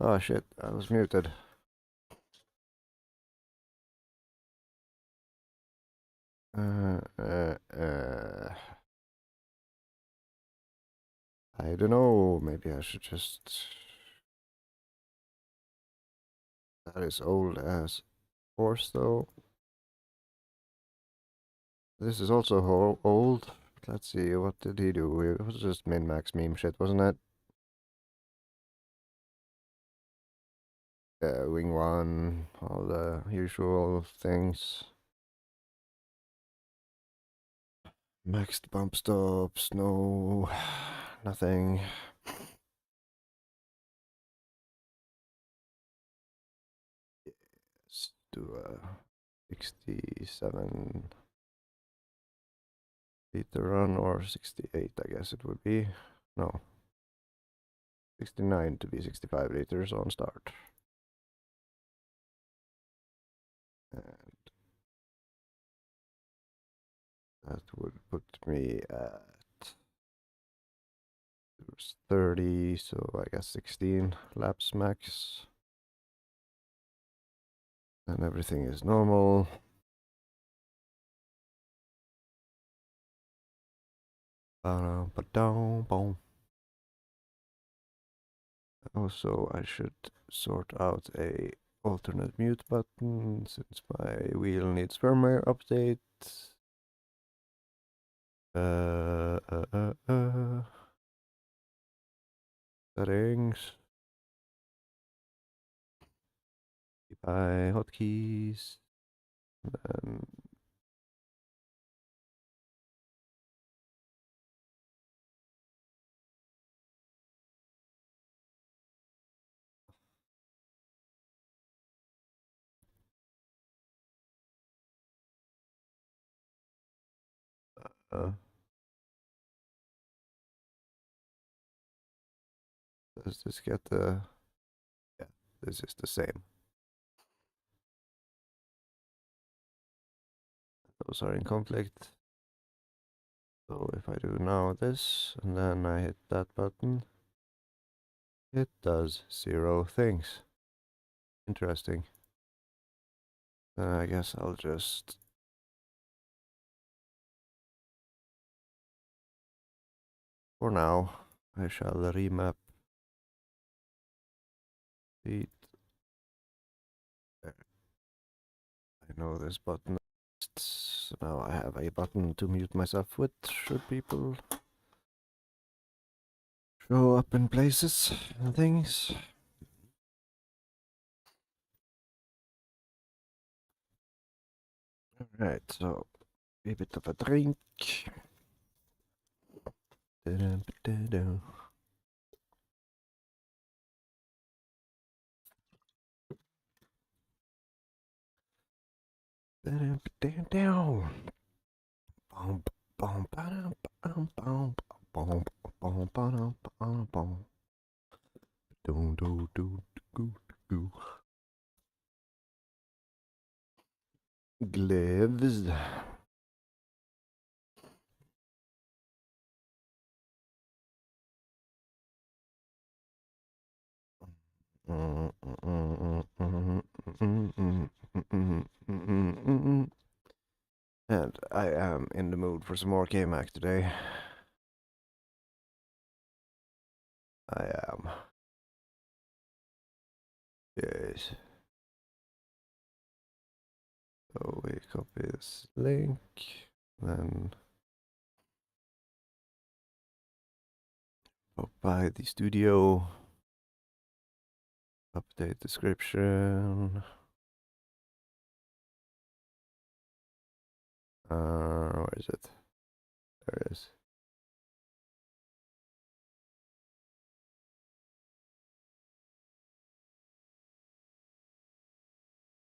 Oh shit, I was muted. I don't know, maybe I should just... That is old as horse though. This is also old. Let's see, what did he do? It was just min-max meme shit, wasn't it? Wing one, all the usual things. Maxed bump stops, no, nothing. Let's do a 67 liter run, or 68, I guess it would be. No, 69 to be 65 liters on start. And that would put me at 30, so I guess 16 laps max. And everything is normal. Also, I should sort out a alternate mute button since my wheel needs firmware update. Settings. My hotkeys. Then does this get the... Yeah, this is the same. Those are in conflict. So if I do now this, and then I hit that button, it does 0 things. Interesting. I guess I'll just... For now, I shall remap it. There. I know this button. So now I have a button to mute myself with, should people show up in places and things. Alright, so a bit of a drink. Gloves. And I am in the mood for some more K-Mac today. I am. Yes. So we copy this link, then pop by the studio, update description. Where is it? There it is.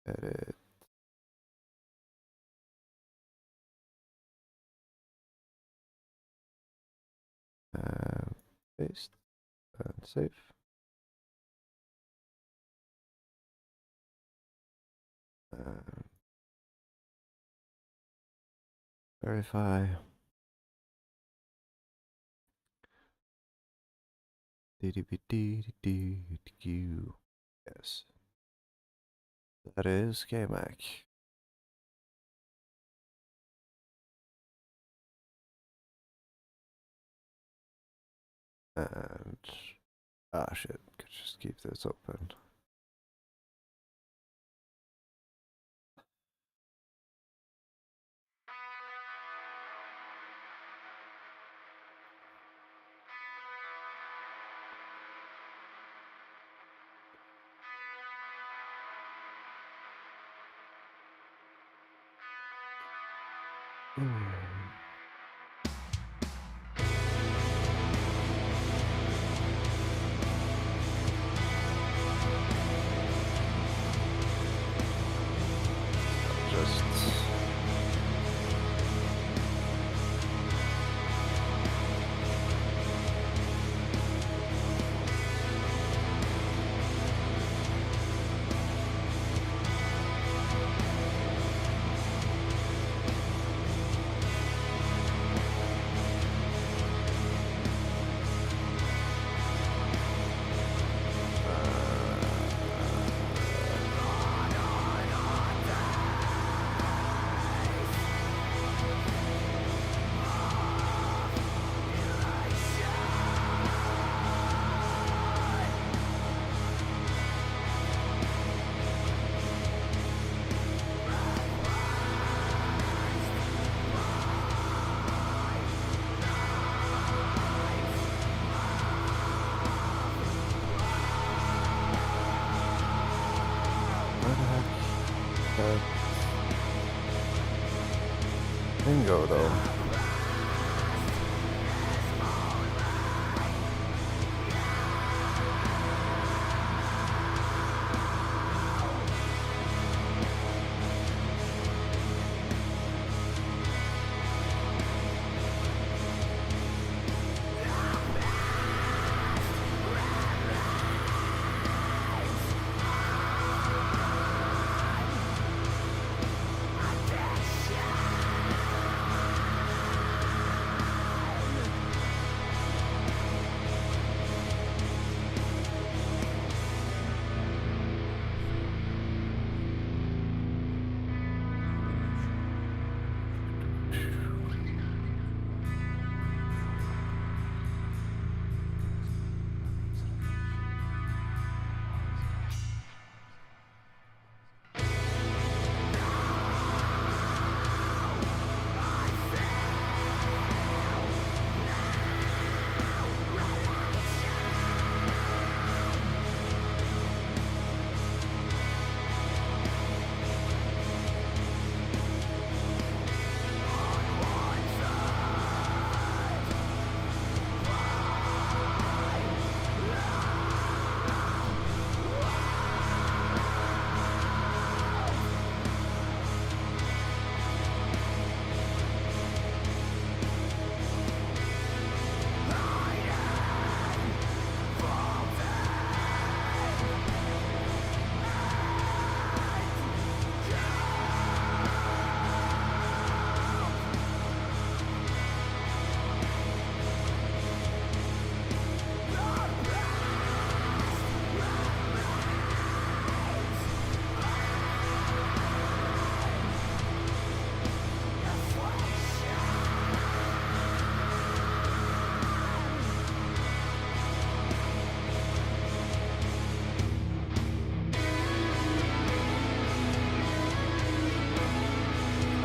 Edit. Paste and save. Verify. Yes. That is KMac. And shit, could just keep this open. Just bingo though.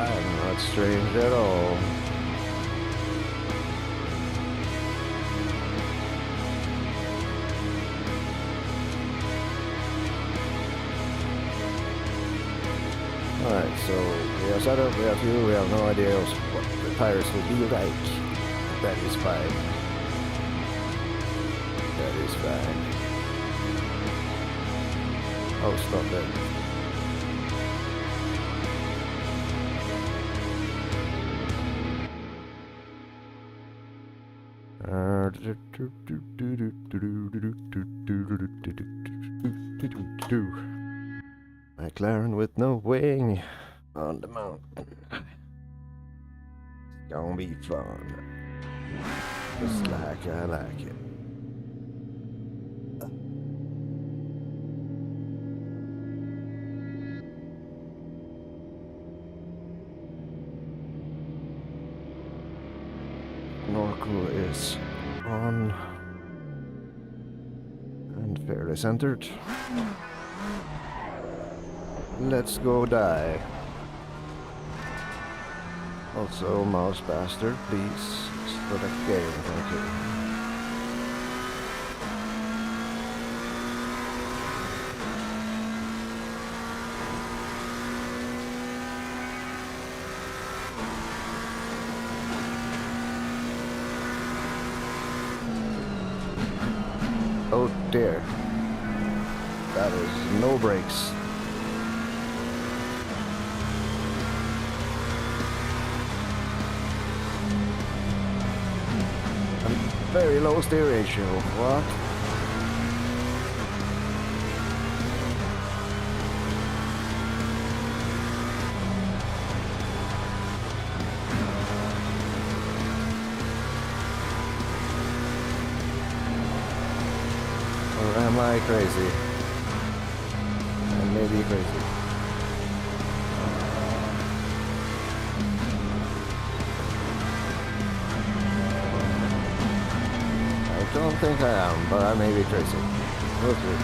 I'm not strange at all. Alright, so we have setup, we have fuel, we have no idea what the tires will be like. That is fine. That is fine. Oh, stop that. McLaren with no wing on the mountain. It's gonna be fun. Just like I like it. vehicle is on and fairly centered. Let's go die. Also, mouse bastard, please select game, thank you. Oh dear. That is no brakes. And very low steer ratio. What? Or am I crazy? I may be crazy. I don't think I am, but I may be crazy. We'll see.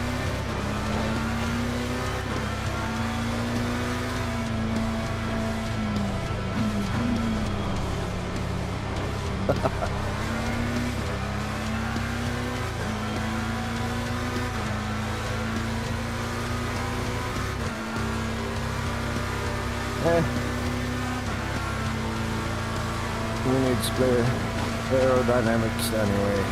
Who needs aerodynamics anyway?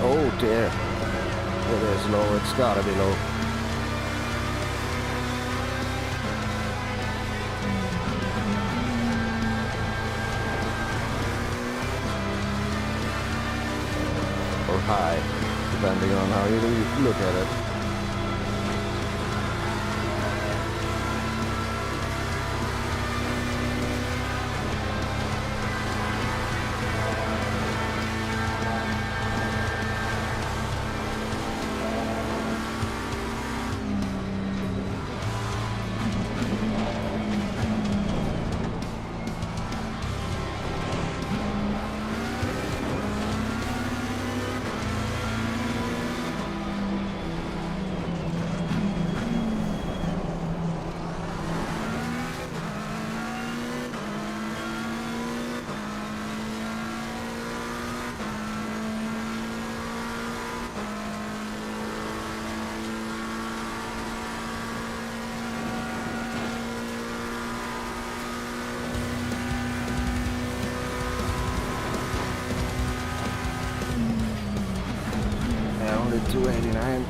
Oh dear. It is low, it's gotta be low. Or high, depending on how you look at it. Only 289.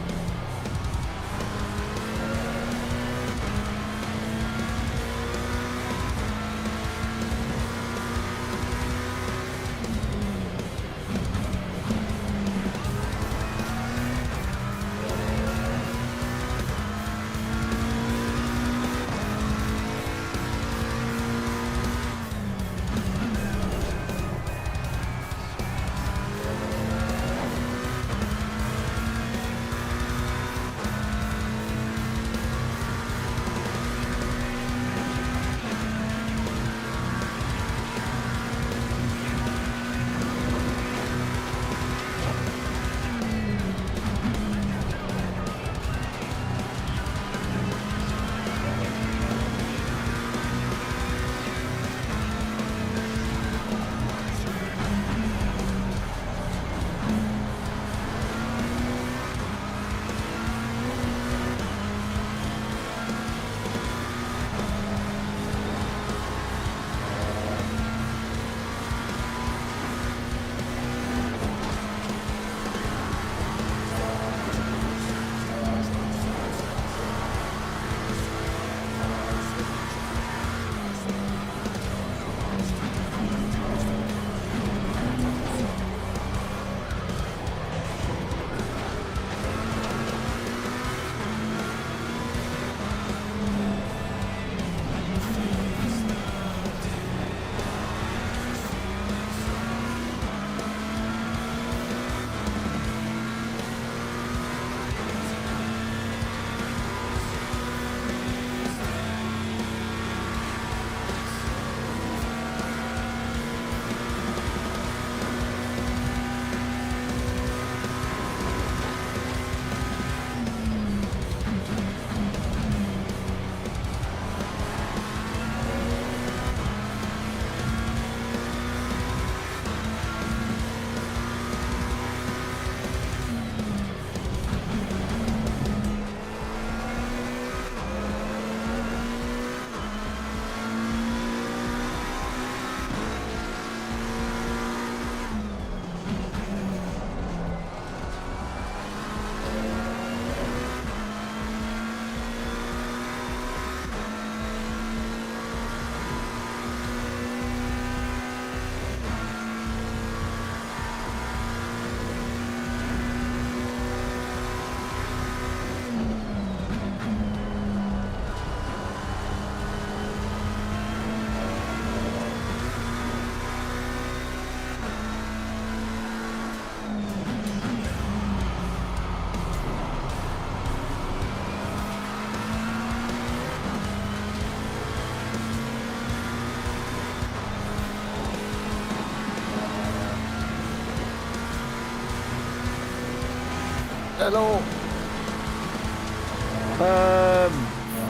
Hello.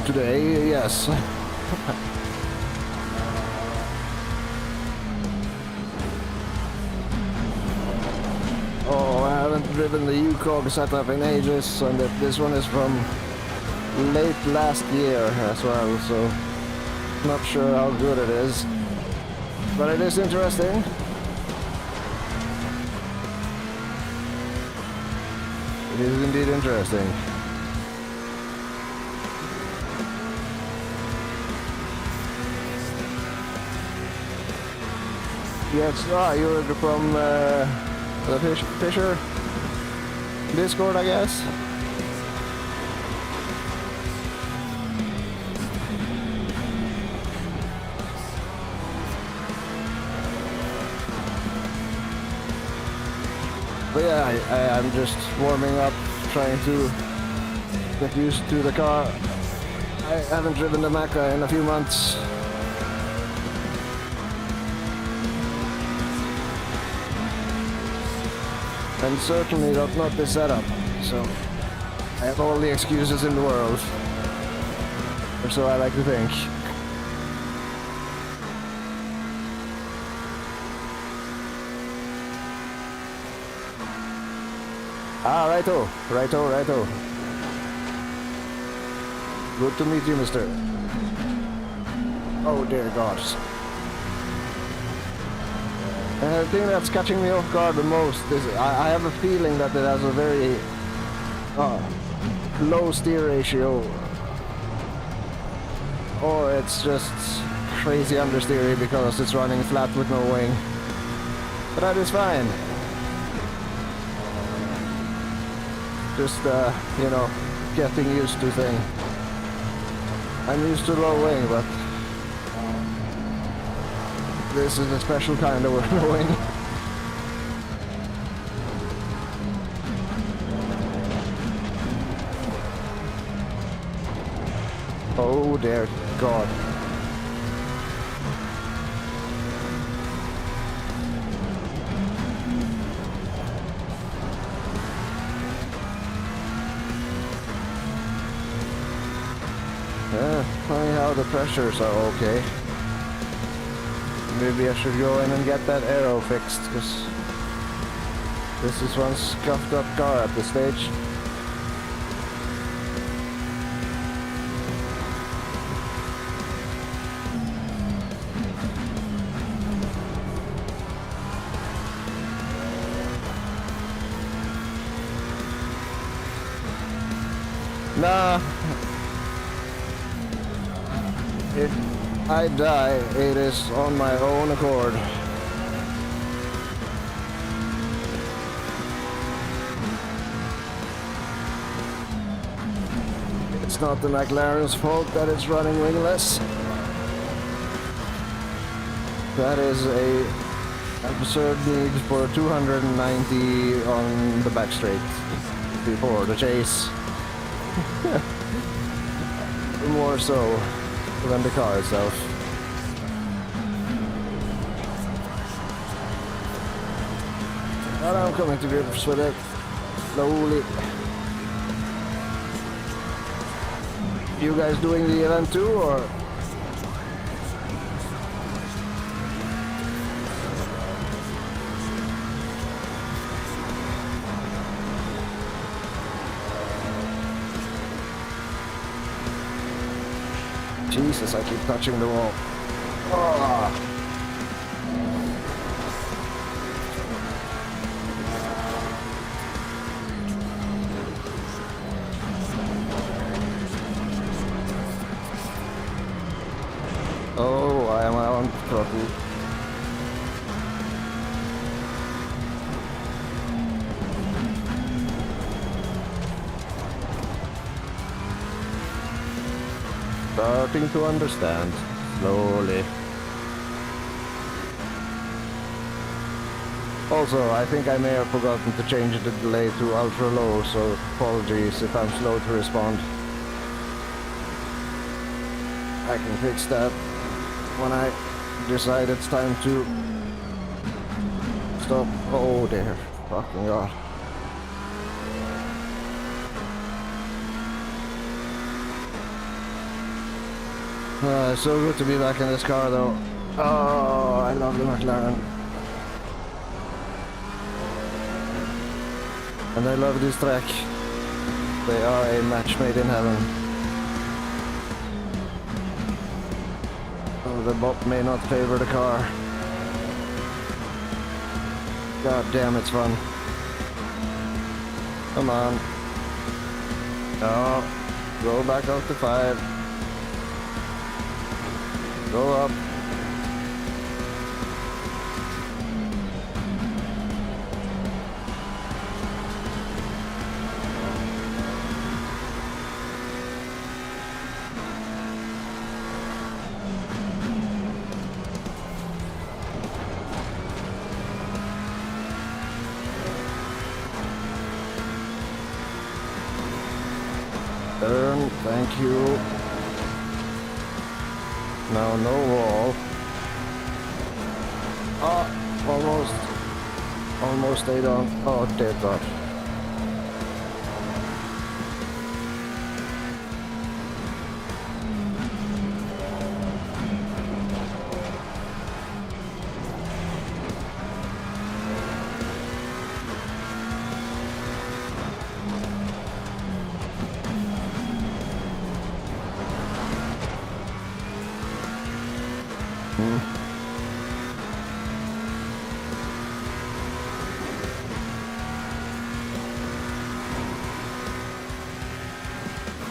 Today, yes. Oh, I haven't driven the UCOG setup in ages, and this one is from late last year as well, so not sure how good it is. But it is interesting. It is indeed interesting. Yes, you're from the Fisher Discord, I guess. But yeah, I'm just warming up, trying to get used to the car. I haven't driven the Maca in a few months. And certainly not this setup, so I have all the excuses in the world. Or so I like to think. Ah, righto. Good to meet you, mister. Oh dear God. The thing that's catching me off guard the most is I have a feeling that it has a very low steer ratio, or it's just crazy understeering because it's running flat with no wing. But that is fine. Just you know, getting used to things. I'm used to low wing, but this is a special kind of wing. Oh dear God. Funny how the pressures are okay. Maybe I should go in and get that aero fixed, because this is one scuffed up car at this stage. Nah. If I die, it is on my own accord. It's not the McLaren's fault that it's running wingless. That is a absurd need for 290 on the back straight before the chase. More so than the car itself. But I'm coming to grips with it slowly. You guys doing the event too, or? Jesus, I keep touching the wall. Oh. Oh, I am on throttle. Starting to understand, slowly. Also, I think I may have forgotten to change the delay to ultra low, so apologies if I'm slow to respond. I can fix that when I decide it's time to stop. Oh dear, fucking God. So good to be back in this car though. Oh, I love the McLaren. And I love this track. They are a match made in heaven. Oh, the bop may not favor the car. God damn, it's fun. Come on. No. Go back up to 5. Go up. Turn, thank you. Now no wall. Oh, almost stayed on. Oh, dear God.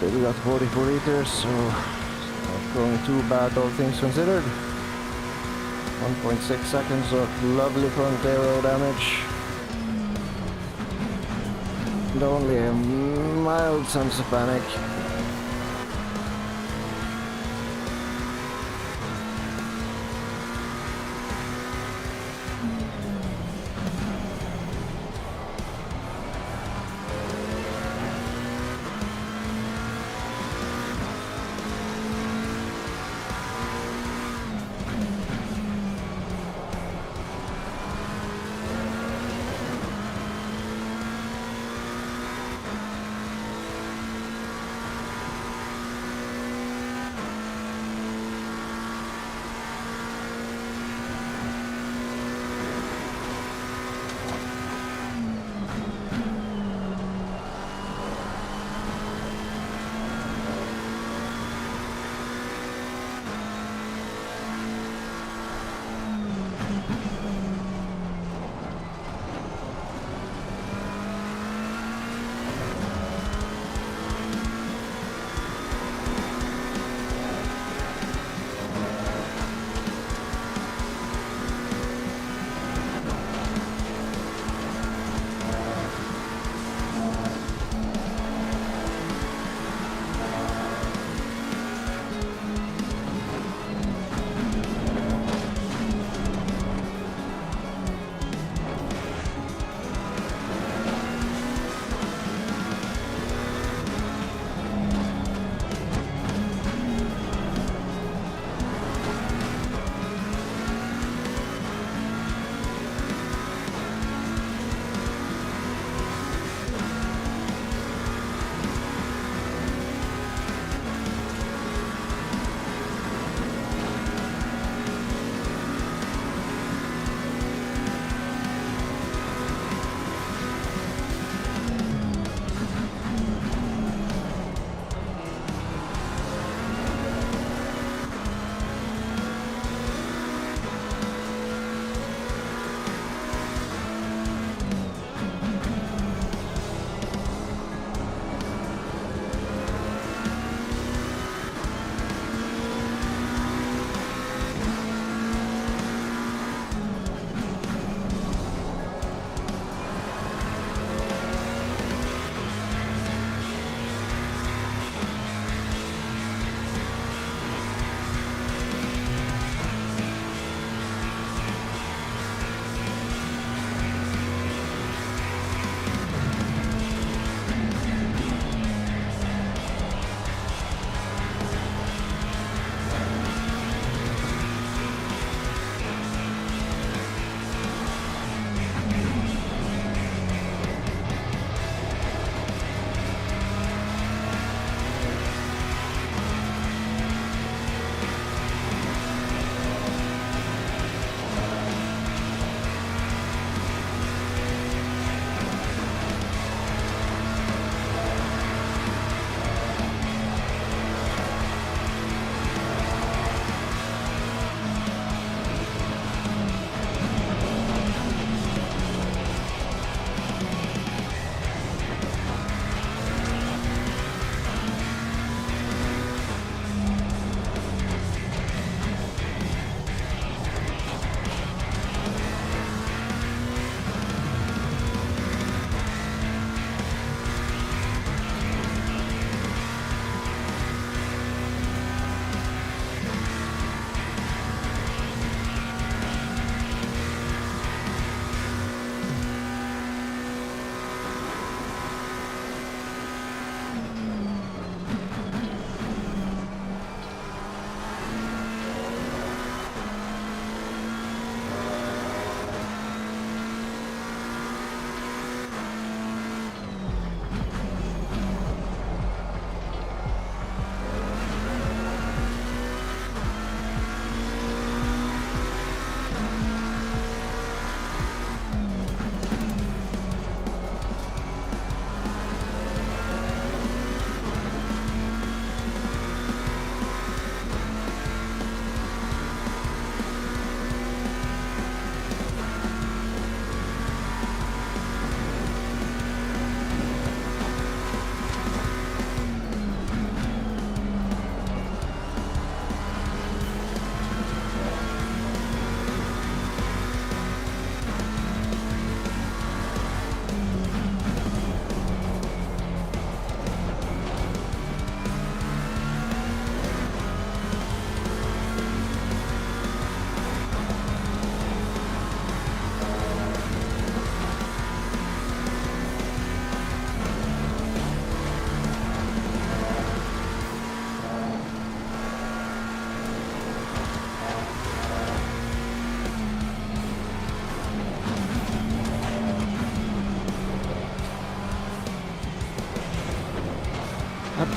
We got 44 liters, so not going too bad, all things considered. 1.6 seconds of lovely front aero damage. And only a mild sense of panic.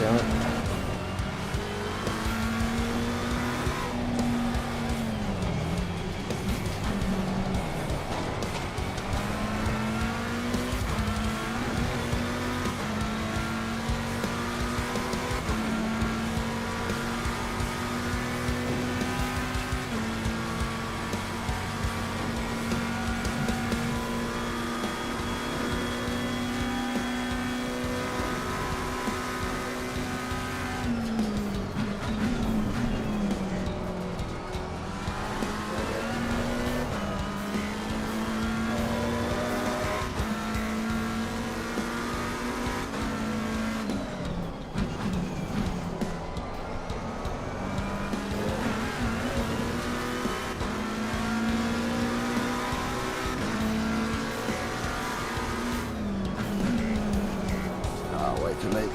damn it. Way too late.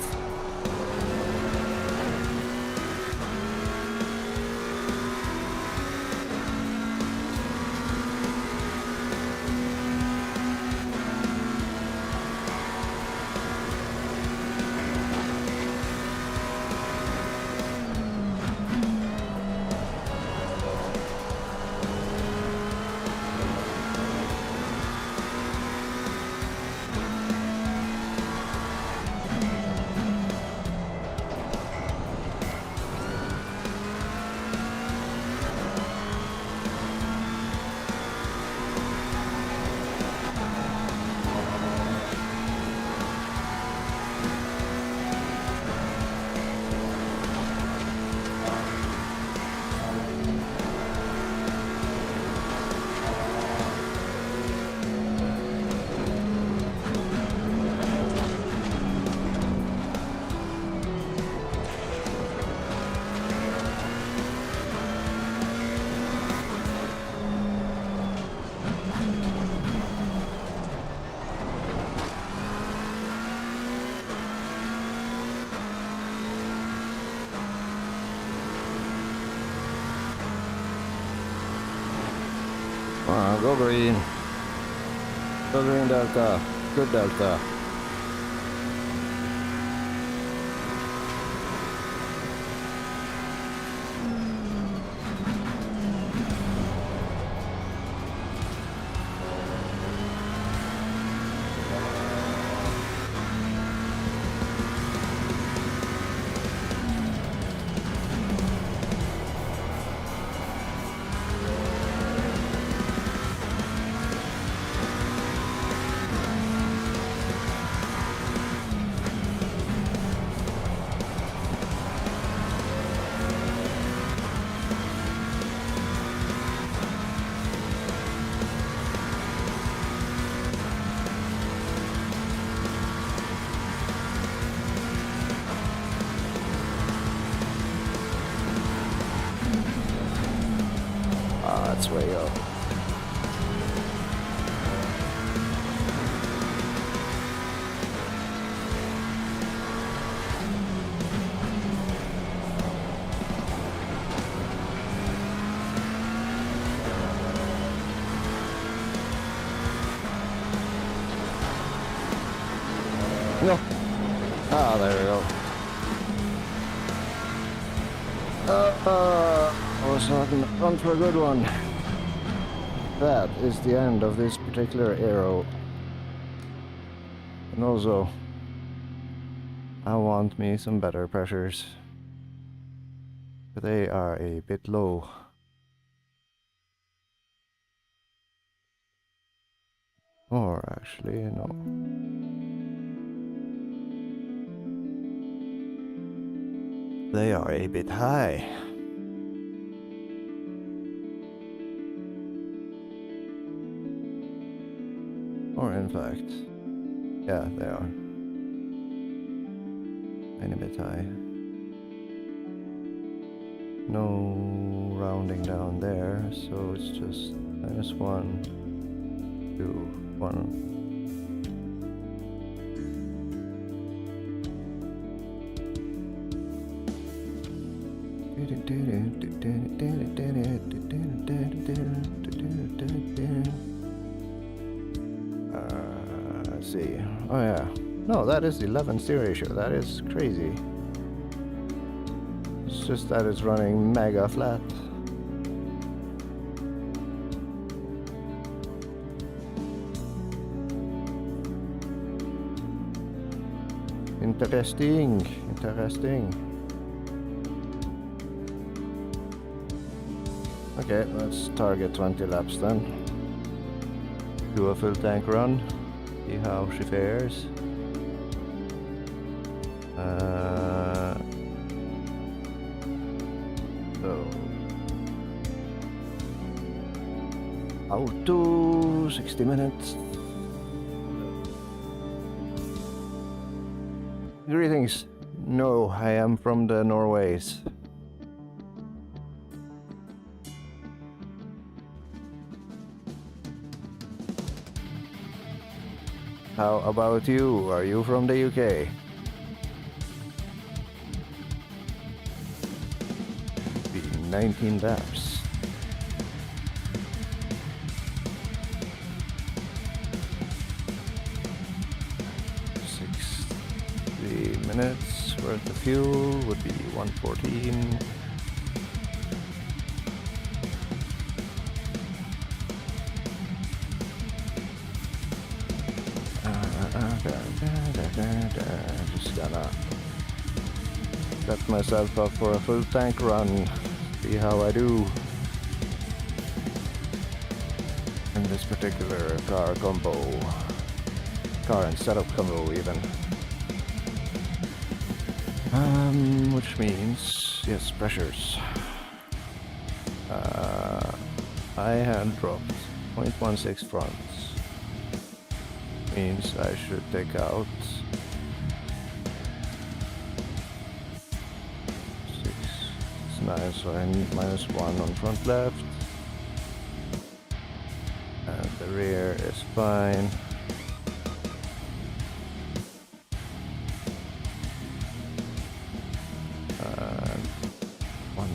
Go green. Go green, Delta. Good Delta. That's way up. No. Ah, there we go. I was on for a good one. That is the end of this particular aero. And also, I want me some better pressures. They are a bit low. Or actually, no. They are a bit high. Or in fact, yeah, they are. And a bit high. No rounding down there, so it's just -1, 2, 1. Let's see. Oh yeah. No, that is the 11 steer ratio. That is crazy. just that it's running mega flat. Interesting, interesting. Okay, let's target 20 laps then. Do a full tank run, see how she fares. So auto 60 minutes. Greetings. No, I am from the Norways. How about you? Are you from the UK? 19 laps. Minutes worth of fuel would be 114. Just gonna set myself up for a full tank run. See how I do in this particular car combo. Car and setup combo even. Which means, yes, pressures. I had dropped 0.16 fronts. Means I should take out 6, 9, so I need -1 on front left. And the rear is fine.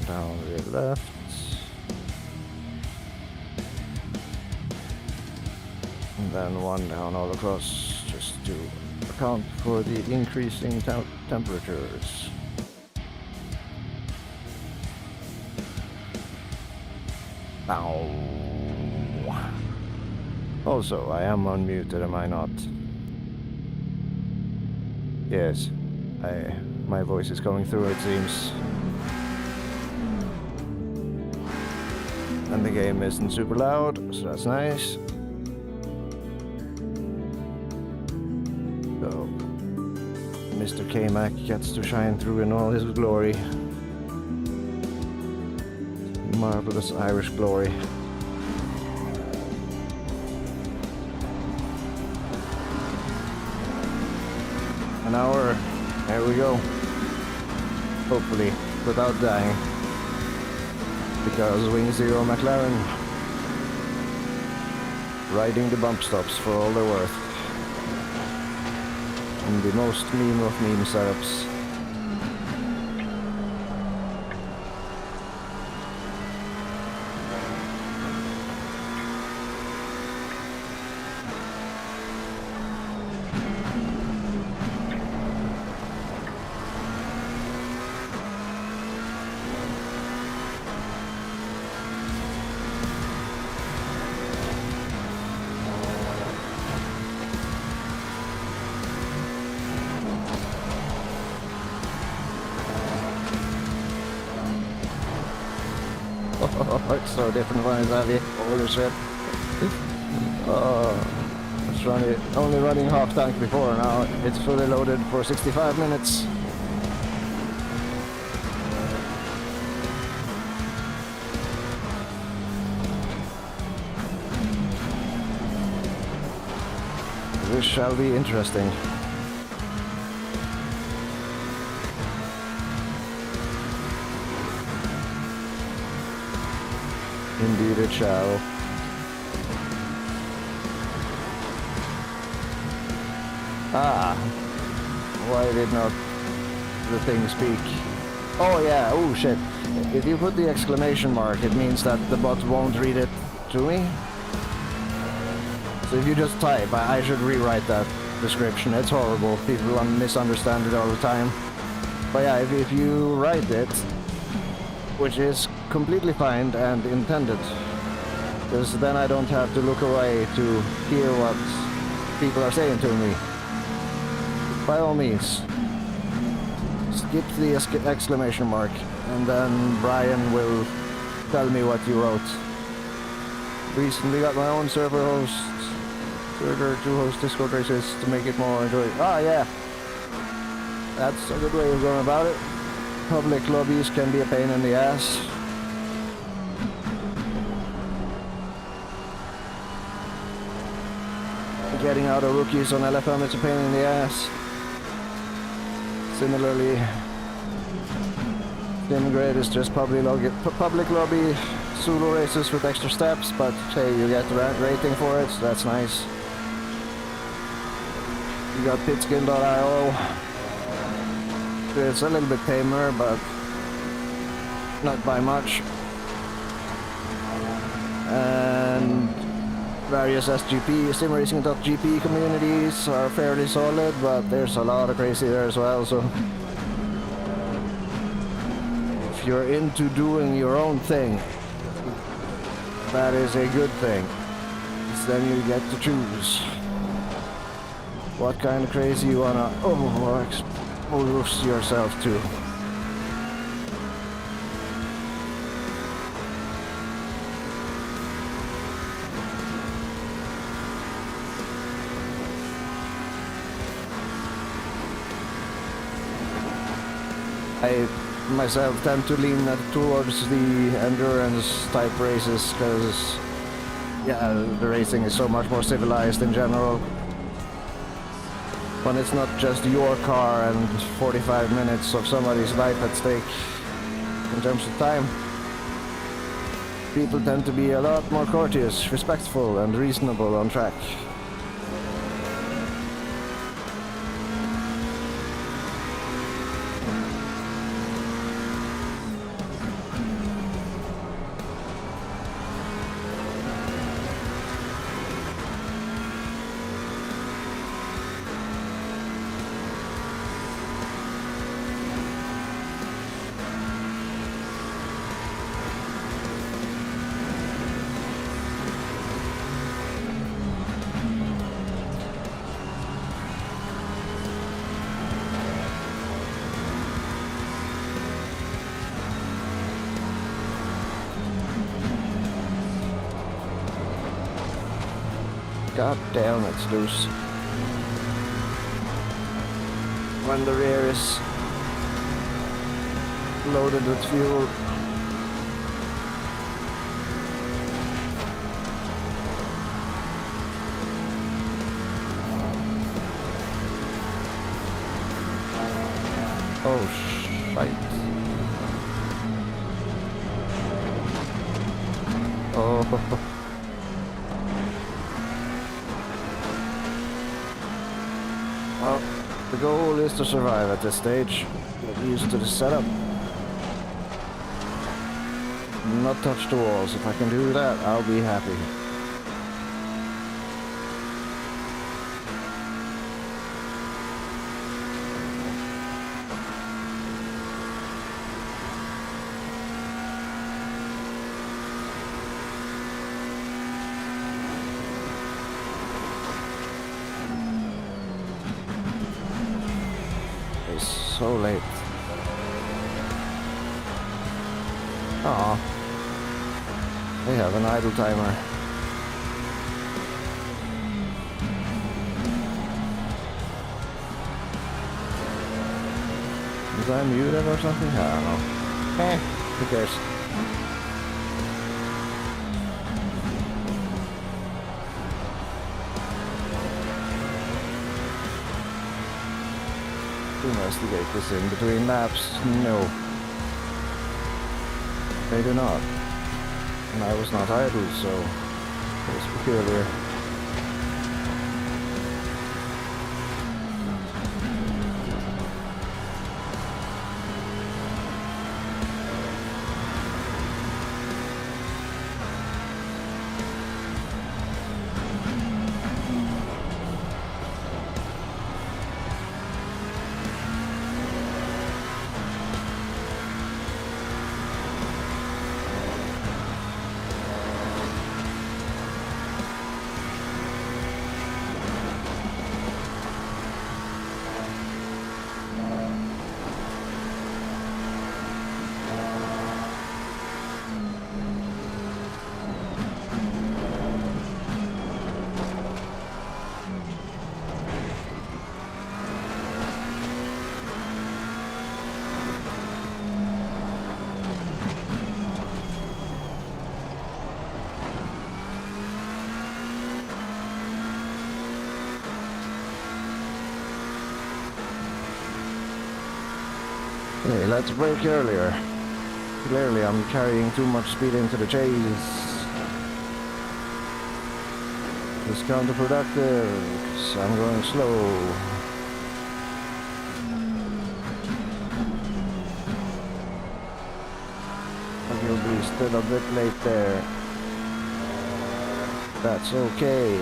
Down rear left. And then 1 down all across, just to account for the increasing temperatures. Ow. Also, I am unmuted, am I not? Yes, my voice is coming through, it seems. And the game isn't super loud, so that's nice. So, Mr. K-Mac gets to shine through in all his glory. Marvelous Irish glory. An hour, there we go. Hopefully, without dying. Because Wing Zero McLaren riding the bump stops for all they're worth. And the most meme of meme setups. Oh, it's so different when it's heavy. Holy shit. It's only running half tank before, now it's fully loaded for 65 minutes. This shall be interesting. Indeed it shall. Ah, why did not the thing speak? Oh yeah, oh shit. If you put the exclamation mark, it means that the bot won't read it to me. So if you just type, I should rewrite that description. It's horrible. People misunderstand it all the time. But yeah, if you write it, which is completely fine and intended, because then I don't have to look away to hear what people are saying to me. By all means, skip the exclamation mark, and then Brian will tell me what you wrote. Recently got my own server to host Discord races to make it more enjoyable. Ah, yeah. That's a good way of going about it. Public lobbies can be a pain in the ass. Getting out of rookies on LFM is a pain in the ass. Similarly, SimGrid is just public lobby solo races with extra steps, but hey, you get the rating for it, so that's nice. You got pitskin.io. It's a little bit tamer, but not by much. And various SGP, simracing.gp communities are fairly solid, but there's a lot of crazy there as well, so if you're into doing your own thing, that is a good thing, because then you get to choose what kind of crazy you wanna expose yourself to. I myself tend to lean towards the endurance type races, because yeah, the racing is so much more civilized in general. When it's not just your car and 45 minutes of somebody's life at stake in terms of time. People tend to be a lot more courteous, respectful and reasonable on track. God damn, it's loose. When the rear is loaded with fuel. Oh, shite. Oh. Well, the goal is to survive at this stage. Get used to the setup. Not touch the walls. If I can do that, I'll be happy. So late. Aw. They have an idle timer. Was I muted or something? I don't know. Who cares? Investigate this in between laps? No. They do not. And I was not idle, so it was peculiar. Hey, let's brake earlier. Clearly I'm carrying too much speed into the chase. It's counterproductive, 'cause I'm going slow. You'll be still a bit late there. That's okay.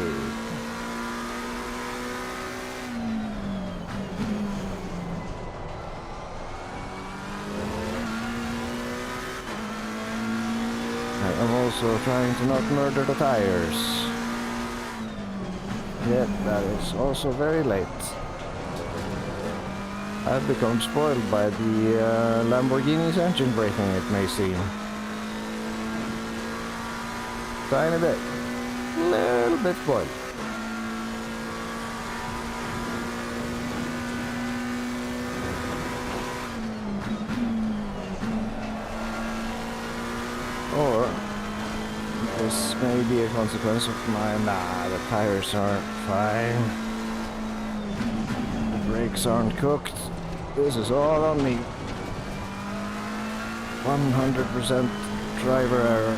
I'm also trying to not murder the tires. Yet that is also very late. I've become spoiled by the Lamborghini's engine braking, it may seem. Tiny bit. Little bit spoiled. Or this may be a consequence of the tires aren't fine. The brakes aren't cooked. This is all on me. 100% driver error.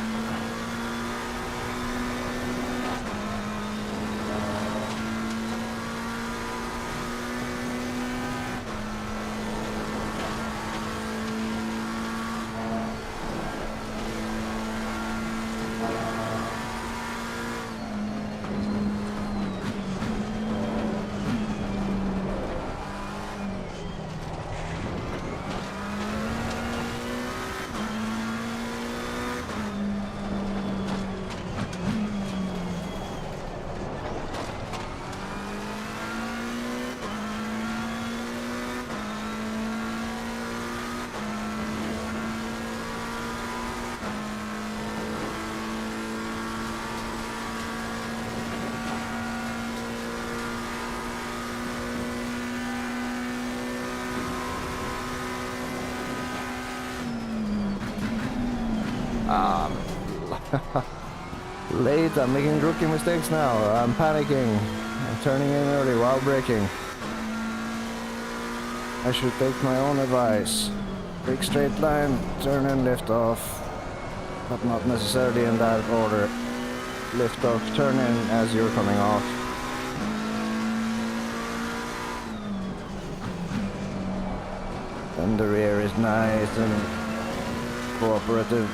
Late, I'm making rookie mistakes now. I'm panicking. I'm turning in early while braking. I should take my own advice. Big straight line, turn in, lift off. But not necessarily in that order. Lift off, turn in as you're coming off. And the rear is nice and cooperative.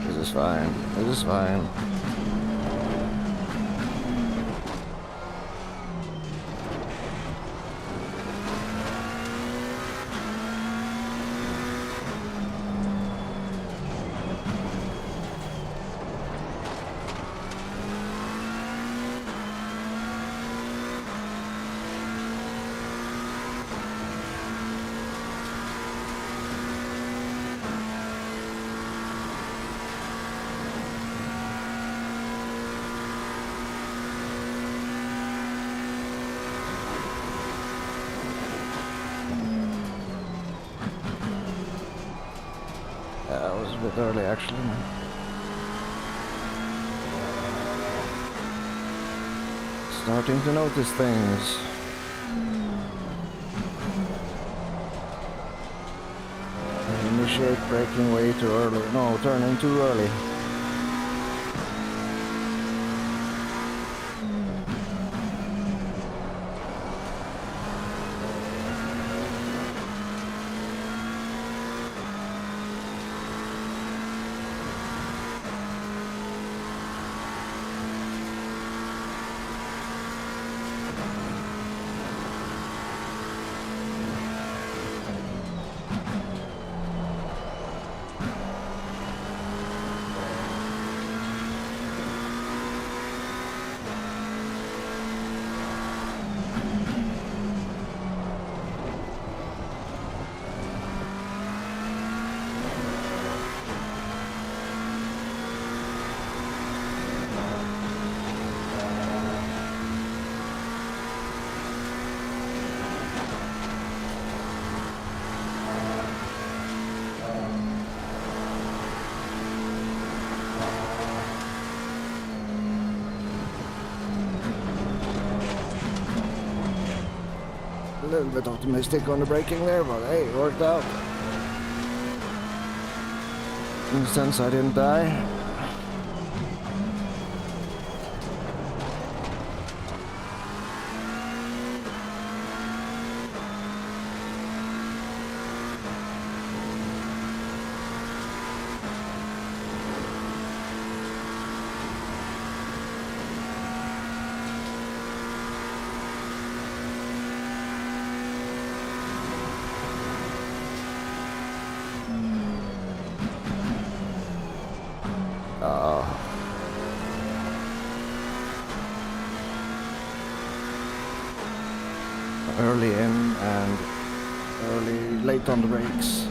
This is fine. This is fine. That was a bit early actually. Starting to notice things. Initiate braking way too early. No, turning too early. little bit optimistic on the braking there, but hey, it worked out. In a sense, I didn't die. Early in and late on the brakes.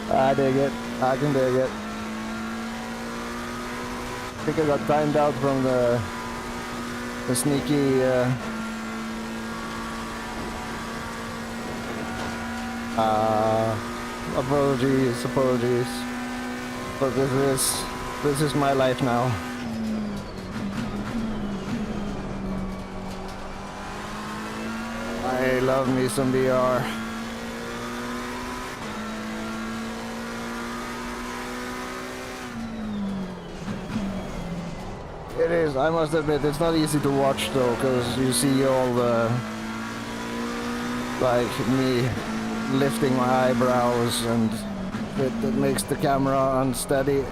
I dig it. I can dig it. I think I got timed out from the sneaky apologies. But this is my life now. I love me some VR. It is, I must admit, it's not easy to watch though, because you see all the, like me lifting my eyebrows, and it makes the camera unsteady.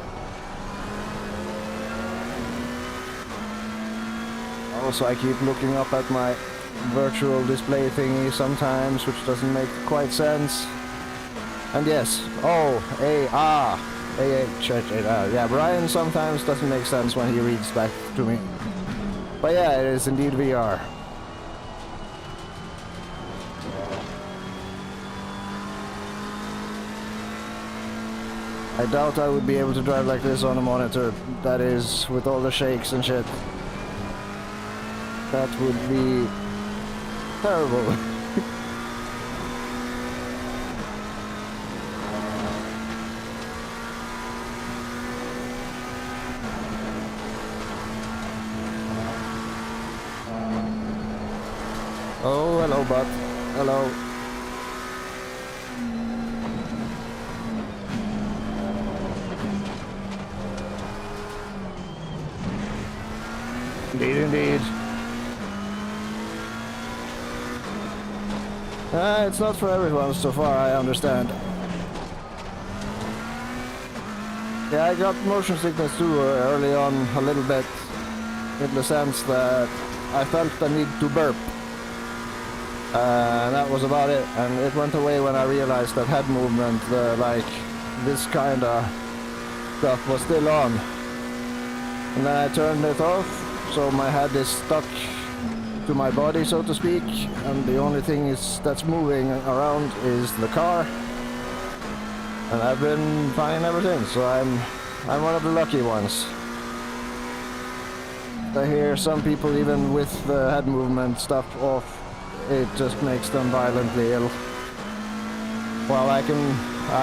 Also, I keep looking up at my virtual display thingy sometimes, which doesn't make quite sense. And yes, yeah, Brian sometimes doesn't make sense when he reads back to me. But yeah, it is indeed VR. I doubt I would be able to drive like this on a monitor, that is, with all the shakes and shit. That would be terrible. Oh, hello, bud. Hello. Indeed. It's not for everyone so far, I understand. Yeah, I got motion sickness too early on a little bit, in the sense that I felt the need to burp. And that was about it, and it went away when I realized that head movement, like this kind of stuff, was still on. And then I turned it off, so my head is stuck to my body, so to speak, and the only thing that's moving around is the car. And I've been fine ever since, so I'm one of the lucky ones. I hear some people, even with the head movement stuff off, it just makes them violently ill. Well, I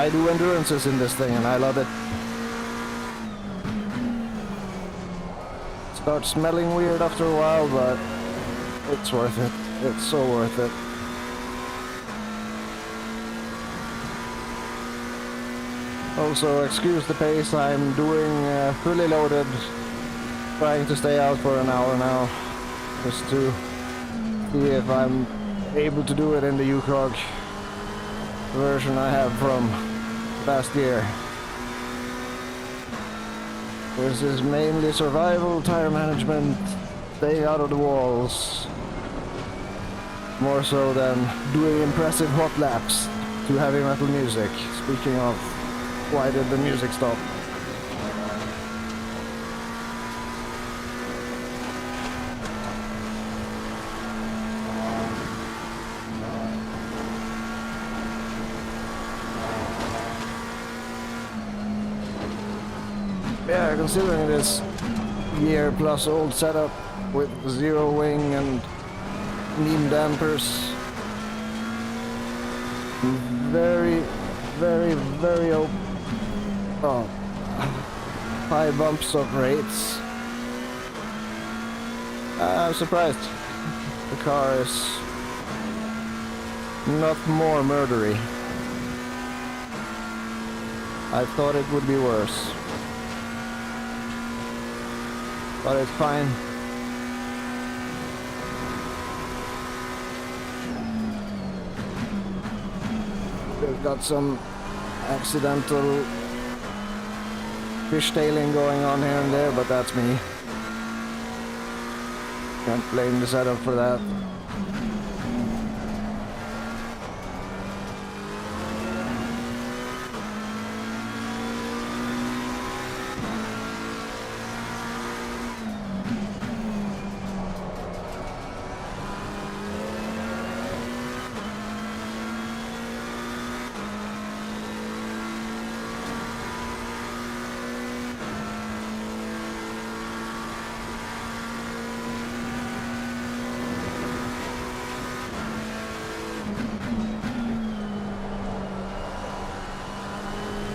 do endurances in this thing and I love it. It starts smelling weird after a while, but it's worth it. It's so worth it. Also, excuse the pace, I'm doing fully loaded, trying to stay out for an hour now, just to see if I'm able to do it in the UCOG version I have from last year. This is mainly survival, tire management, staying out of the walls, more so than doing impressive hot laps to heavy metal music. Speaking of, why did the music stop? Yeah, considering this year-plus-old setup with zero wing and neem dampers, very high bumps of rates. I'm surprised the car is not more murdery. I thought it would be worse. But it's fine. We've got some accidental fishtailing going on here and there, but that's me. Can't blame the setup for that.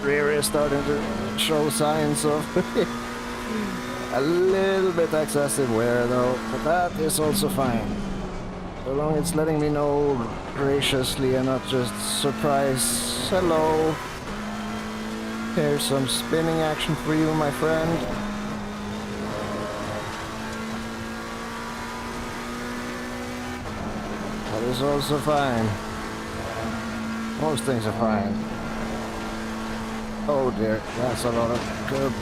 Rear is starting to show signs of a little bit excessive wear though, but that is also fine. So long it's letting me know graciously and not just surprise. Hello. Here's some spinning action for you, my friend. That is also fine. Most things are fine. Oh dear, that's a lot of curb.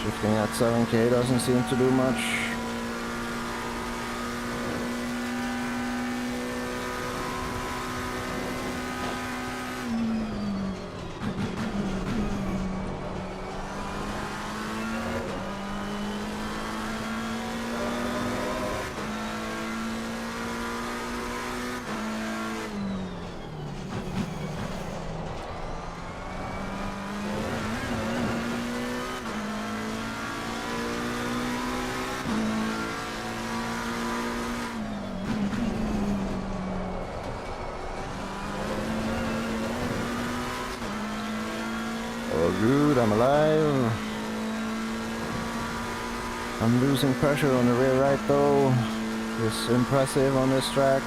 Shifting at 7k doesn't seem to do much. Oh good, I'm alive. I'm losing pressure on the rear right though. It's impressive on this track.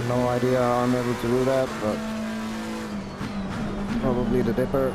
No idea how I'm able to do that, but probably the dipper.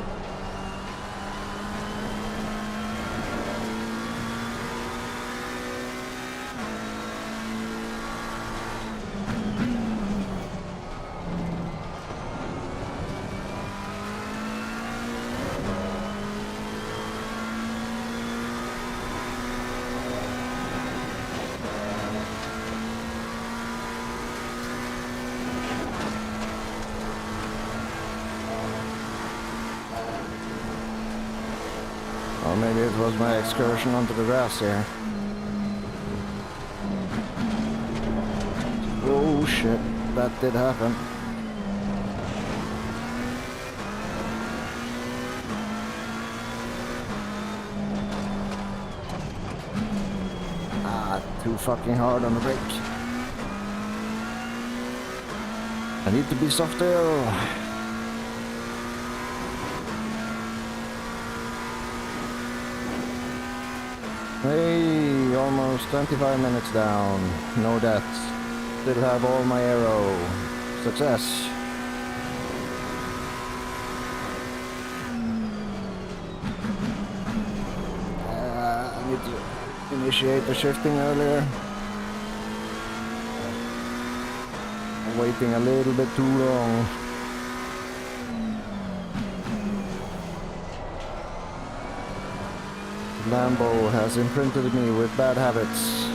Or maybe it was my excursion onto the grass here. Oh shit, that did happen. Too fucking hard on the brake. I need to be softer. Hey, almost 25 minutes down. No deaths. Still have all my aero. Success. I need to initiate the shifting earlier. I'm waiting a little bit too long. Lambo has imprinted me with bad habits.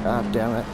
God damn it.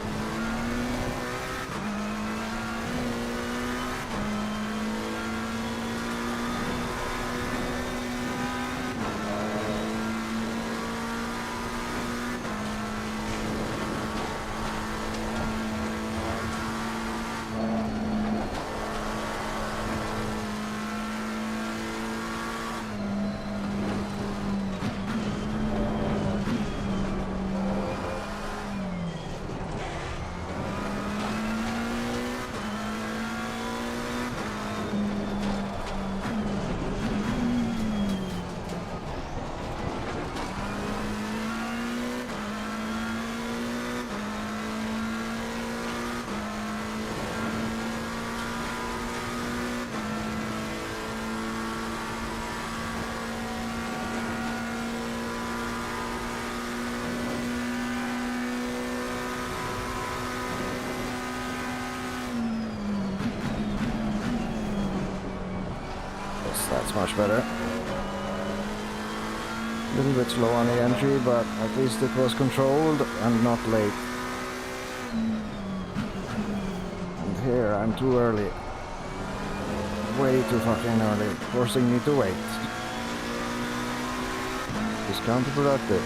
That's much better. A little bit slow on the entry, but at least it was controlled and not late. And here I'm too early. Way too fucking early, forcing me to wait. It's counterproductive.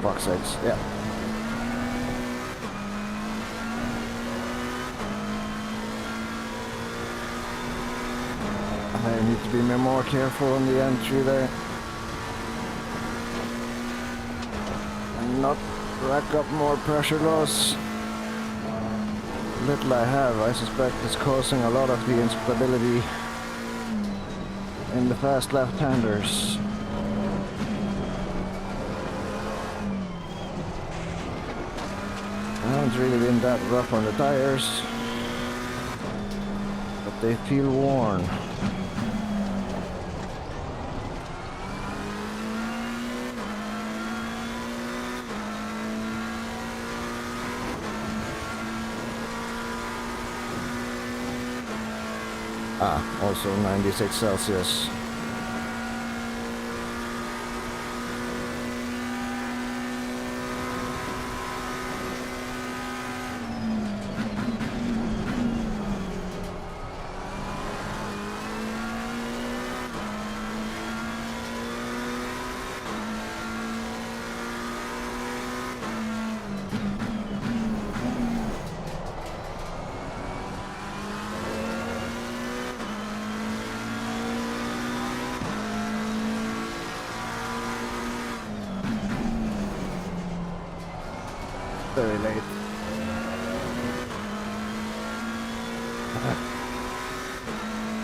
Box eggs, yeah. I need to be more careful on the entry there. And not rack up more pressure loss. Little I have, I suspect it's causing a lot of the instability in the fast left-handers. I haven't really been that rough on the tires, but they feel worn. Also 96 Celsius. Very late.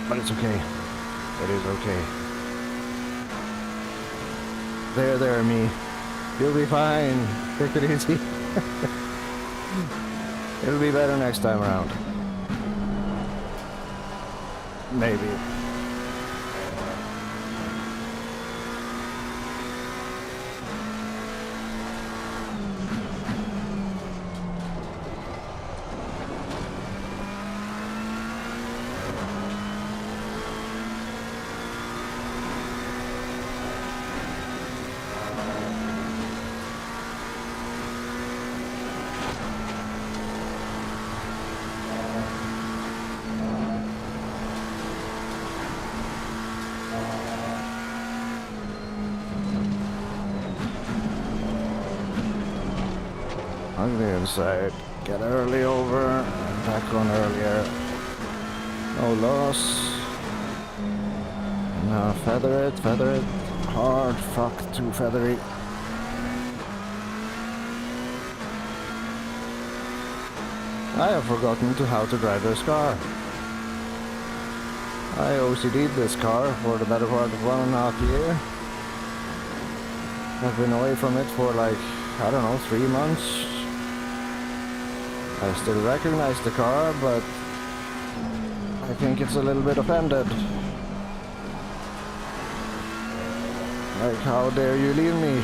But it's okay. It is okay. There, me. You'll be fine. Take it easy. It'll be better next time around. Maybe. On the inside, get early over, and back on earlier. No loss. Now feather it. Hard, fuck, too feathery. I have forgotten how to drive this car. I OCD'd this car for the better part of 1.5 years. I've been away from it for like, I don't know, 3 months. I still recognize the car, but I think it's a little bit offended. Like, how dare you leave me?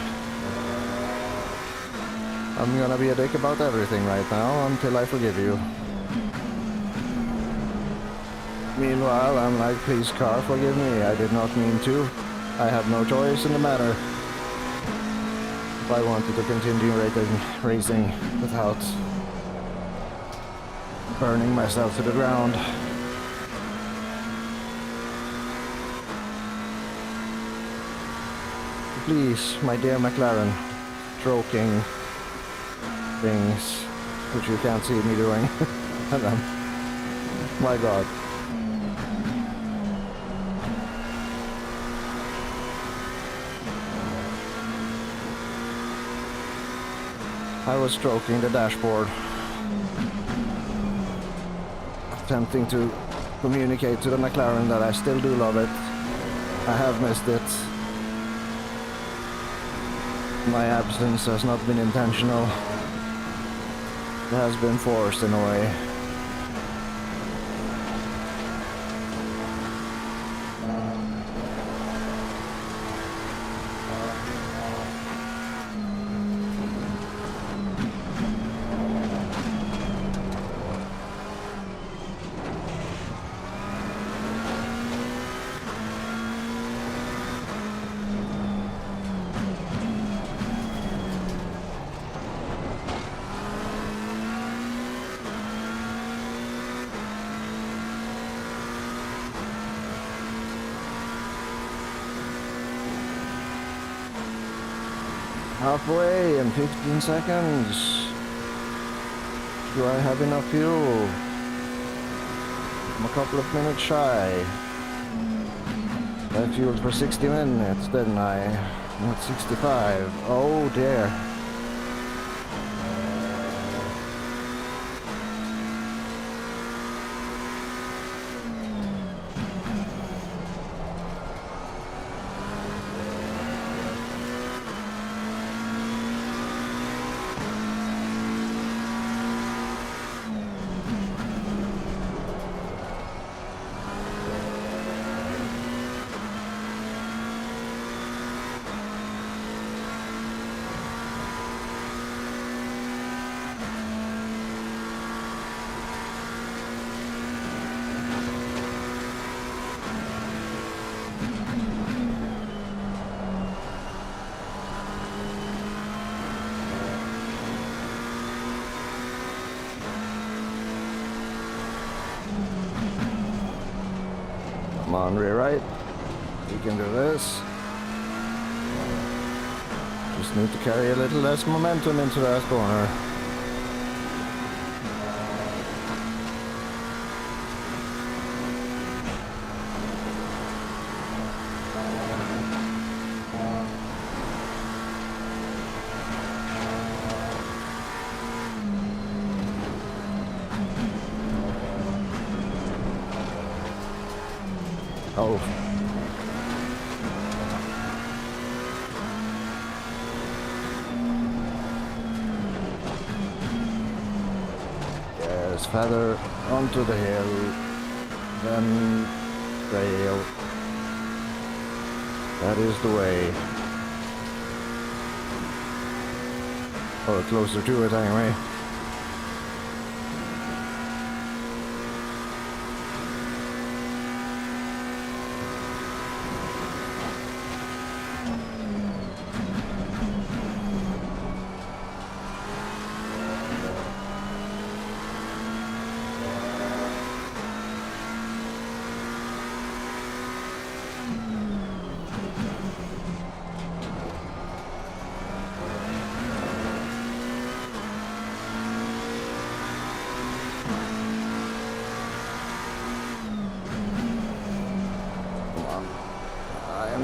I'm gonna be a dick about everything right now until I forgive you. Meanwhile, I'm like, please car, forgive me. I did not mean to. I have no choice in the matter. If I wanted to continue racing without burning myself to the ground. Please, my dear McLaren, stroking things which you can't see me doing. My God. I was stroking the dashboard, attempting to communicate to the McLaren that I still do love it. I have missed it. My absence has not been intentional. It has been forced in a way. Halfway in 15 seconds. Do I have enough fuel? I'm a couple of minutes shy. I fueled for 60 minutes, didn't I? Not 65. Oh dear. Come on, rear right. We can do this. Just need to carry a little less momentum into that corner. Oh. Yes, feather onto the hill, then trail. That is the way. Or closer to it anyway.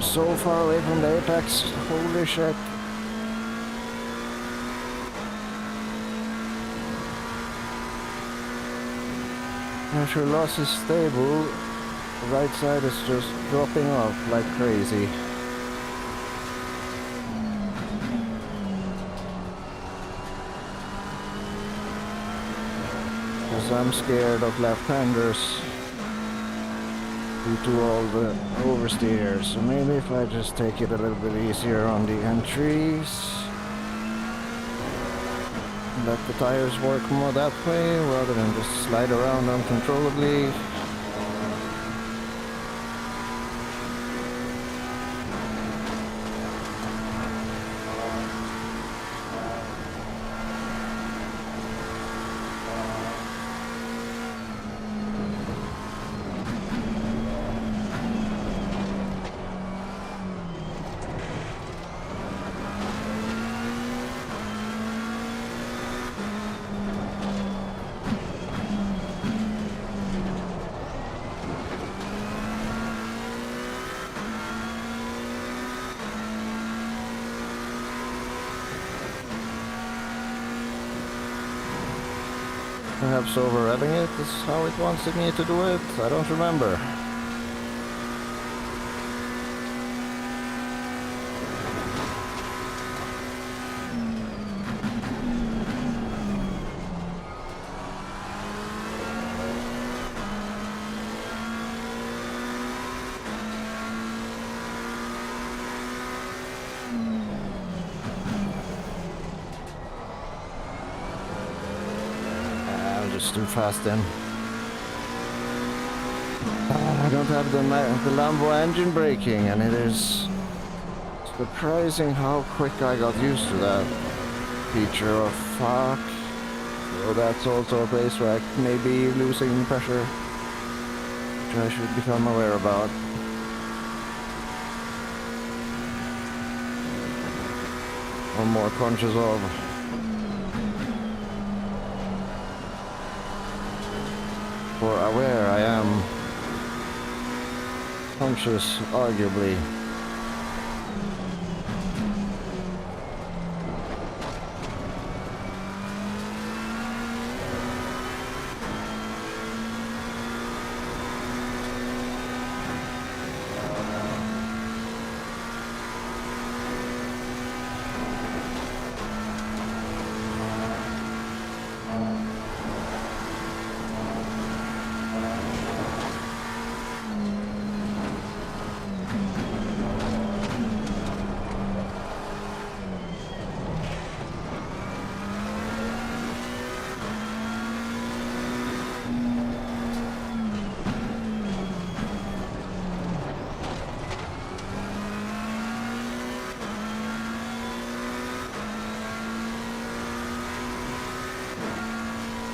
So far away from the apex, holy shit. Pressure loss is stable, the right side is just dropping off like crazy. Because I'm scared of left-handers due to all the oversteers. So maybe if I just take it a little bit easier on the entries, let the tires work more that way rather than just slide around uncontrollably. Perhaps over-revving it is how it wanted me to do it, I don't remember. Too fast then. I don't have the Lambo engine braking, and it is surprising how quick I got used to that feature of fuck. So that's also a place where I may be losing pressure, which I should become aware about. Or more conscious of. For aware I am, conscious arguably.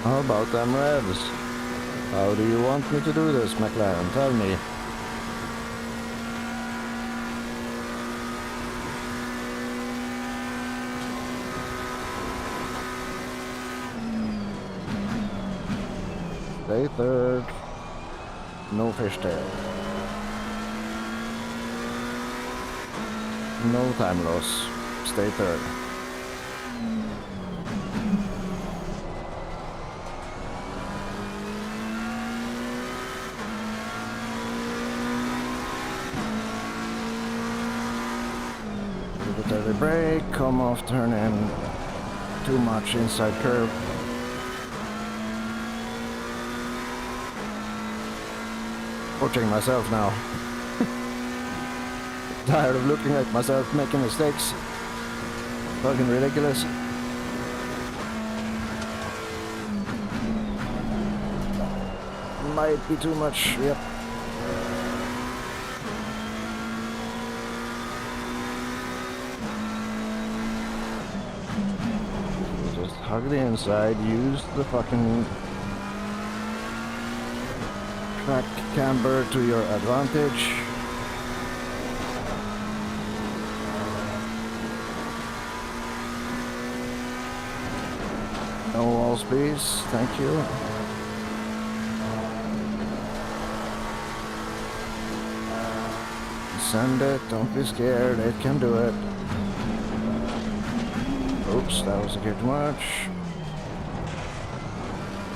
How about them revs? How do you want me to do this, McLaren? Tell me. Stay third. No fishtail. No time loss. Stay third. brake, come off, turn in, too much inside curve. Coaching myself now. Tired of looking at myself making mistakes. Fucking ridiculous. Might be too much, yep. Just hug the inside, use the fucking track camber to your advantage. No walls, please. Thank you. Send it. Don't be scared. It can do it. Oops, that was a bit too much.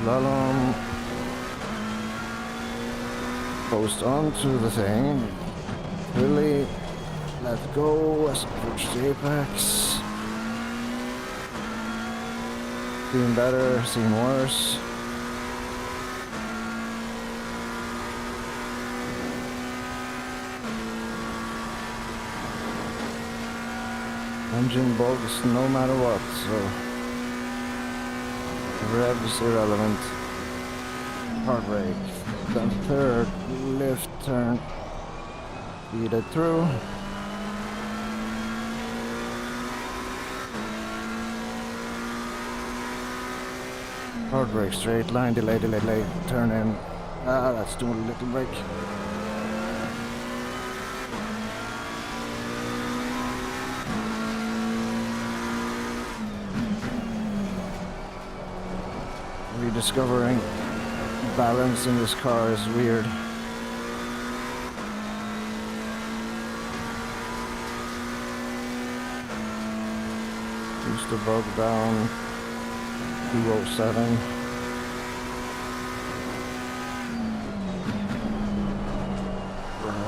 Slalom. Post onto the thing. Really let go as approach the apex. Seen better, seen worse. Engine bogs no matter what, so revs irrelevant. Hard brake. Then third lift turn. Feed it through. Hard brake, straight line, delay, delay, delay, turn in. Ah, that's doing a little brake. Rediscovering balance in this car is weird. Used to bog down 207.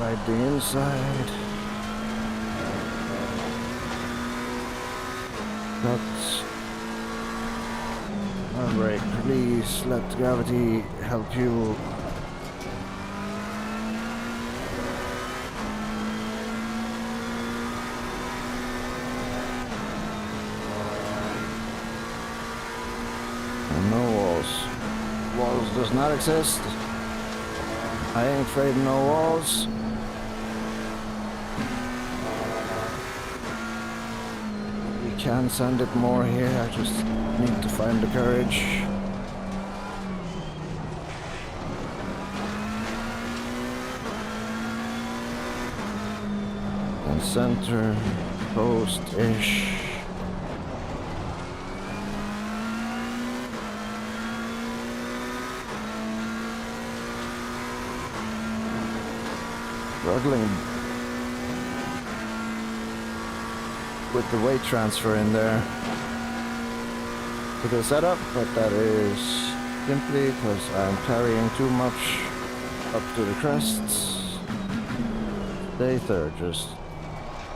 Right the inside. That's brake. Please let gravity help you. And no walls. Walls does not exist. I ain't afraid of no walls. We can send it more here. I just need to find the courage. And center post-ish. Struggling with the weight transfer in there to the setup, but that is simply because I'm carrying too much up to the crests. Day third, just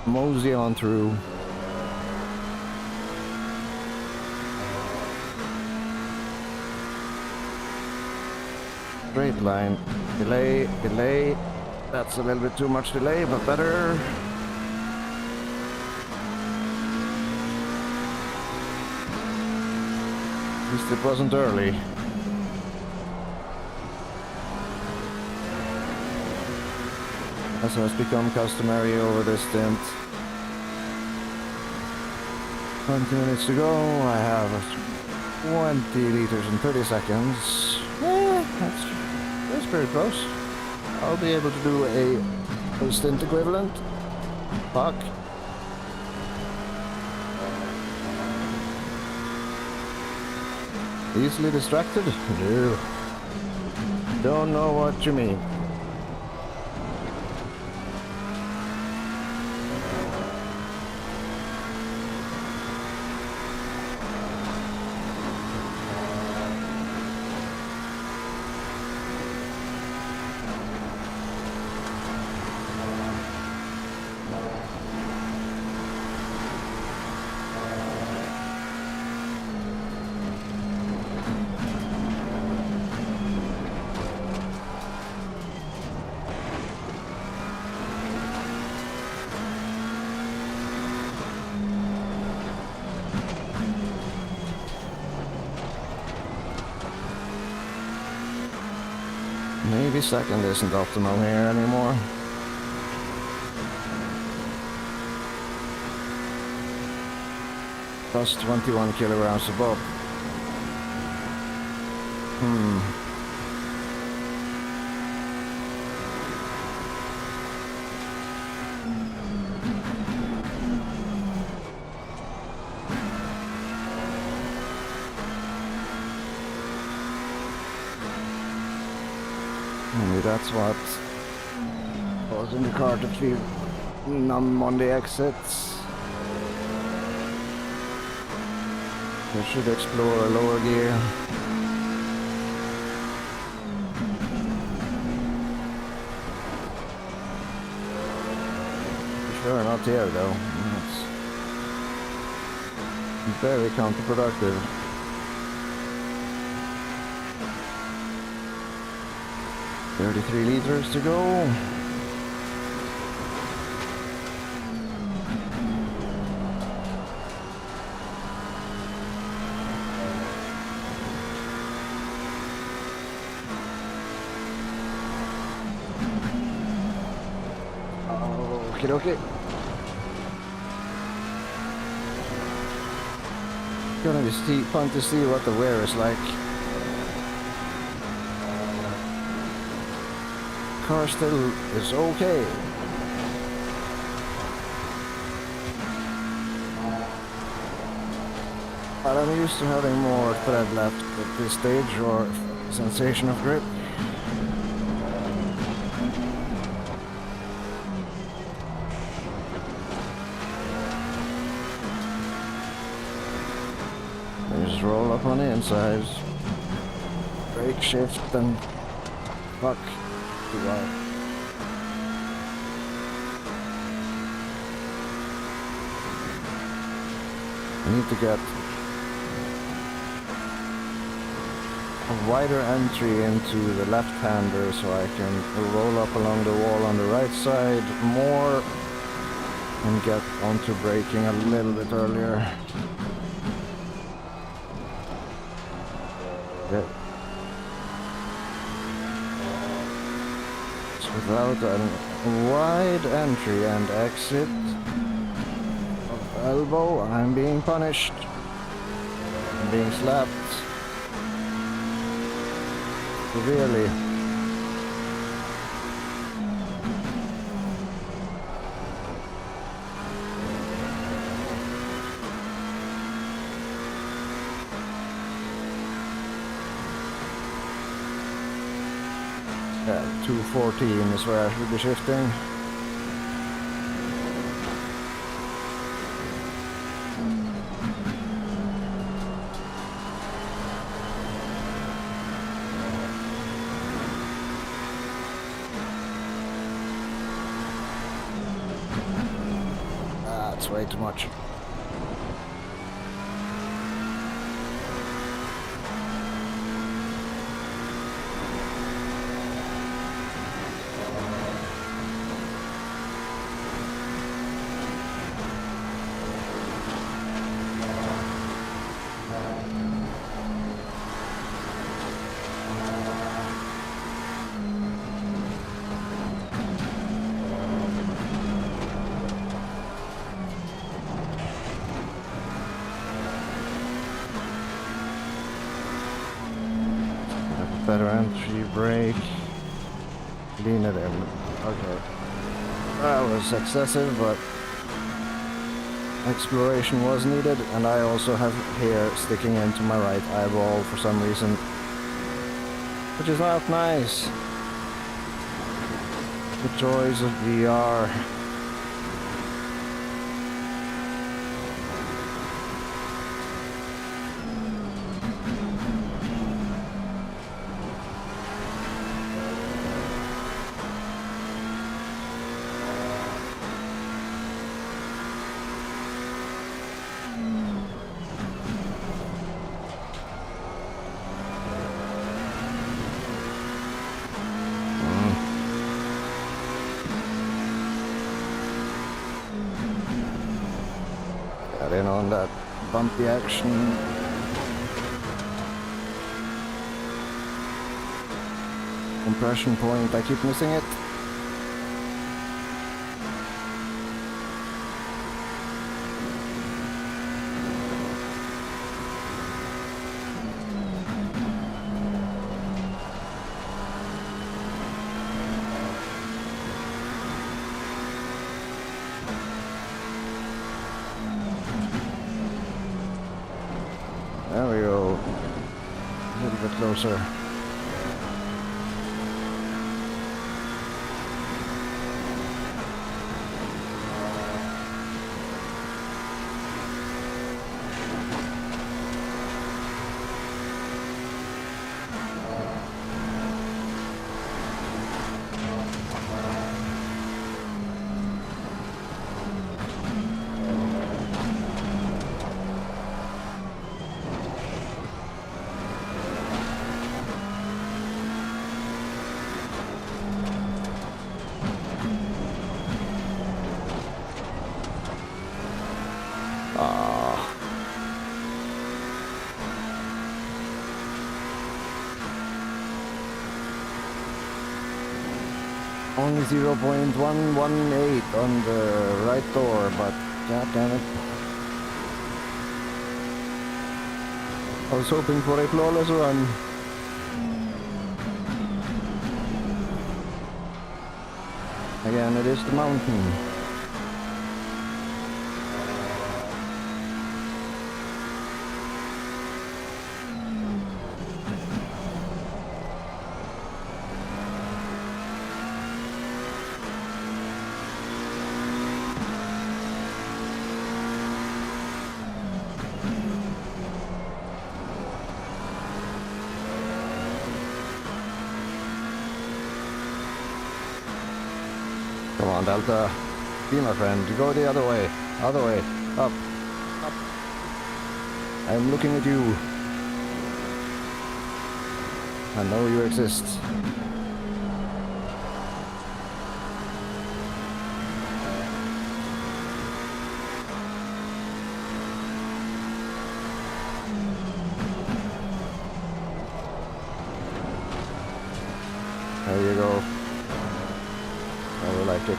mosey on through. Straight line, delay, delay. That's a little bit too much delay, but better. At least it wasn't early. As has become customary over this stint. 20 minutes to go. I have 20 liters in 30 seconds. That's pretty close. I'll be able to do a stint equivalent. Fuck. Easily distracted? No. Don't know what you mean. Maybe second isn't optimal here anymore. Plus 21 kilograms above. Maybe that's what causing the car to feel numb on the exits. We should explore a lower gear. Sure, not here though. It's very counterproductive. $33 liters to go. Okay. Gonna be fun to see what the wear is like. Car still is okay. But I'm used to having more thread left at this stage, or sensation of grip. Just roll up on the inside, brake shift and fuck. Wow. I need to get a wider entry into the left-hander so I can roll up along the wall on the right side more and get onto braking a little bit earlier. Okay. Without a wide entry and exit of elbow, I'm being punished. I'm being slapped. Severely. Yeah, 214 is where I should be shifting. That's way too much. Better entry, brake, lean it in. Okay. That was excessive, but exploration was needed, and I also have hair sticking into my right eyeball for some reason, which is not nice. The joys of VR. Got in on that bumpy action. Compression point, I keep missing it. There we go. A little bit closer. Only 0.118 on the right door, but god damn it. I was hoping for a flawless run. Again, it is the mountain. Come on, Delta. Be my friend. Go the other way. Other way. Up. Up. I'm looking at you. I know you exist. There you go. I will like it.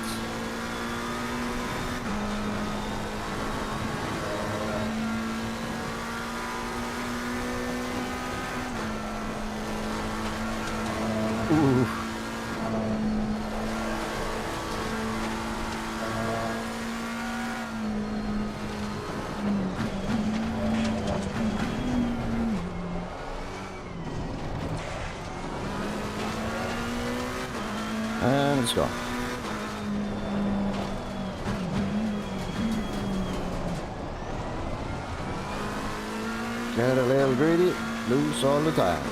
Ooh. And it's gone. Get a little greedy, lose all the time.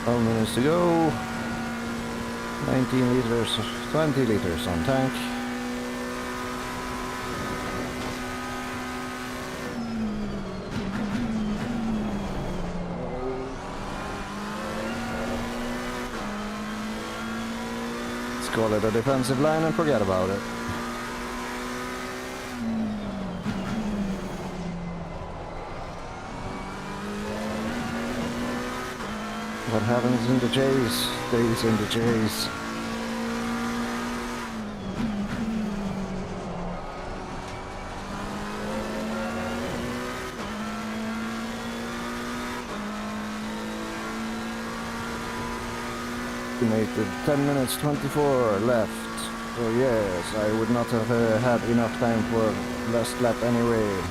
Twelve minutes to go. 19 liters, 20 liters on tank. Call it a defensive line and forget about it. What happens in the chase stays in the chase. Estimated 10 minutes 24 left. So yes, I would not have had enough time for last lap anyway.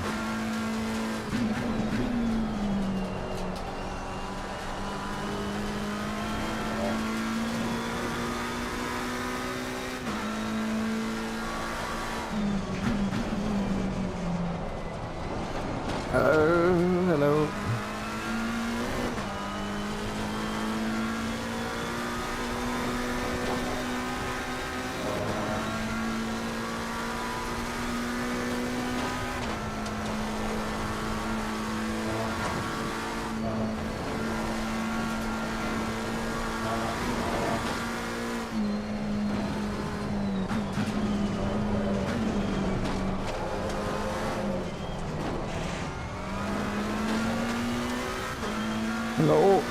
Hello. No.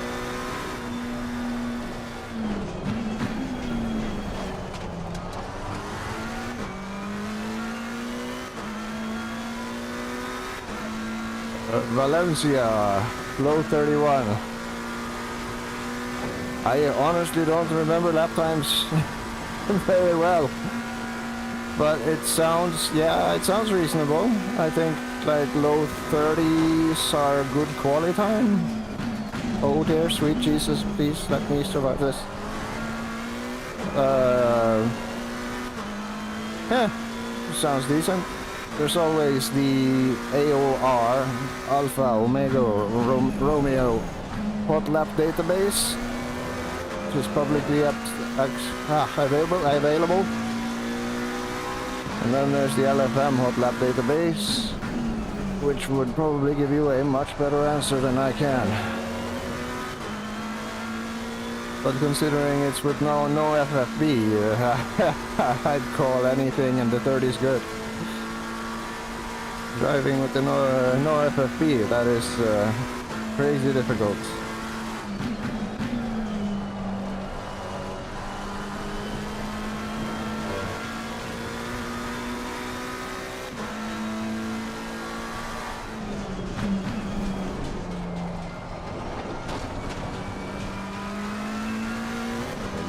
Valencia, low 31. I honestly don't remember lap times very well, but it sounds, yeah, it sounds reasonable. I think like low 30s are good quality time. Oh dear, sweet Jesus, please let me survive this. Yeah, sounds decent. There's always the AOR, Alpha Omega Romeo hot lap database, which is publicly available. And then there's the LFM hot lap database, which would probably give you a much better answer than I can. But considering it's with no FFB, I'd call anything in the 30s good. Driving with the no FFB, that is crazy difficult.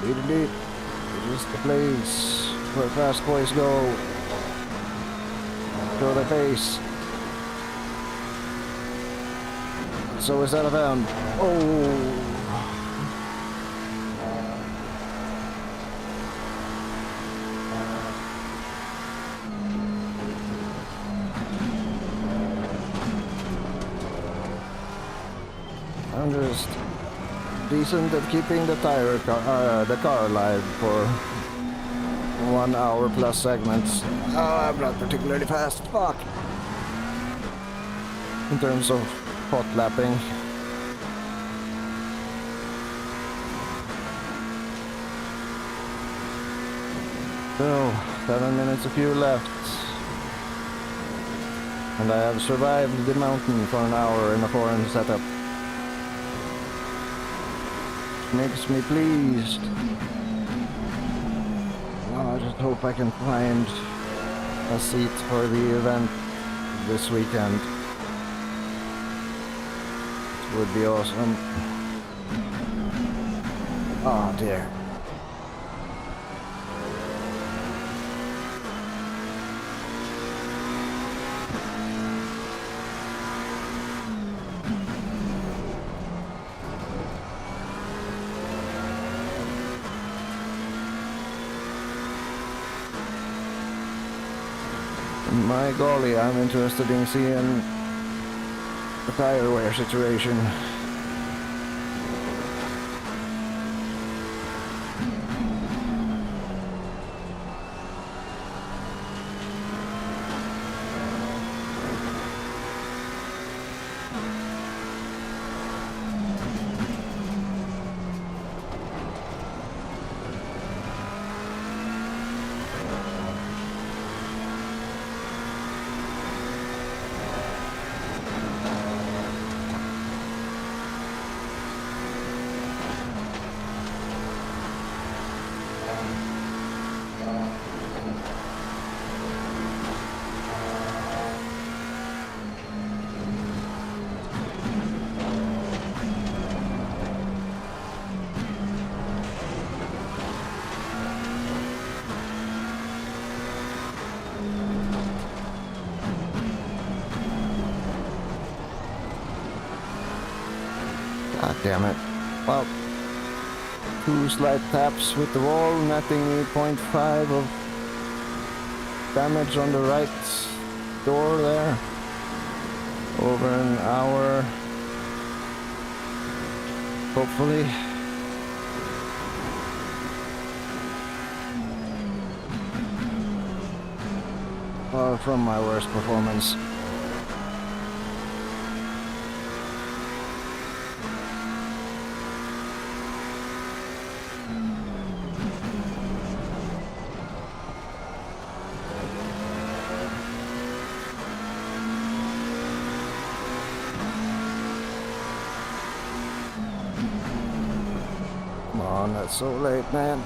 Indeed, it is the place where fast boys go. Show their face. So is LFM. Oh. I'm just decent at keeping the car alive for 1 hour plus segments. Oh, I'm not particularly fast. Fuck. In terms of hot lapping. So, 7 minutes a few left. And I have survived the mountain for an hour in a foreign setup. Makes me pleased. I just hope I can find a seat for the event this weekend. It would be awesome. Oh dear. My golly, I'm interested in seeing the tire wear situation. God damn it. Well, 2 slight taps with the wall, netting me 0.5 of damage on the right door there. Over an hour. Hopefully. Far from my worst performance. so late, man.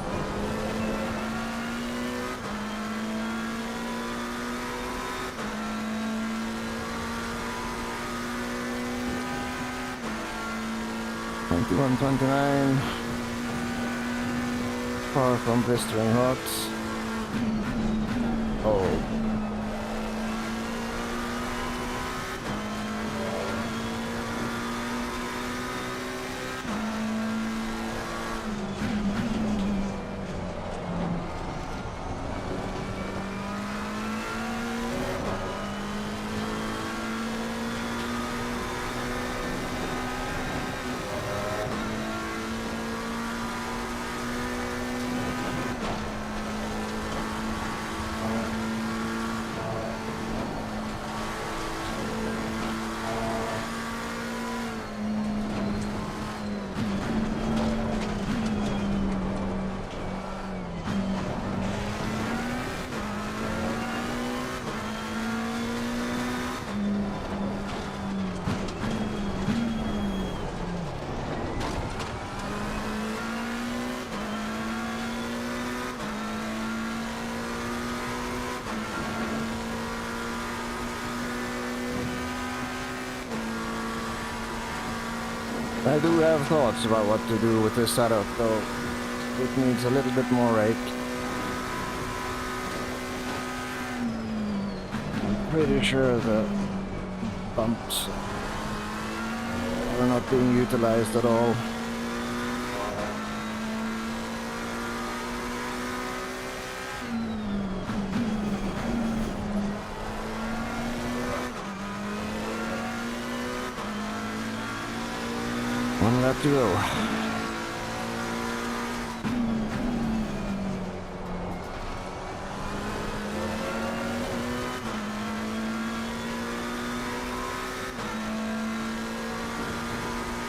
$21.29. Far from blistering hot. Oh. I do have thoughts about what to do with this setup, though. It needs a little bit more rake. I'm pretty sure the bumps are not being utilized at all. One lap to go.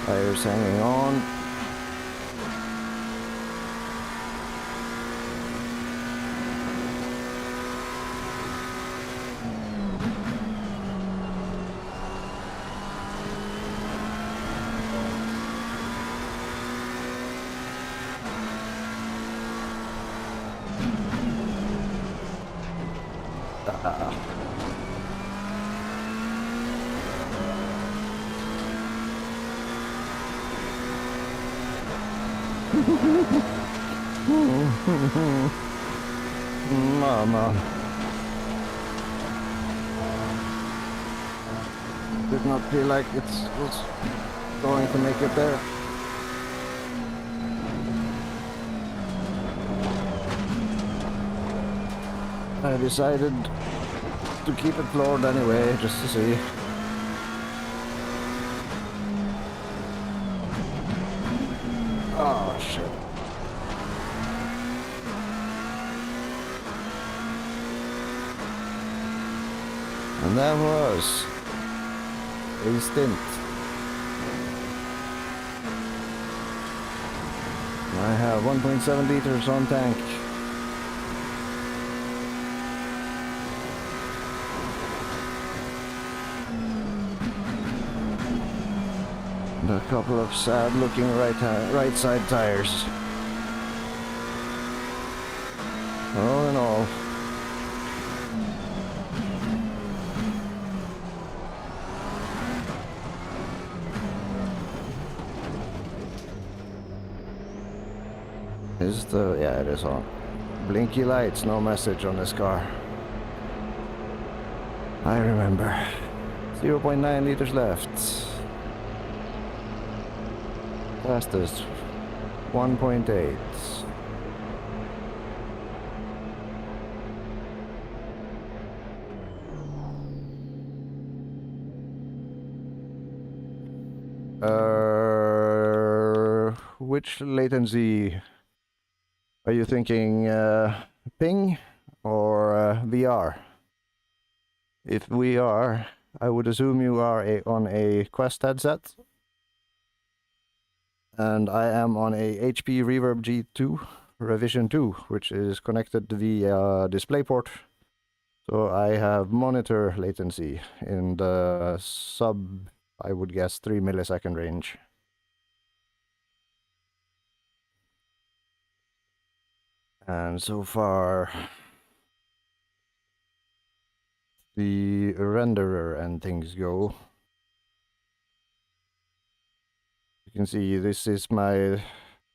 Tires hanging on. Mama. Did not feel like it was going to make it there. I decided to keep it floored anyway, just to see. Oh shit. And that was a stint. I have 1.7 liters on tank. And a couple of sad looking right side tires. All in all. Is the, yeah, it is on. Blinky lights, no message on this car. I remember. 0.9 liters left. Fastest 1.8. Which latency are you thinking? Ping or VR? If VR, I would assume you are on a Quest headset. And I am on a HP Reverb G2 Revision 2, which is connected via DisplayPort. So I have monitor latency in the sub, I would guess, 3 millisecond range. And so far, the renderer and things go. You can see this is my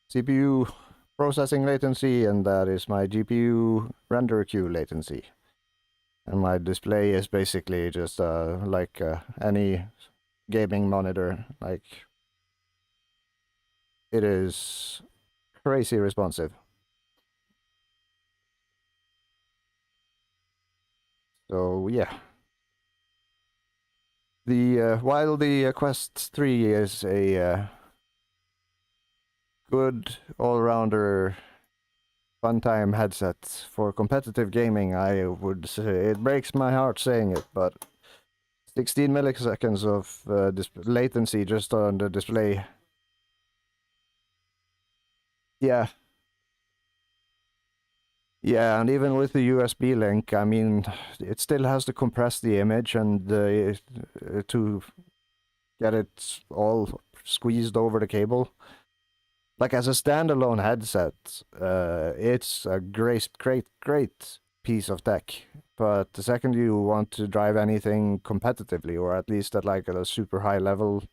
CPU processing latency, and that is my GPU render queue latency. And my display is basically just like any gaming monitor. Like, it is crazy responsive. So yeah. The while the Quest 3 is a good all-rounder fun-time headset for competitive gaming, I would say it breaks my heart saying it, but 16 milliseconds of latency just on the display. Yeah. Yeah, and even with the USB link, I mean, it still has to compress the image and to get it all squeezed over the cable. Like, as a standalone headset, it's a great piece of tech. But the second you want to drive anything competitively, or at least at like a super high level,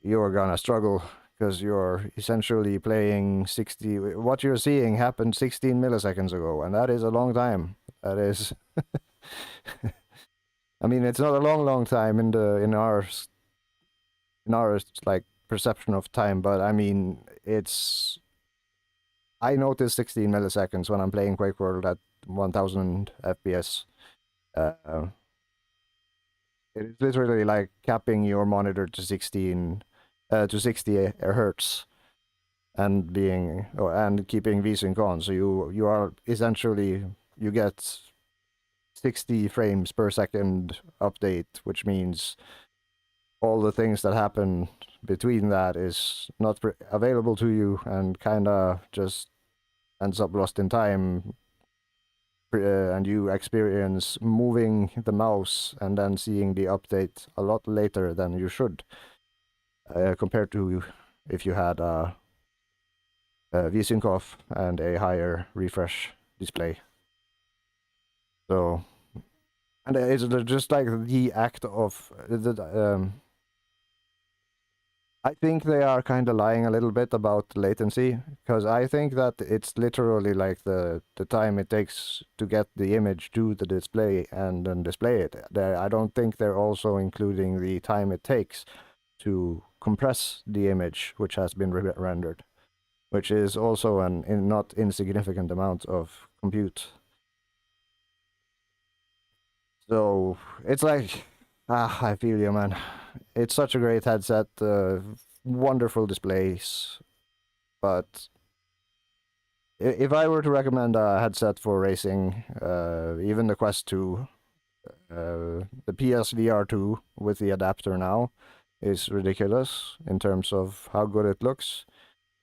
you're gonna struggle, because you're essentially playing 60. What you're seeing happened 16 milliseconds ago, and that is a long time. That is. I mean, it's not a long time in our like perception of time, but I mean, it's. I notice 16 milliseconds when I'm playing Quake World at 1000 FPS. It is literally like capping your monitor to 60 hertz, and keeping VSync on. So you are essentially, you get 60 frames per second update, which means all the things that happen between that is not available to you, and kind of just ends up lost in time. And you experience moving the mouse and then seeing the update a lot later than you should, compared to if you had a VSync off and a higher refresh display. So, and it's just like the act of I think they are kind of lying a little bit about latency, because I think that it's literally like the time it takes to get the image to the display and then display it. I don't think they're also including the time it takes to compress the image which has been rendered, which is also an not insignificant amount of compute. So it's like, I feel you, man. It's such a great headset, wonderful displays, but if I were to recommend a headset for racing, even the Quest 2, the PSVR 2 with the adapter now is ridiculous in terms of how good it looks.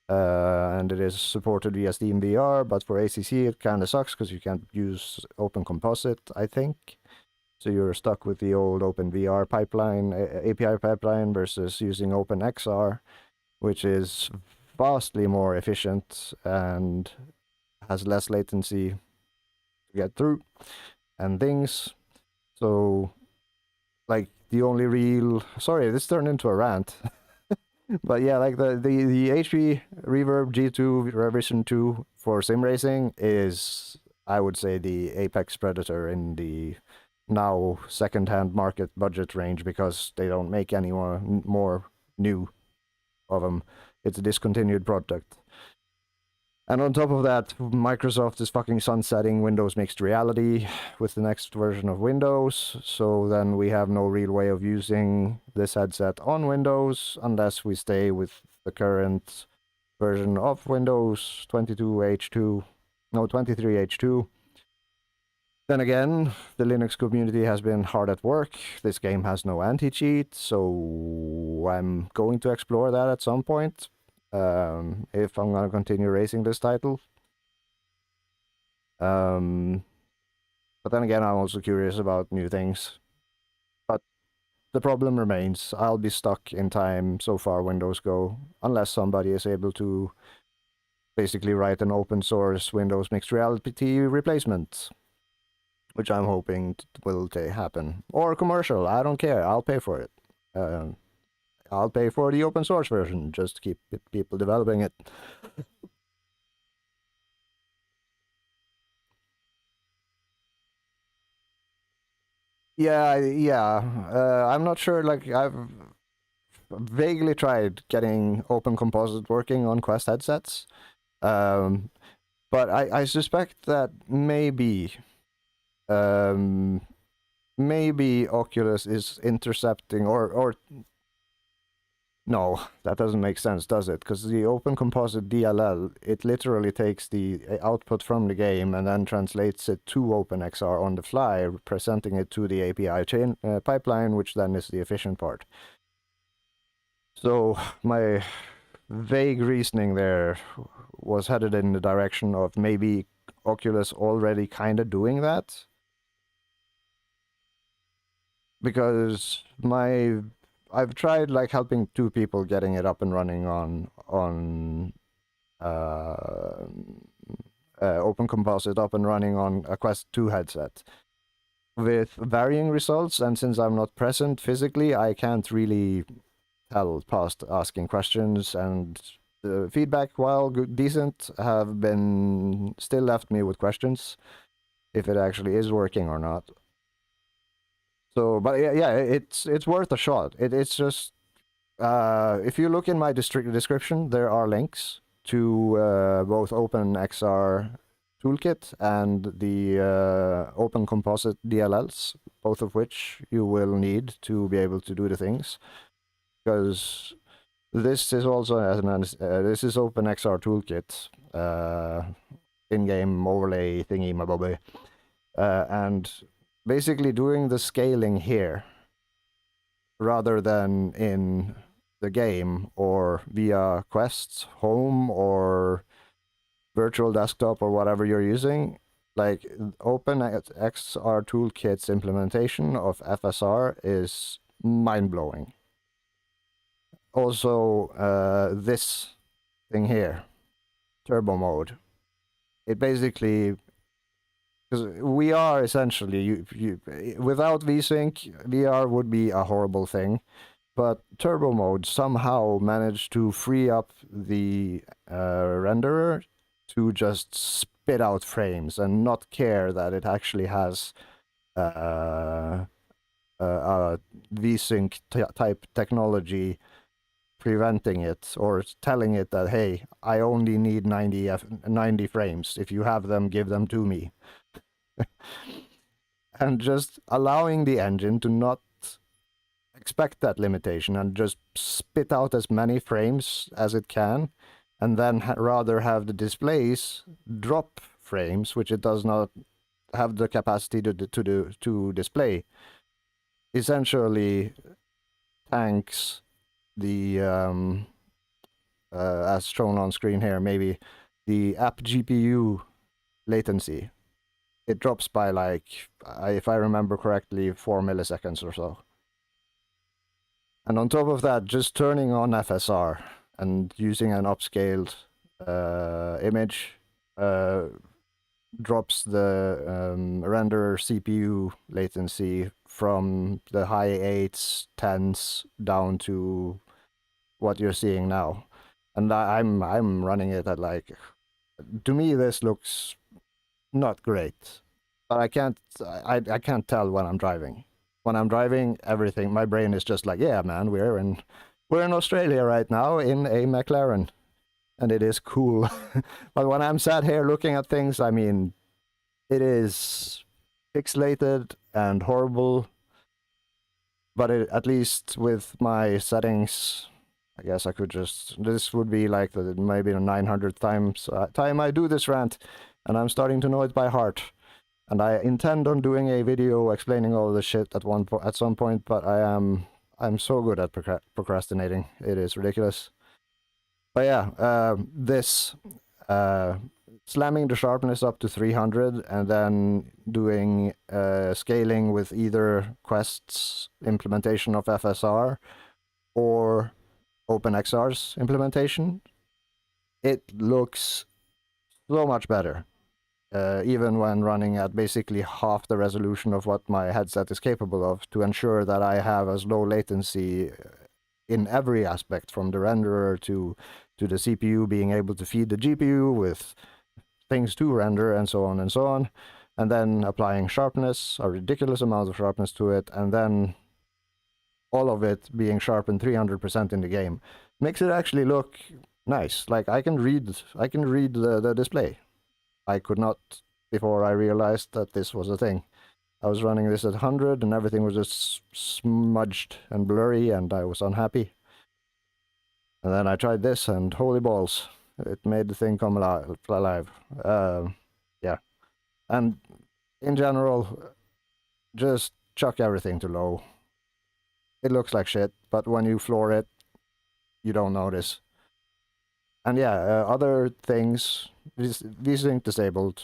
And it is supported via Steam VR, but for ACC it kind of sucks because you can't use Open Composite, I think. So you're stuck with the old OpenVR pipeline, API pipeline, versus using OpenXR, which is vastly more efficient and has less latency to get through and things. So, like, the only real... Sorry, this turned into a rant. But yeah, like the HP Reverb G2 Revision 2 for sim racing is, I would say, the apex predator in the now second-hand market budget range, because they don't make any more new of them. It's a discontinued product. And on top of that, Microsoft is fucking sunsetting Windows Mixed Reality with the next version of Windows. So then we have no real way of using this headset on Windows unless we stay with the current version of Windows 23H2. Then again, the Linux community has been hard at work. This game has no anti-cheat, so I'm going to explore that at some point. If I'm gonna continue racing this title. But then again, I'm also curious about new things. But the problem remains, I'll be stuck in time so far Windows go, unless somebody is able to basically write an open source Windows mixed reality replacement, which I'm hoping will happen. Or commercial, I don't care, I'll pay for it. I'll pay for the open source version, just to keep people developing it. Yeah. I'm not sure, like, I've vaguely tried getting Open Composite working on Quest headsets. But I suspect that maybe Oculus is intercepting or no, that doesn't make sense, does it? Because the Open Composite DLL, it literally takes the output from the game and then translates it to OpenXR on the fly, presenting it to the API chain pipeline, which then is the efficient part. So my vague reasoning there was headed in the direction of maybe Oculus already kind of doing that. Because I've tried like helping 2 people getting it up and running on Open Composite up and running on a Quest 2 headset with varying results, and since I'm not present physically, I can't really tell past asking questions, and the feedback, while decent, have been still left me with questions if it actually is working or not. So, but yeah, it's worth a shot. It's just if you look in my description, there are links to both OpenXR toolkit and the Open Composite DLLs, both of which you will need to be able to do the things. Because this is also this is OpenXR toolkit, in-game overlay thingy mabobby, and basically doing the scaling here rather than in the game or via Quest home or virtual desktop or whatever you're using. Like OpenXR toolkit's implementation of FSR is mind-blowing. Also, this thing here, turbo mode, it basically, because VR essentially, without VSync, VR would be a horrible thing, but turbo mode somehow managed to free up the renderer to just spit out frames and not care that it actually has a VSync type technology preventing it or telling it that, hey, I only need 90 frames. If you have them, give them to me. And just allowing the engine to not expect that limitation and just spit out as many frames as it can, and then rather have the displays drop frames, which it does not have the capacity to display, essentially tanks the as shown on screen here, maybe the app GPU latency. It drops by like, if I remember correctly, 4 milliseconds or so. And on top of that, just turning on FSR and using an upscaled image drops the renderer CPU latency from the high 8s, 10s down to what you're seeing now. And I'm running it at like, to me this looks not great, but I can't tell when I'm driving. When I'm driving, everything, my brain is just like, yeah, man, we're in Australia right now in a McLaren, and it is cool. But when I'm sat here looking at things, I mean, it is pixelated and horrible. But at least with my settings, I guess I could just, this would be like maybe the 900th time I do this rant, and I'm starting to know it by heart. And I intend on doing a video explaining all this shit at some point, but I'm so good at procrastinating. It is ridiculous. But yeah, this slamming the sharpness up to 300 and then doing scaling with either Quest's implementation of FSR or OpenXR's implementation it looks so much better. Even when running at basically half the resolution of what my headset is capable of, to ensure that I have as low latency in every aspect, from the renderer to the CPU being able to feed the GPU with things to render, and so on and so on, and then applying sharpness, a ridiculous amount of sharpness to it, and then all of it being sharpened 300% in the game, makes it actually look nice. Like I can read the display. I could not before I realized that this was a thing. I was running this at 100 and everything was just smudged and blurry, and I was unhappy. And then I tried this, and holy balls, it made the thing come alive. Yeah. And in general, just chuck everything to low. It looks like shit, but when you floor it, you don't notice. And yeah, other things, V-Sync disabled,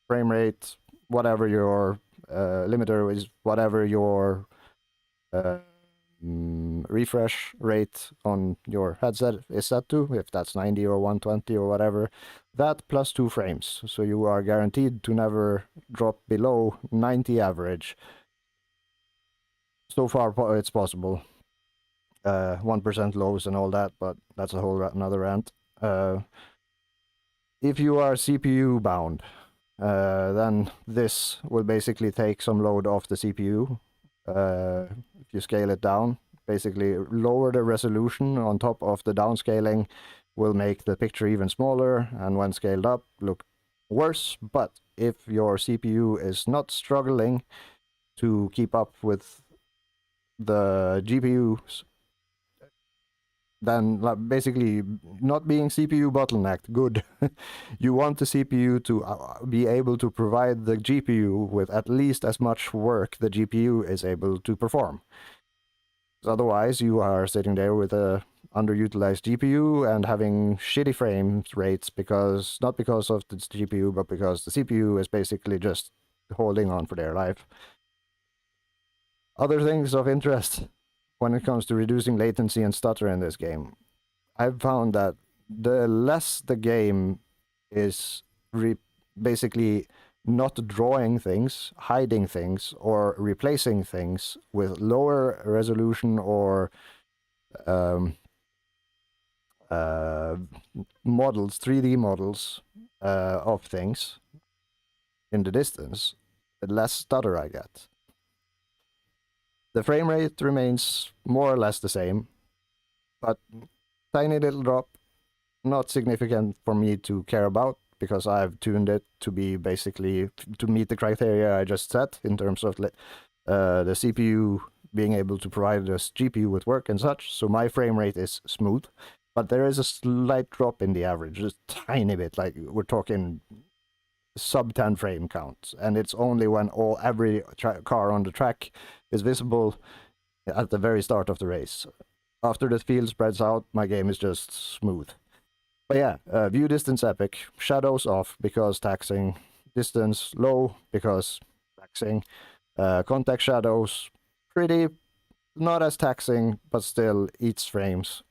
frame rate, whatever your limiter is, whatever your refresh rate on your headset is set to, if that's 90 or 120 or whatever, that plus 2 frames. So you are guaranteed to never drop below 90 average. So far, it's possible. 1% lows and all that, but that's a whole another rant. If you are CPU bound, then this will basically take some load off the CPU. If you scale it down, basically lower the resolution on top of the downscaling will make the picture even smaller, and when scaled up, look worse. But if your CPU is not struggling to keep up with the GPU's, then basically not being CPU bottlenecked, good. You want the CPU to be able to provide the GPU with at least as much work the GPU is able to perform. Otherwise, you are sitting there with a underutilized GPU and having shitty frame rates, because not because of the GPU, but because the CPU is basically just holding on for dear life. Other things of interest when it comes to reducing latency and stutter in this game, I've found that the less the game is basically not drawing things, hiding things, or replacing things with lower resolution or models, 3D models of things in the distance, the less stutter I get. The frame rate remains more or less the same, but tiny little drop, not significant for me to care about, because I've tuned it to be basically to meet the criteria I just set in terms of the CPU being able to provide this GPU with work and such. So my frame rate is smooth, but there is a slight drop in the average, just tiny bit. Like we're talking sub 10 frame counts, and it's only when every car on the track is visible at the very start of the race. After the field spreads out, my game is just smooth. But yeah, view distance epic, shadows off because taxing, distance low because taxing, contact shadows pretty not as taxing, but still eats frames.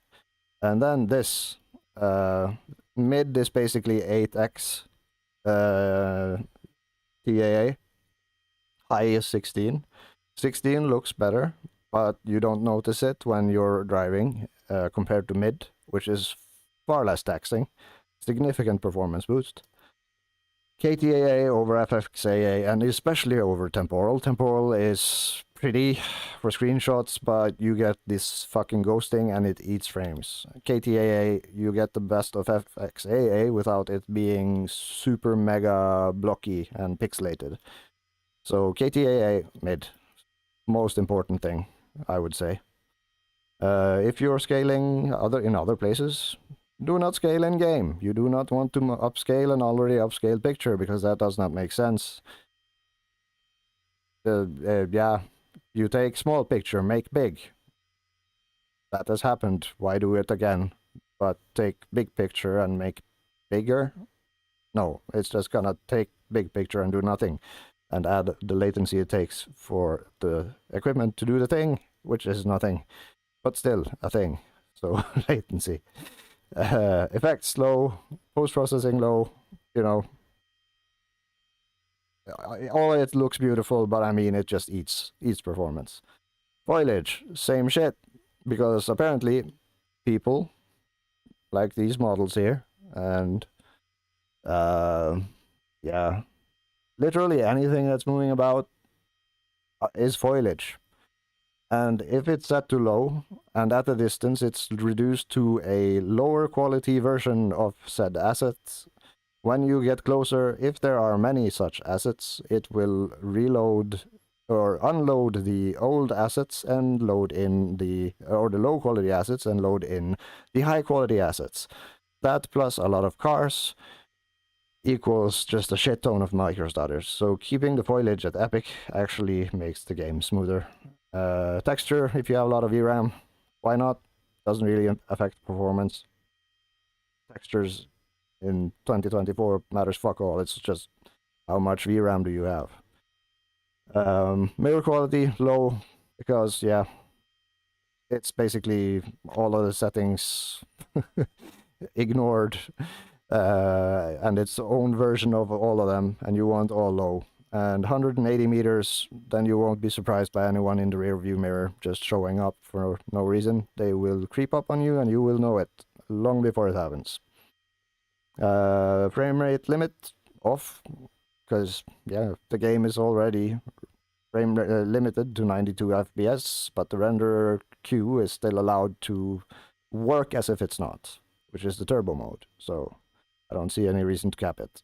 And then this mid is basically 8x TAA, high is 16. 16 looks better, but you don't notice it when you're driving compared to mid, which is far less taxing. Significant performance boost. KTAA over FXAA, and especially over temporal. Temporal is pretty for screenshots, but you get this fucking ghosting and it eats frames. KTAA, you get the best of FXAA without it being super mega blocky and pixelated. So KTAA mid, most important thing, I would say. If you're scaling in other places, do not scale in game. You do not want to upscale an already upscaled picture, because that does not make sense. Yeah, you take small picture, make big. That has happened. Why do it again? But take big picture and make bigger? No, it's just gonna take big picture and do nothing, and add the latency it takes for the equipment to do the thing, which is nothing, but still a thing. So latency. Effects low, post-processing low, you know. All it looks beautiful, but I mean, it just eats performance. Foiliage, same shit, because apparently people like these models here, and yeah, literally anything that's moving about is foliage. And if it's set to low, and at a distance it's reduced to a lower quality version of said assets, when you get closer, if there are many such assets, it will reload or unload the old assets and load in the low quality assets and load in the high quality assets. That plus a lot of cars equals just a shit ton of microstutters. So keeping the foliage at epic actually makes the game smoother. Texture, if you have a lot of VRAM, why not? Doesn't really affect performance. Textures in 2024 matters fuck all. It's just how much VRAM do you have. Mirror quality low because yeah, it's basically all of the settings ignored, and its own version of all of them, and you want all low. And 180 meters, then you won't be surprised by anyone in the rear view mirror just showing up for no reason. They will creep up on you and you will know it long before it happens. Frame rate limit off, because yeah, the game is already limited to 92 FPS, but the renderer queue is still allowed to work as if it's not, which is the turbo mode. So I don't see any reason to cap it.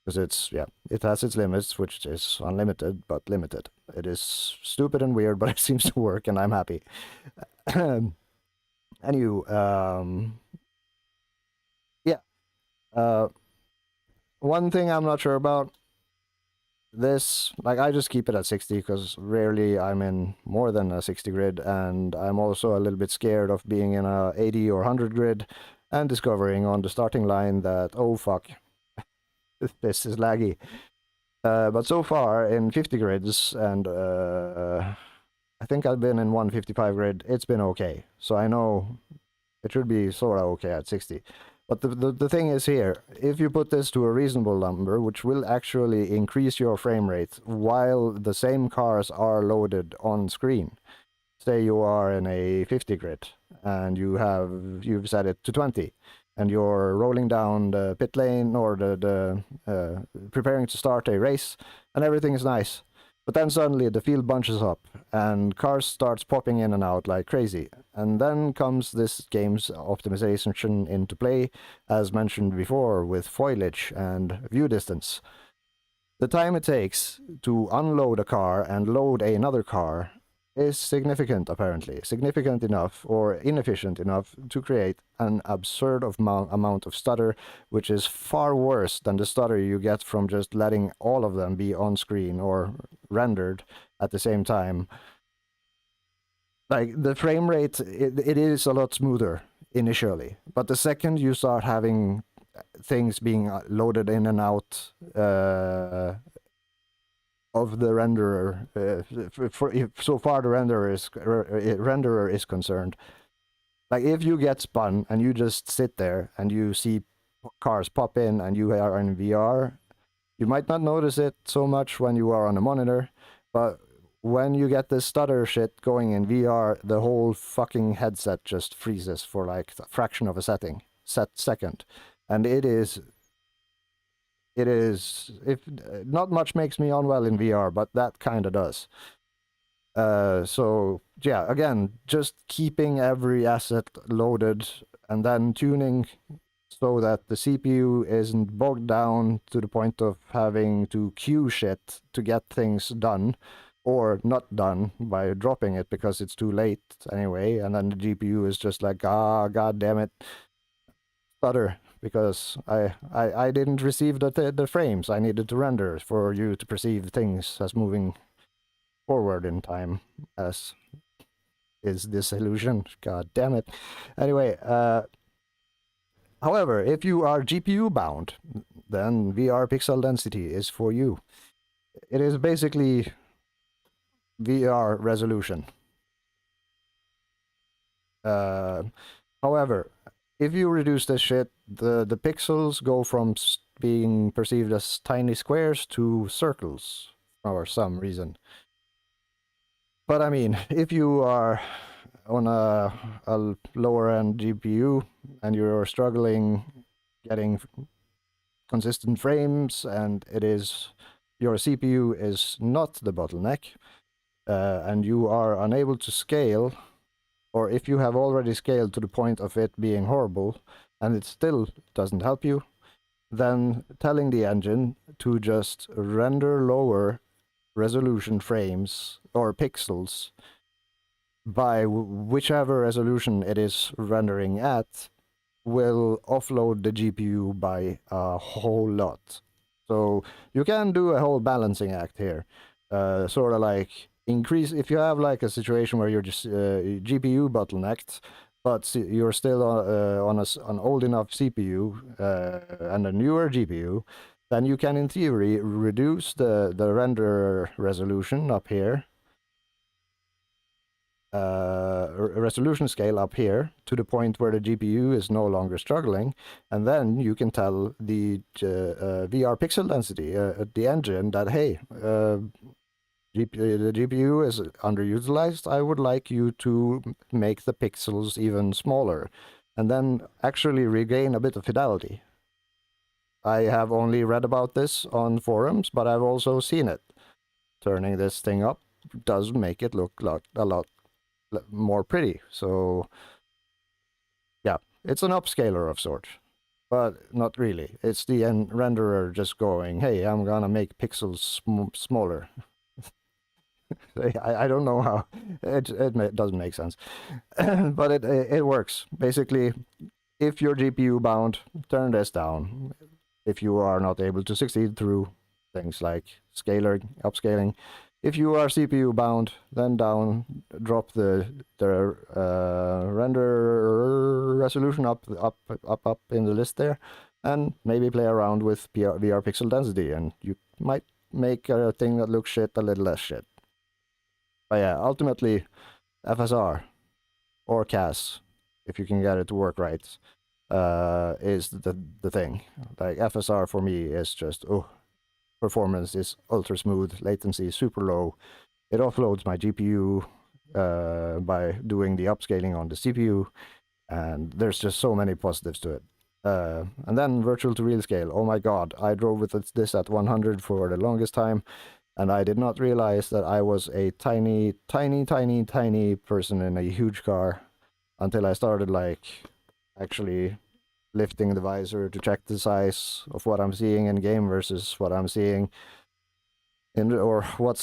Because it's, yeah, it has its limits, which is unlimited, but limited. It is stupid and weird, but it seems to work, and I'm happy. Anywho, yeah. One thing I'm not sure about, this, like, I just keep it at 60, because rarely I'm in more than a 60 grid, and I'm also a little bit scared of being in a 80 or 100 grid, and discovering on the starting line that, oh fuck, this is laggy. But so far in 50 grids, and I think I've been in 155 grid, it's been okay. So I know it should be sort of okay at 60. But the thing is here, if you put this to a reasonable number, which will actually increase your frame rate while the same cars are loaded on screen. Say you are in a 50 grid and you've set it to 20, and you're rolling down the pit lane or the preparing to start a race, and everything is nice. But then suddenly the field bunches up and cars starts popping in and out like crazy. And then comes this game's optimization into play, as mentioned before, with foliage and view distance. The time it takes to unload a car and load another car is significant, apparently. Significant enough or inefficient enough to create an absurd amount of stutter, which is far worse than the stutter you get from just letting all of them be on screen or rendered at the same time. Like, the frame rate, it is a lot smoother initially, but the second you start having things being loaded in and out of the renderer, so far the renderer is concerned. Like, if you get spun and you just sit there and you see cars pop in and you are in VR, you might not notice it so much when you are on a monitor, but when you get this stutter shit going in VR, the whole fucking headset just freezes for like a fraction of a second. And it is, if not much makes me unwell in VR, but that kind of does. So yeah, again, just keeping every asset loaded and then tuning so that the CPU isn't bogged down to the point of having to queue shit to get things done, or not done by dropping it because it's too late anyway, and then the GPU is just like, god damn it, stutter, because I didn't receive the frames I needed to render for you to perceive things as moving forward in time, as is this illusion. God damn it. Anyway, however, if you are GPU bound, then VR pixel density is for you. It is basically VR resolution. However, if you reduce this shit, the pixels go from being perceived as tiny squares to circles for some reason. But I mean, if you are on a lower end GPU and you're struggling getting consistent frames, and it is your CPU is not the bottleneck, and you are unable to scale, or if you have already scaled to the point of it being horrible and it still doesn't help you, then telling the engine to just render lower resolution frames or pixels by whichever resolution it is rendering at will offload the GPU by a whole lot. So you can do a whole balancing act here. Sort of like increase, if you have like a situation where you're just GPU bottlenecked, but you're still on an old enough CPU and a newer GPU, then you can in theory reduce the render resolution up here, resolution scale up here to the point where the GPU is no longer struggling, and then you can tell the VR pixel density, the engine, that hey, the GPU is underutilized. I would like you to make the pixels even smaller, and then actually regain a bit of fidelity. I have only read about this on forums, but I've also seen it. Turning this thing up does make it look a lot more pretty. So yeah, it's an upscaler of sorts, but not really. It's the renderer just going, hey, I'm gonna make pixels smaller. I don't know how it doesn't make sense, but it works. Basically, if you're GPU bound, turn this down. If you are not able to succeed through things like upscaling, if you are CPU bound, then drop the render resolution up in the list there, and maybe play around with VR pixel density, and you might make a thing that looks shit a little less shit. But yeah, ultimately, FSR or CAS, if you can get it to work right, is the thing. Like FSR for me is just performance is ultra smooth, latency is super low. It offloads my GPU by doing the upscaling on the CPU, and there's just so many positives to it. And then virtual to real scale. Oh my god, I drove with this at 100 for the longest time, and I did not realize that I was a tiny person in a huge car until I started like actually lifting the visor to check the size of what I'm seeing in game versus what I'm seeing in, or how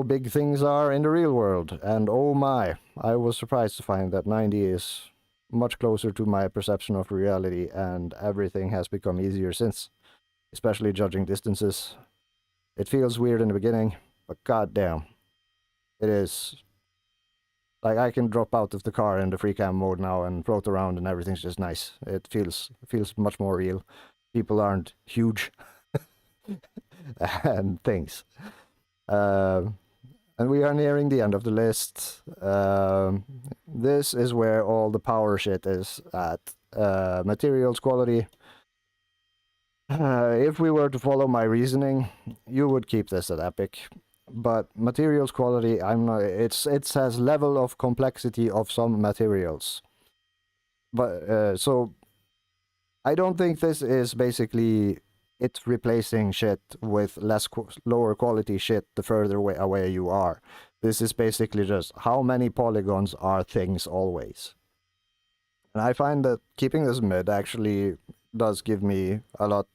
big things are in the real world. And oh my, I was surprised to find that 90 is much closer to my perception of reality, and everything has become easier since, especially judging distances. It feels weird in the beginning, but goddamn, it is. Like, I can drop out of the car in the free cam mode now and float around, and everything's just nice. It feels much more real. People aren't huge and things. And we are nearing the end of the list. This is where all the power shit is at. Materials quality. If we were to follow my reasoning, you would keep this at epic. But materials quality, I'm not. It says level of complexity of some materials. But so I don't think this is basically it replacing shit with lower quality shit the further away you are. This is basically just how many polygons are things always. And I find that keeping this mid actually does give me a lot,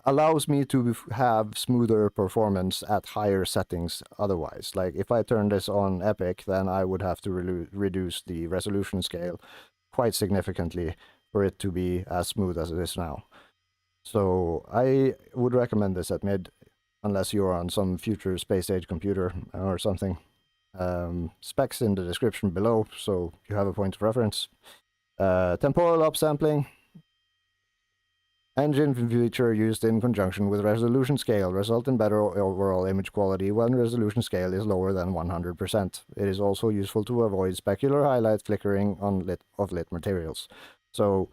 allows me to have smoother performance at higher settings otherwise. Like if I turn this on epic, then I would have to reduce the resolution scale quite significantly for it to be as smooth as it is now. So I would recommend this at mid, unless you're on some future space age computer or something. Specs in the description below, so you have a point of reference. Temporal upsampling. Engine feature used in conjunction with resolution scale result in better overall image quality when resolution scale is lower than 100%. It is also useful to avoid specular highlight flickering on lit materials. So,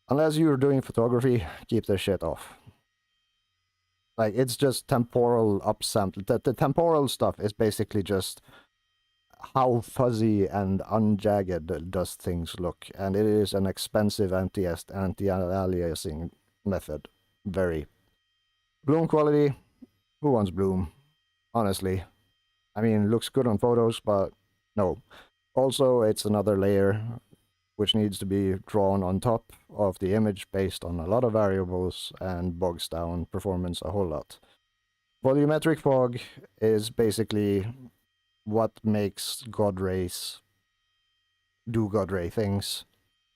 unless you're doing photography, keep this shit off. Like, it's just temporal upsample. The temporal stuff is basically just how fuzzy and unjagged does things look, and it is an expensive anti-aliasing method. Very. Bloom quality, who wants bloom? Honestly. I mean, looks good on photos, but no. Also, it's another layer which needs to be drawn on top of the image based on a lot of variables and bogs down performance a whole lot. Volumetric fog is basically what makes God rays do God ray things,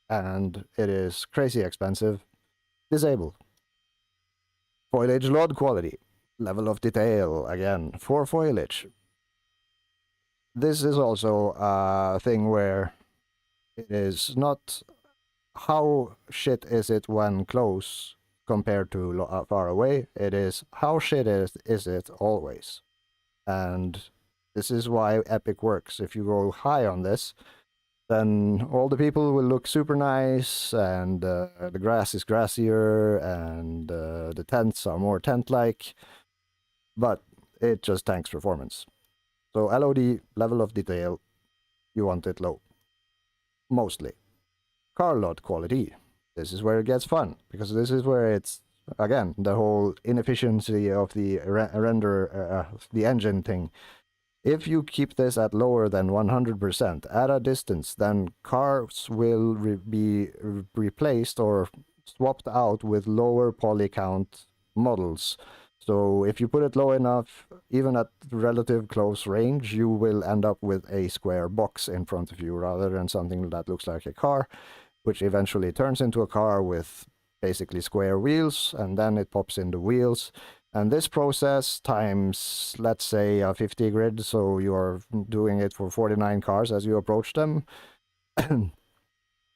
and it is crazy expensive. Disabled. Foiliage HLOD quality. Level of detail, again, for foiliage. This is also a thing where it is not how shit is it when close compared to far away. It is how shit is it always. And this is why Epic works. If you go high on this, then all the people will look super nice, and the grass is grassier, and the tents are more tent-like, but it just tanks performance. So LOD, level of detail, you want it low. Mostly. Car lot quality. This is where it gets fun, because this is where it's, again, the whole inefficiency of the the engine thing. If you keep this at lower than 100% at a distance, then cars will be replaced or swapped out with lower poly count models. So if you put it low enough, even at relative close range, you will end up with a square box in front of you rather than something that looks like a car, which eventually turns into a car with basically square wheels, and then it pops into wheels. And this process times, let's say, a 50 grid, so you're doing it for 49 cars as you approach them.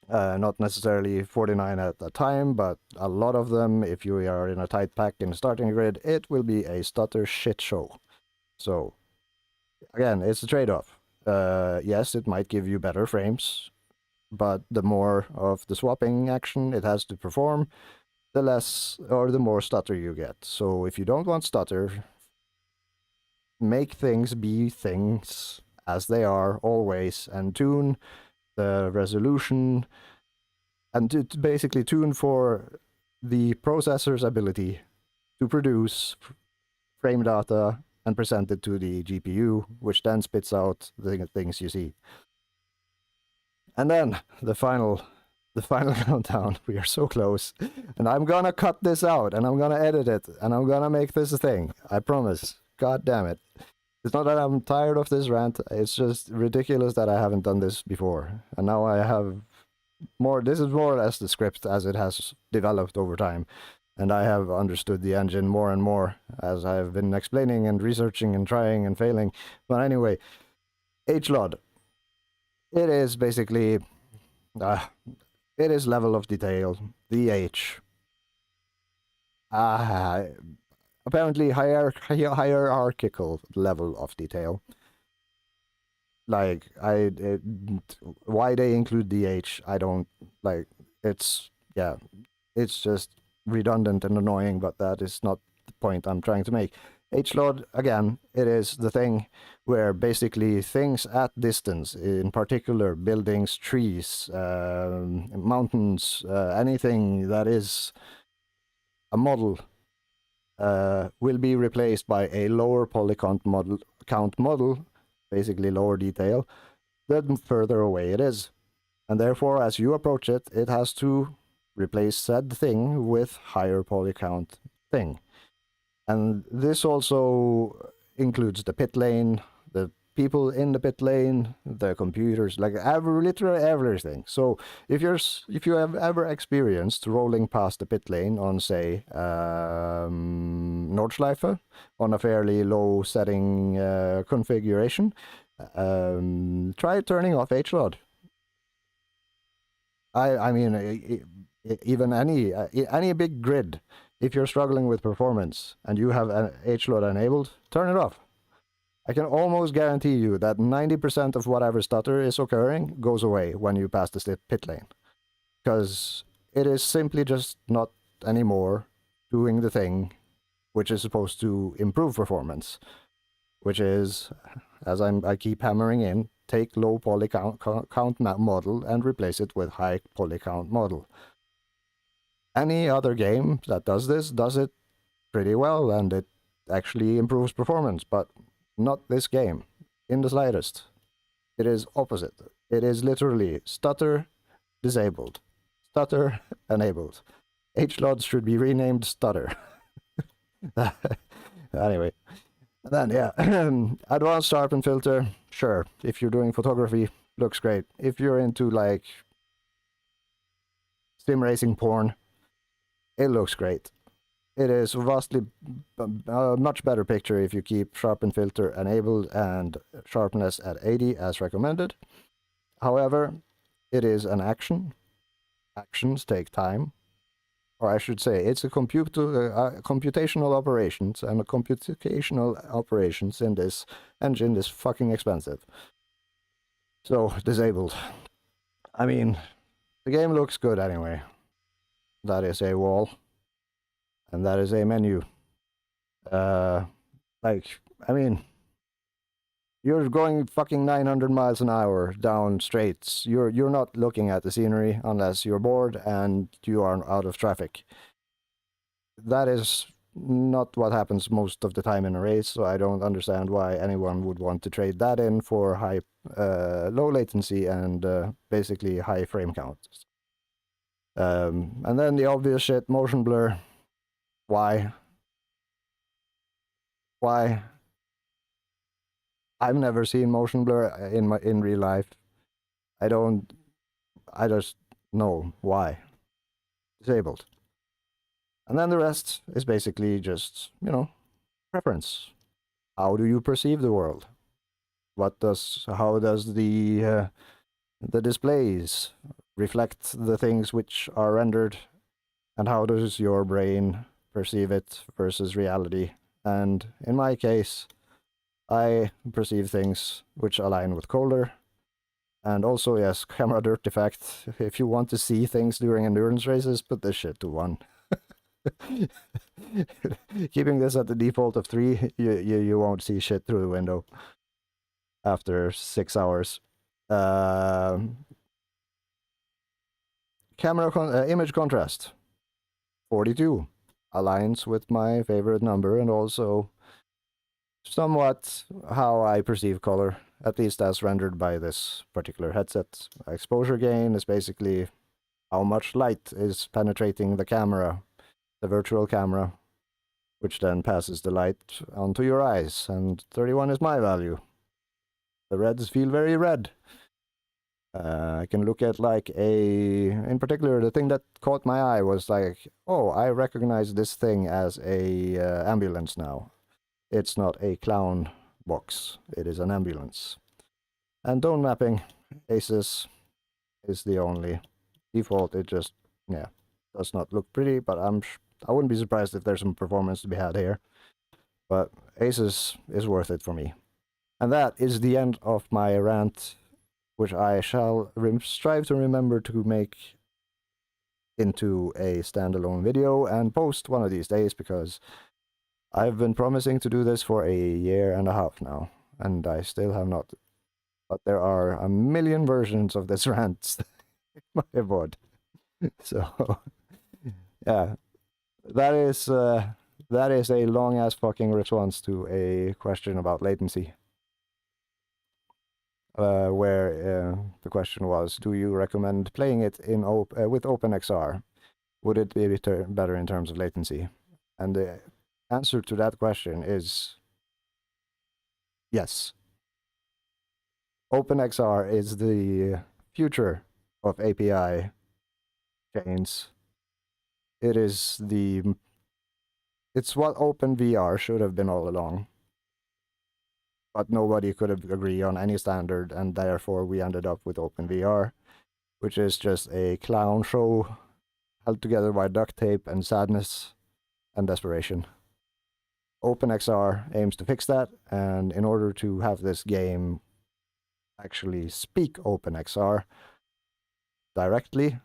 Not necessarily 49 at a time, but a lot of them, if you are in a tight pack in a starting grid, it will be a stutter shit show. So, again, it's a trade-off. Yes, it might give you better frames, but the more of the swapping action it has to perform, the less or the more stutter you get. So if you don't want stutter, make things be things as they are always, and tune the resolution, and to basically tune for the processor's ability to produce frame data and present it to the GPU, which then spits out the things you see. And then the final countdown. We are so close. And I'm gonna cut this out, and I'm gonna edit it, and I'm gonna make this a thing. I promise. God damn it. It's not that I'm tired of this rant, it's just ridiculous that I haven't done this before. And now I have more, this is more or less the script as it has developed over time. And I have understood the engine more and more as I've been explaining and researching and trying and failing. But anyway, HLOD. It is basically... it is level of detail, DH. Apparently hierarchical level of detail. Like, why they include DH, I don't, like, it's just redundant and annoying, but that is not the point I'm trying to make. HLOD, again, it is the thing where basically things at distance, in particular buildings, trees, mountains, anything that is a model, will be replaced by a lower polycount model, basically lower detail, the further away it is. And therefore, as you approach it, it has to replace said thing with higher polycount thing. And this also includes the pit lane, the people in the pit lane, the computers, like literally everything. So if you have ever experienced rolling past the pit lane on, say, Nordschleife on a fairly low setting configuration, try turning off HLOD. I mean, even any big grid, if you're struggling with performance and you have an HLOD enabled, turn it off. I can almost guarantee you that 90% of whatever stutter is occurring goes away when you pass the pit lane. Because it is simply just not anymore doing the thing which is supposed to improve performance, which is, as I keep hammering in, take low poly count model and replace it with high poly count model. Any other game that does this does it pretty well, and it actually improves performance, but not this game in the slightest. It is opposite. It is literally stutter disabled, stutter enabled. HLODs should be renamed stutter. Anyway, then yeah, advanced sharpen filter, sure. If you're doing photography, looks great. If you're into like sim racing porn, it looks great. It is vastly a much better picture if you keep sharpen filter enabled and sharpness at 80 as recommended. However, it is an action. Actions take time. Or I should say, it's a computational operations, and the computational operations in this engine is fucking expensive. So, disabled. I mean, the game looks good anyway. That is a wall. And that is a menu. You're going fucking 900 miles an hour down straights. You're not looking at the scenery unless you're bored and you are out of traffic. That is not what happens most of the time in a race, so I don't understand why anyone would want to trade that in for low latency and basically high frame counts. And then the obvious shit, motion blur. Why? I've never seen motion blur in real life. I just know why. Disabled. And then the rest is basically just, preference. How do you perceive the world? How does the displays reflect the things which are rendered, and how does your brain perceive it versus reality? And in my case, I perceive things which align with color. And also, yes, camera dirt effect. If you want to see things during endurance races, put this shit to 1. Keeping this at the default of 3, you won't see shit through the window after 6 hours. Image contrast 42 aligns with my favorite number, and also somewhat how I perceive color, at least as rendered by this particular headset. Exposure gain is basically how much light is penetrating the camera, the virtual camera, which then passes the light onto your eyes, and 31 is my value. The reds feel very red. I can look at in particular, the thing that caught my eye was like, oh, I recognize this thing as a ambulance now. It's not a clown box, it is an ambulance. And tone mapping, ACES is the only default. It just, does not look pretty, but I wouldn't be surprised if there's some performance to be had here. But ACES is worth it for me. And that is the end of my rant, which I shall strive to remember to make into a standalone video and post one of these days, because I've been promising to do this for a year and a half now, and I still have not. But there are a million versions of this rant in my board. So, yeah, that is a long-ass fucking response to a question about latency. Where the question was, do you recommend playing it with OpenXR? Would it be better in terms of latency? And the answer to that question is yes. OpenXR is the future of API chains. It's what OpenVR should have been all along. But nobody could agree on any standard, and therefore we ended up with OpenVR, which is just a clown show held together by duct tape and sadness and desperation. OpenXR aims to fix that, and in order to have this game actually speak OpenXR directly,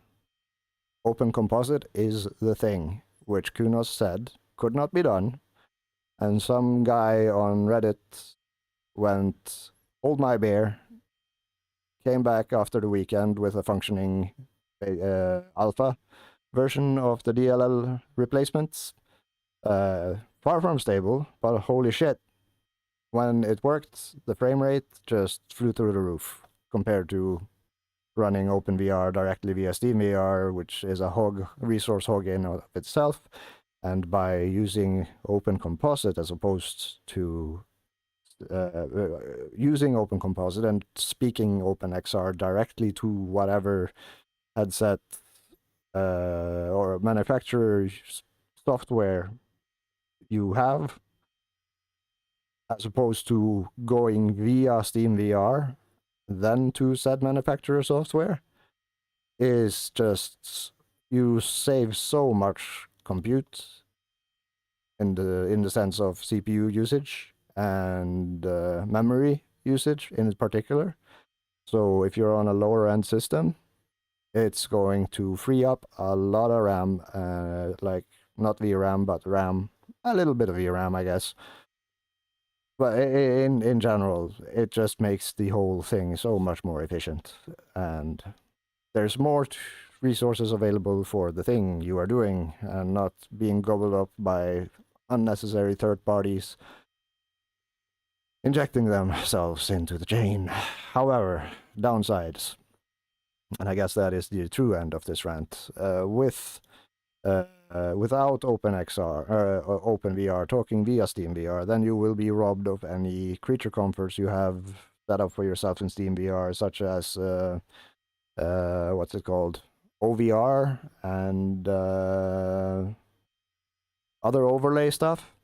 Open Composite is the thing, which Kunos said could not be done, and some guy on Reddit went, hold my beer, came back after the weekend with a functioning alpha version of the DLL replacements. Far from stable, but holy shit. When it worked, the frame rate just flew through the roof compared to running OpenVR directly via SteamVR, which is a resource hog in of itself. And by using Open Composite as opposed to using Open Composite and speaking OpenXR directly to whatever headset or manufacturer software you have, as opposed to going via SteamVR then to said manufacturer software, is just, you save so much compute in the sense of CPU usage and memory usage in particular. So if you're on a lower end system, it's going to free up a lot of RAM, like not VRAM, but RAM, a little bit of VRAM, I guess. But in general, it just makes the whole thing so much more efficient. And there's more resources available for the thing you are doing and not being gobbled up by unnecessary third parties injecting themselves into the chain. However, downsides, and I guess that is the true end of this rant, without OpenXR or OpenVR talking via SteamVR, then you will be robbed of any creature comforts you have set up for yourself in SteamVR, such as what's it called, OVR and other overlay stuff.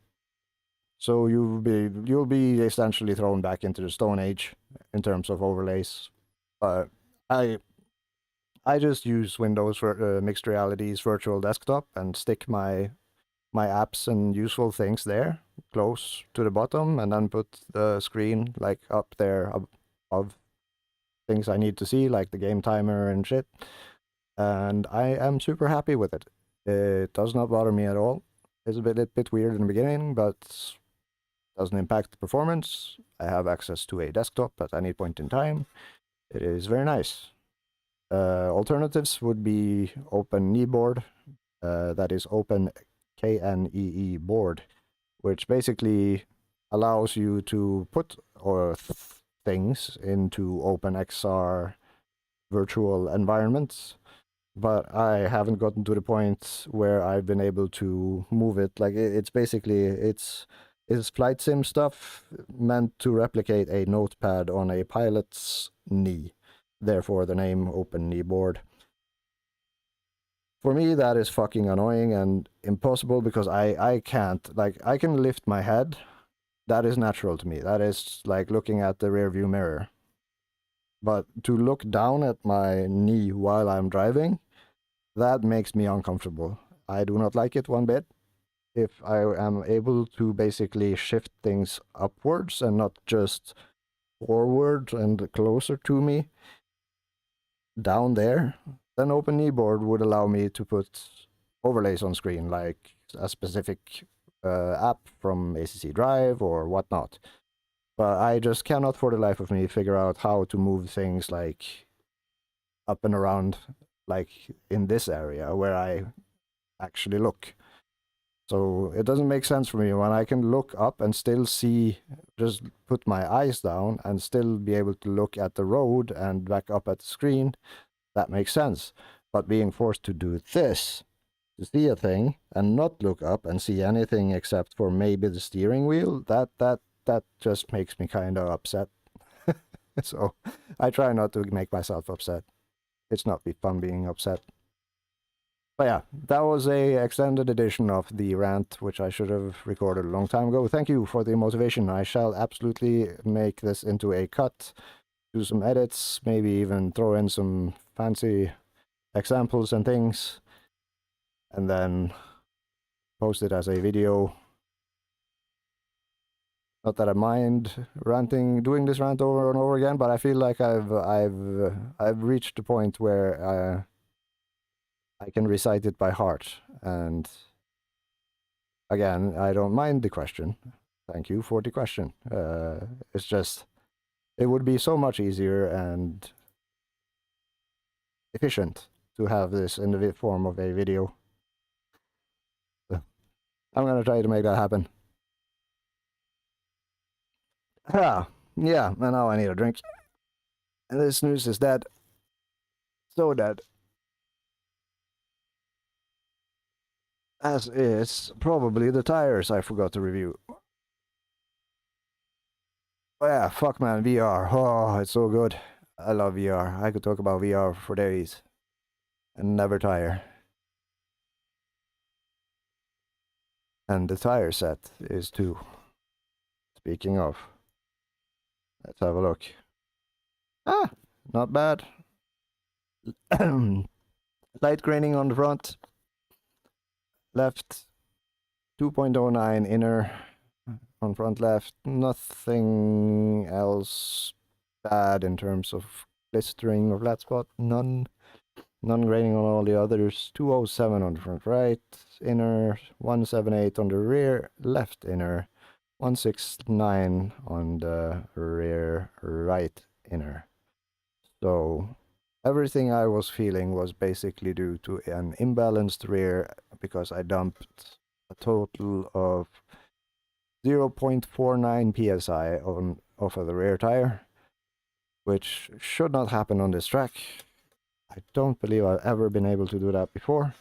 So you'll be essentially thrown back into the Stone Age in terms of overlays. But I just use Windows for Mixed Reality's virtual desktop and stick my apps and useful things there close to the bottom, and then put the screen like up there above things I need to see, like the game timer and shit. And I am super happy with it. It does not bother me at all. It's a bit weird in the beginning, but doesn't impact the performance. I have access to a desktop at any point in time. It is very nice. Alternatives would be Open Kneeboard, that is Open KNEE board, which basically allows you to put things into OpenXR virtual environments. But I haven't gotten to the point where I've been able to move it. Like it's basically, it's flight sim stuff meant to replicate a notepad on a pilot's knee. Therefore, the name Open Kneeboard. For me, that is fucking annoying and impossible because I can't, like, I can lift my head. That is natural to me. That is like looking at the rear view mirror. But to look down at my knee while I'm driving, that makes me uncomfortable. I do not like it one bit. If I am able to basically shift things upwards and not just forward and closer to me, down there, then Open Kneeboard would allow me to put overlays on screen, like a specific app from ACC Drive or whatnot. But I just cannot for the life of me figure out how to move things like up and around, like in this area where I actually look. So it doesn't make sense for me when I can look up and still see, just put my eyes down and still be able to look at the road and back up at the screen. That makes sense. But being forced to do this, to see a thing and not look up and see anything except for maybe the steering wheel, that just makes me kind of upset. So I try not to make myself upset. It's not fun being upset. But yeah, that was a extended edition of the rant, which I should have recorded a long time ago. Thank you for the motivation. I shall absolutely make this into a cut, do some edits, maybe even throw in some fancy examples and things. and then post it as a video. Not that I mind doing this rant over and over again, but I feel like I've reached the point where I can recite it by heart. And again, I don't mind the question. Thank you for the question. It's just, it would be so much easier and efficient to have this in the form of a video. So I'm gonna try to make that happen. Ah, yeah, and now I need a drink. And this news is dead. So dead. As is probably the tires I forgot to review. Oh yeah, fuck man, VR. Oh, it's so good. I love VR. I could talk about VR for days and never tire. And the tire set is too. Speaking of, let's have a look. Ah, not bad. Light graining on the front. Left 2.09 inner on front left. Nothing else bad in terms of blistering or flat spot. None graining on all the others. 207 on the front right inner. 178 on the rear left inner. 169 on the rear right inner. So everything I was feeling was basically due to an imbalanced rear because I dumped a total of 0.49 psi off of the rear tire, which should not happen on this track. I don't believe I've ever been able to do that before,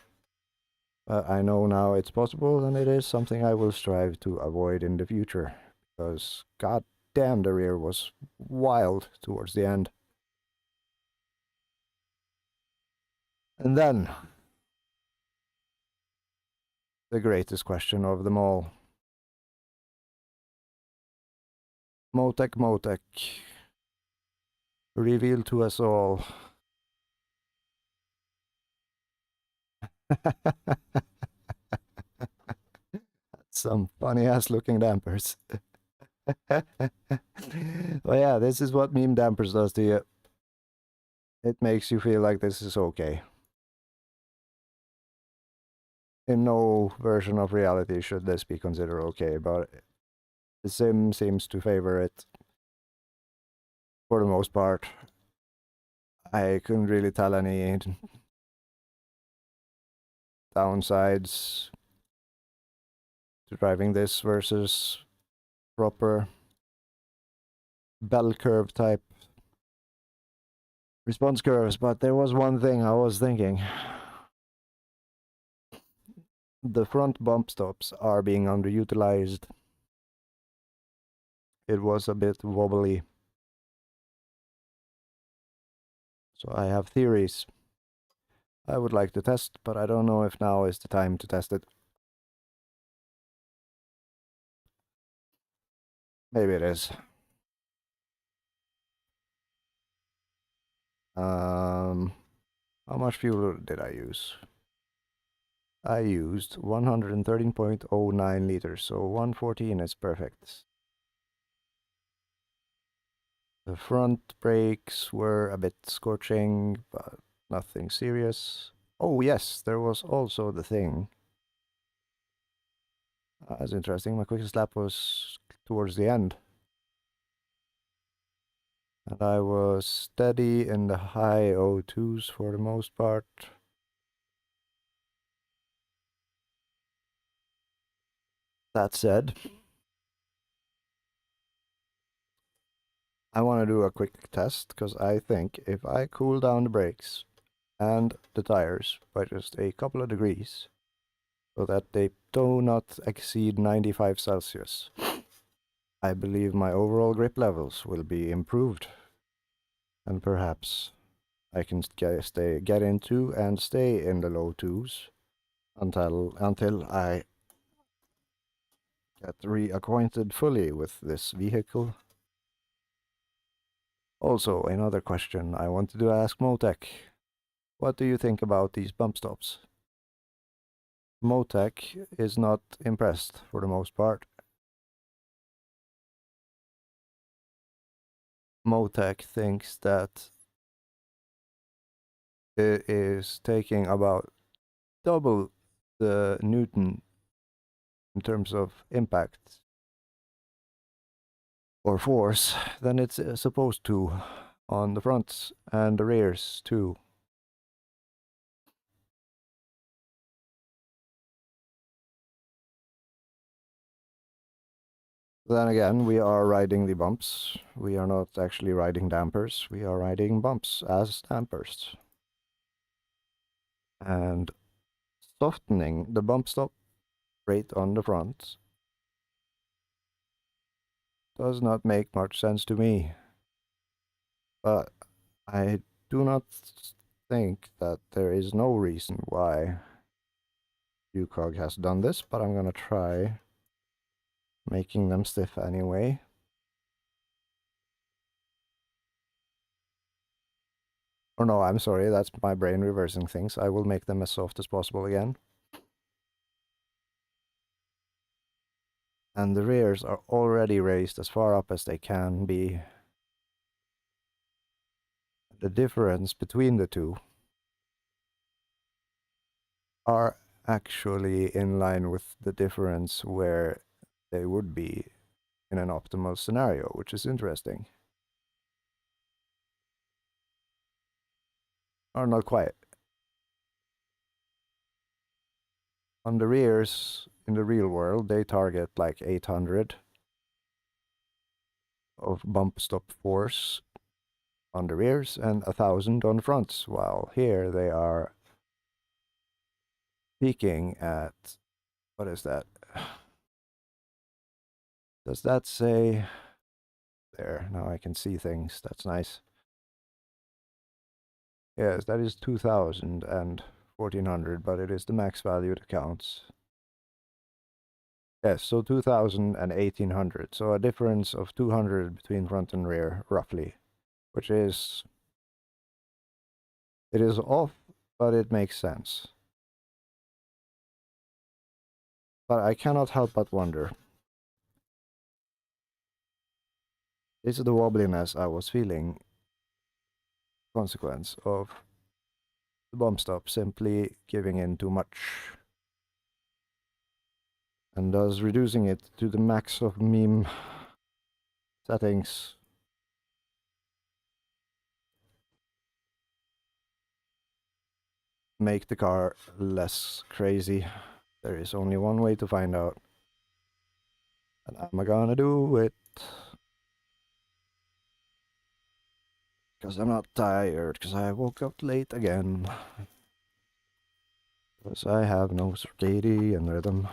but I know now it's possible, and it is something I will strive to avoid in the future, because god damn, the rear was wild towards the end. And then, the greatest question of them all. Motec, reveal to us all. Some funny ass looking dampers. Well, yeah, this is what meme dampers does to you. It makes you feel like this is okay. In no version of reality should this be considered okay, but the sim seems to favor it for the most part. I couldn't really tell any downsides to driving this versus proper bell curve type response curves, but there was one thing I was thinking. The front bump stops are being underutilized. It was a bit wobbly. So I have theories I would like to test, but I don't know if now is the time to test it. Maybe it is. How much fuel did I use? I used 113.09 liters, so 114 is perfect. The front brakes were a bit scorching, but nothing serious. Oh yes, there was also the thing. That's interesting. My quickest lap was towards the end. And I was steady in the high O2s for the most part. That said, I want to do a quick test, because I think if I cool down the brakes and the tires by just a couple of degrees, so that they do not exceed 95 Celsius, I believe my overall grip levels will be improved. And perhaps I can get into and stay in the low 2s until I get reacquainted fully with this vehicle. Also, another question I wanted to ask Motec. What do you think about these bump stops? Motec is not impressed for the most part. Motec thinks that it is taking about double the Newton in terms of impact or force than it's supposed to on the fronts and the rears too. Then again, we are riding the bumps. We are not actually riding dampers. We are riding bumps as dampers. And softening the bump stop rate on the front does not make much sense to me. But I do not think that there is no reason why UCOG has done this, but I'm gonna try making them stiff anyway. Or no, I'm sorry, that's my brain reversing things. I will make them as soft as possible again. And the rears are already raised as far up as they can be. The difference between the two are actually in line with the difference where they would be in an optimal scenario, which is interesting. Or not quite. On the rears, in the real world, they target like 800 of bump stop force on the rears and 1000 on the fronts, while here they are peaking at, what is that? Does that say, there, now I can see things, that's nice. Yes, that is 2000 and 1400, but it is the max value that counts. Yes, so 2000 and 1800, so a difference of 200 between front and rear, roughly, which is, it is off, but it makes sense. But I cannot help but wonder, is the wobbliness I was feeling consequence of the bump stop simply giving in too much? And does reducing it to the max of meme settings make the car less crazy? There is only one way to find out. And I'm gonna do it. Because I'm not tired, because I woke up late again. Because I have no circadian rhythm.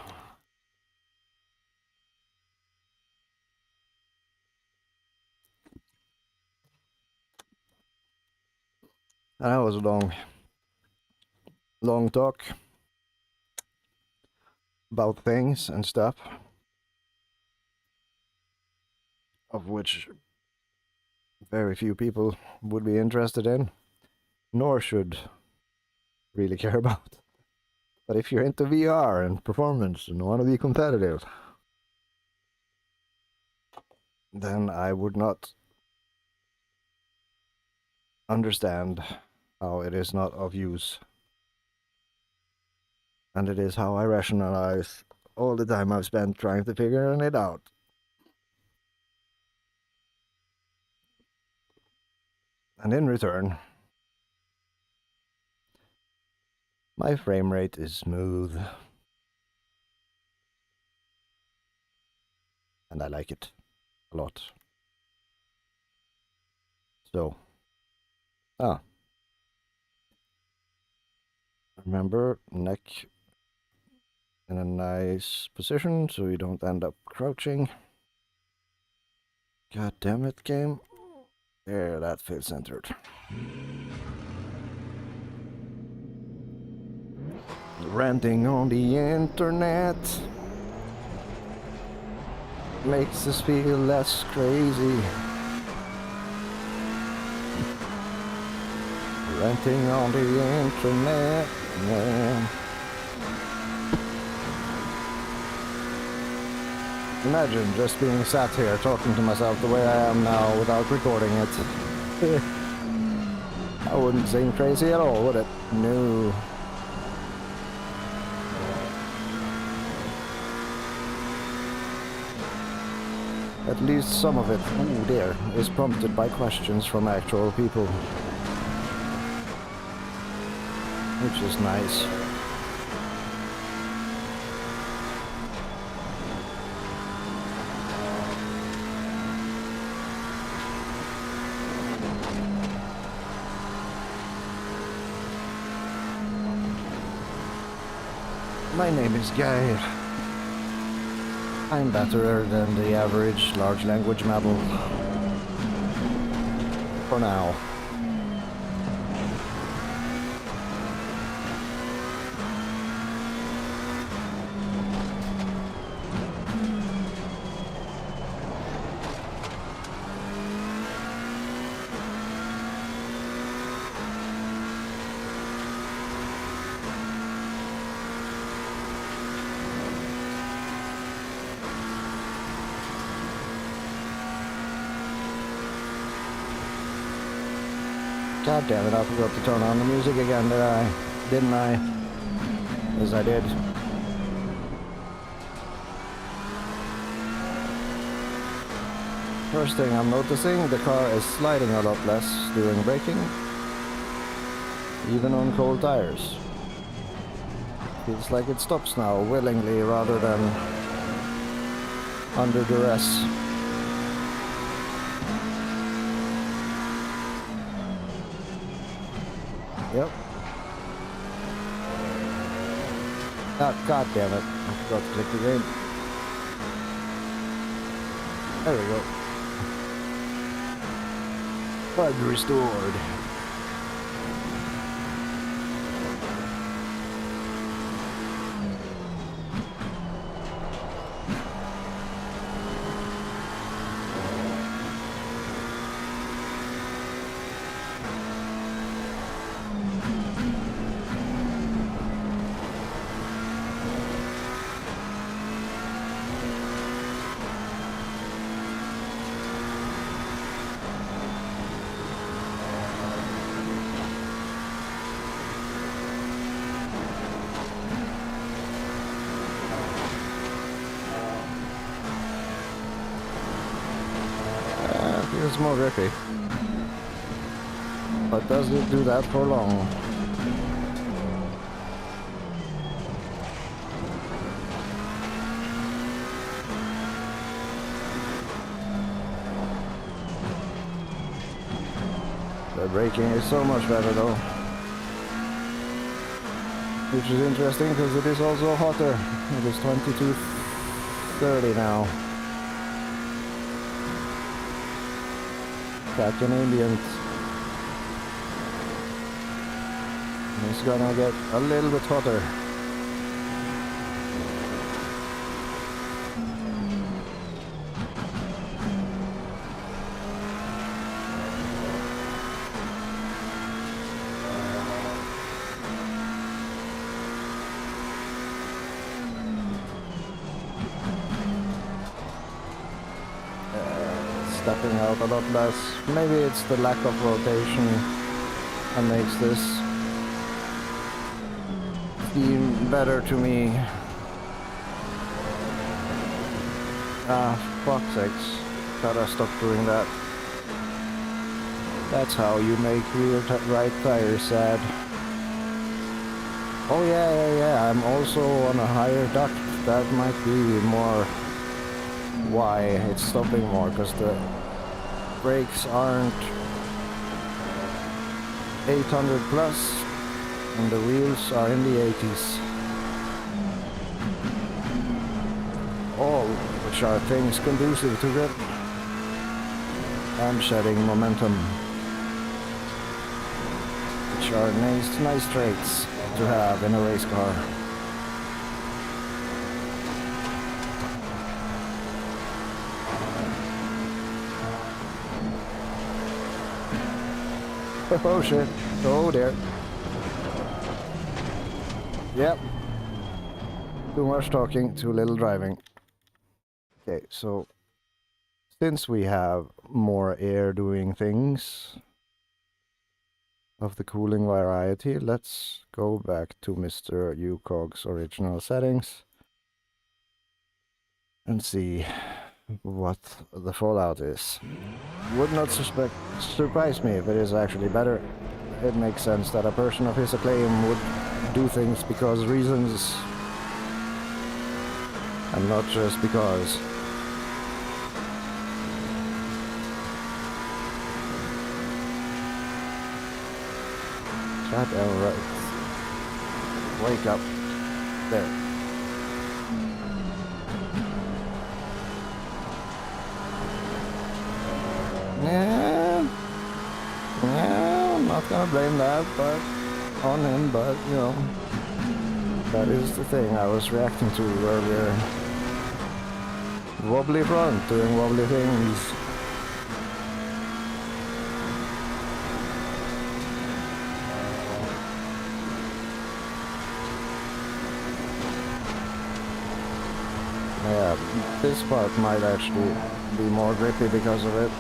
And that was a long talk about things and stuff, of which very few people would be interested in, nor should really care about. But if you're into VR and performance and want to be competitive, then I would not understand how it is not of use. And it is how I rationalize all the time I've spent trying to figure it out. And in return, my frame rate is smooth. And I like it a lot. So, remember, neck in a nice position so you don't end up crouching. God damn it, game. There, that feels centered. Ranting on the internet makes us feel less crazy. Ranting on the internet, man. Imagine just being sat here talking to myself the way I am now without recording it. I wouldn't seem crazy at all, would it? No. At least some of it, oh dear, is prompted by questions from actual people. Which is nice. My name is Geir. I'm better than the average large language model. For now. God damn it, I forgot to turn on the music again, didn't I? Yes, I did. First thing I'm noticing, the car is sliding a lot less during braking, even on cold tires. Feels like it stops now, willingly rather than under duress. Yep. Ah, God damn it. I forgot to click the game. There we go. Bug restored. Feels more grippy. But does it do that for long? The braking is so much better though. Which is interesting because it is also hotter. It is 22:30 now. Captain Ambient. It's gonna get a little bit hotter. Stepping out a lot less. Maybe it's the lack of rotation that makes this seem better to me. Ah, fuck's sakes. Gotta stop doing that. That's how you make rear right tire sad. Oh yeah, I'm also on a higher duct. That might be more why it's stopping more, because the brakes aren't 800 plus and the wheels are in the 80s. All which are things conducive to grip and shedding momentum, which are nice traits to have in a race car. Oh shit. Oh dear. Yep. Too much talking, too little driving. Okay, so since we have more air doing things of the cooling variety, let's go back to Mr. UCOG's original settings and see what the fallout is. Would not surprise me if it is actually better. It makes sense that a person of his acclaim would do things because reasons and not just because. God, alright. Wake up. There. Yeah, I'm not gonna blame that, but on him, but you know, that is the thing I was reacting to earlier. Wobbly front, doing wobbly things. Yeah, this part might actually be more grippy because of it.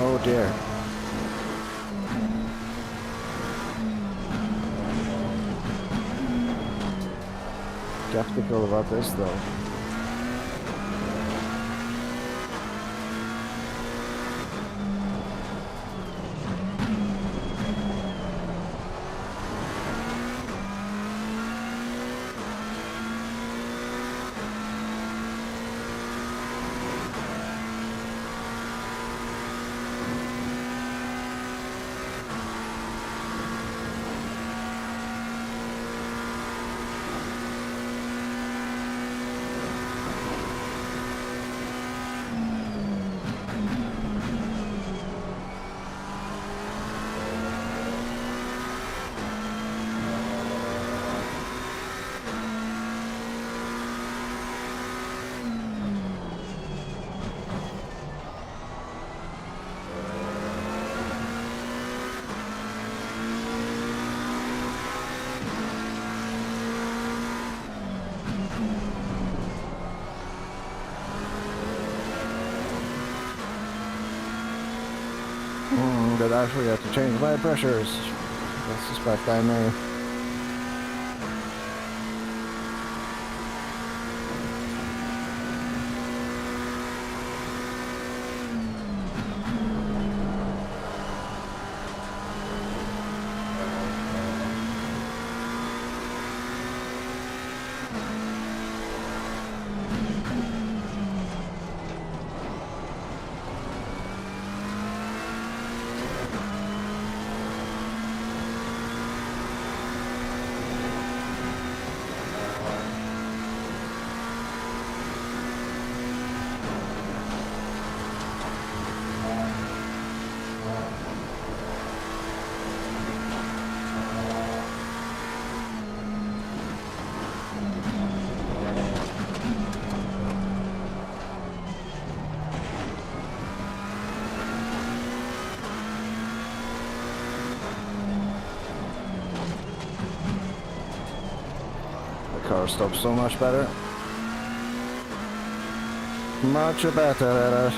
Oh dear. Skeptical about this though. Did I forget to change my pressures? I suspect I may. Car stops so much better. Much better.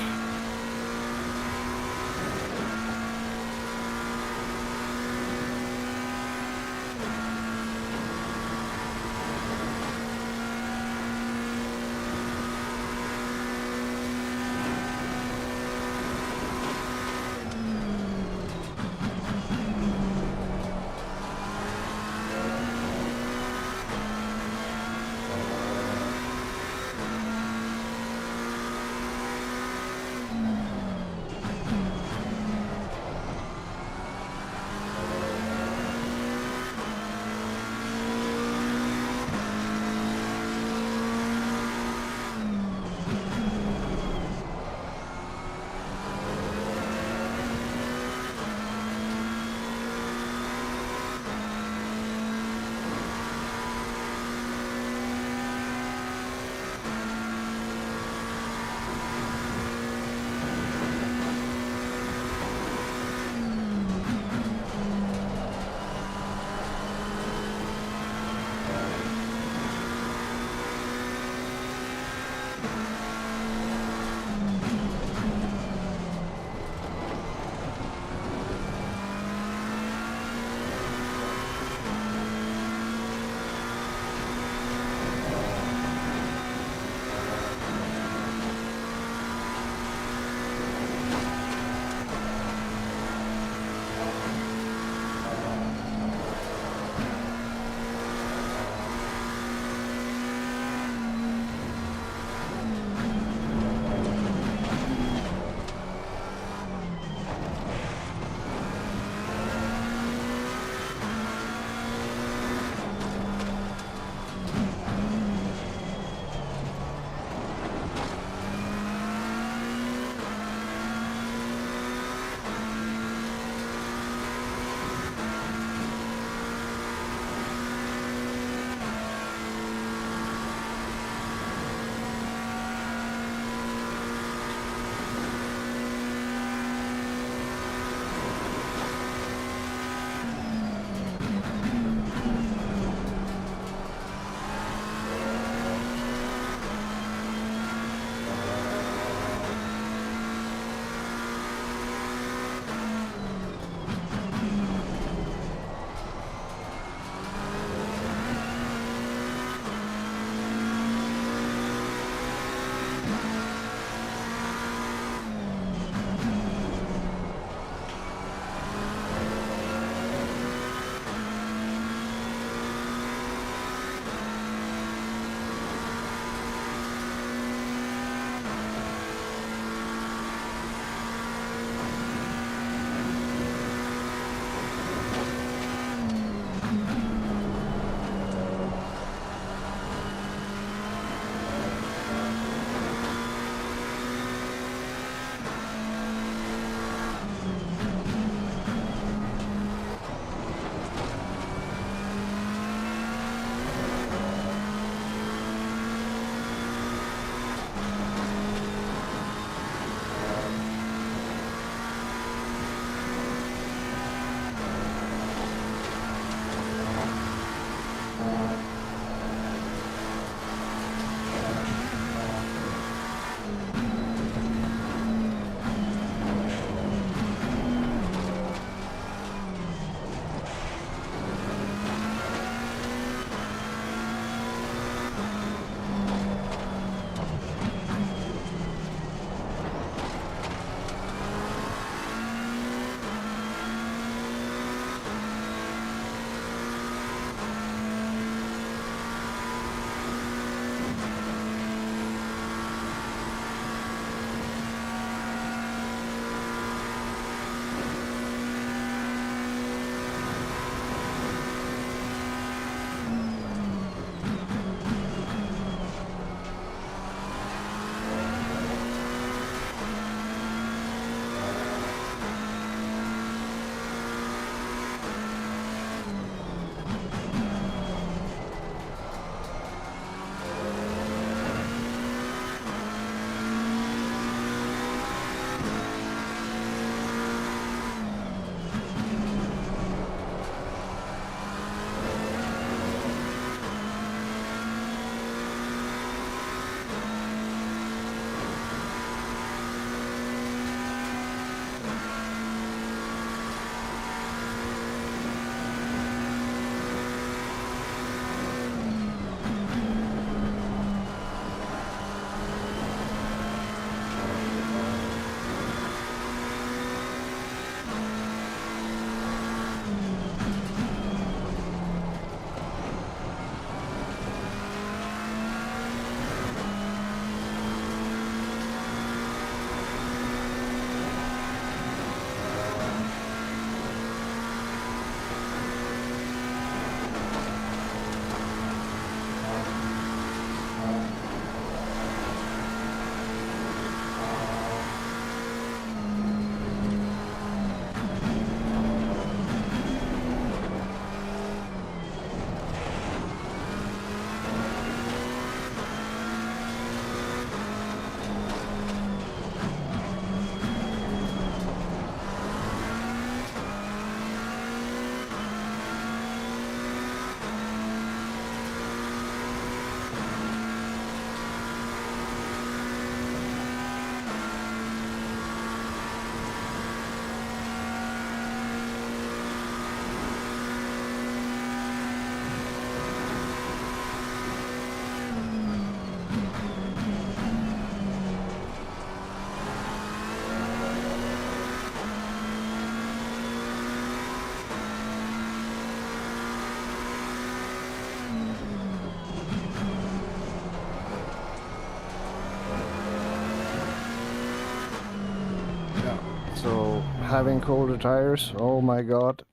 So having colder tires, oh my god,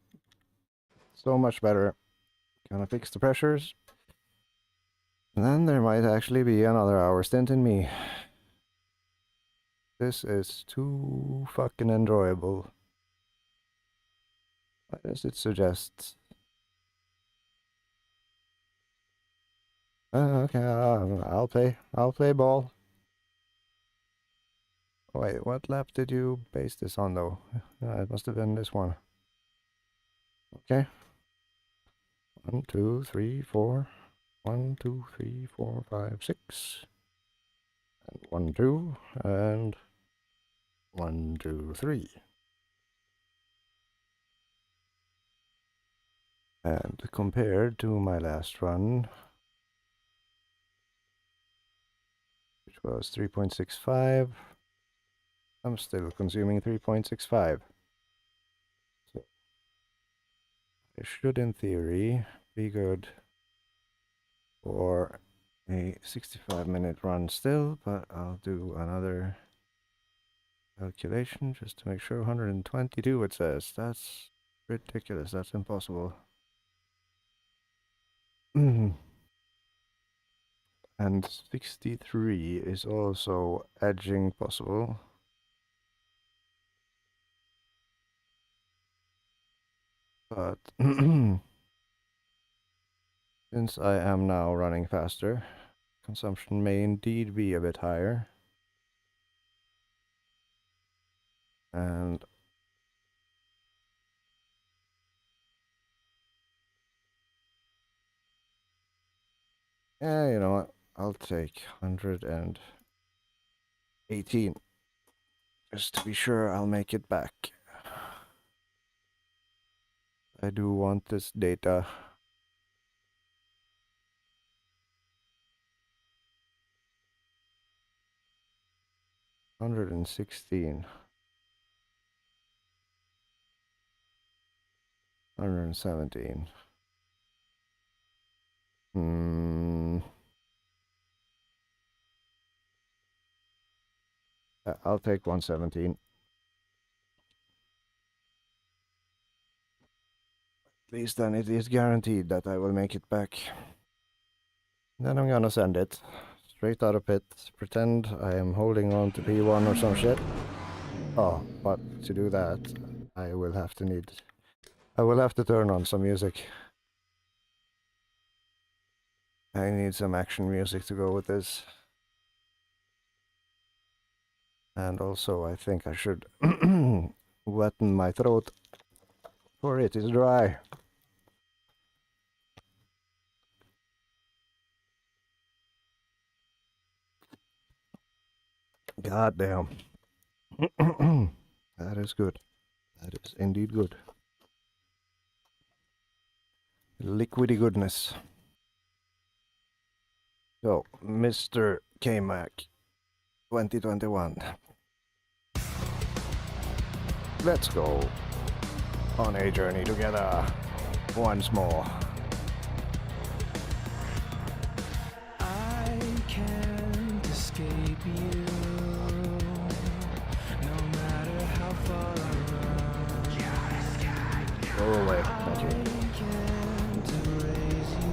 so much better. Gonna fix the pressures. And then there might actually be another hour stint in me. This is too fucking enjoyable. Why does it suggest? Okay, I'll play ball. Wait, what lap did you base this on though? It must have been this one. Okay. 1, 2, 3, 4. 1, 2, 3, 4, 5, 6. And 1, 2, and 1, 2, 3. And compared to my last run, which was 3.65, I'm still consuming 3.65. So it should, in theory, be good for a 65-minute run still, but I'll do another calculation just to make sure. 122 it says. That's ridiculous. That's impossible. And 63 is also edging possible. But since I am now running faster, consumption may indeed be a bit higher. And yeah, you know what? I'll take 118. Just to be sure I'll make it back. I do want this data. $116. 117. I'll take 117. At least then it is guaranteed that I will make it back. Then I'm gonna send it straight out of pit. Pretend I am holding on to P1 or some shit. Oh, but to do that, I will have to turn on some music. I need some action music to go with this. And also, I think I should wetten my throat, for it is dry. God damn. That is good. That is indeed good. Liquidy goodness. So, Mr. K-Mac 2021. Let's go on a journey together once more. I can't escape you, no matter how far I run. Go away, thank you. Can't erase you.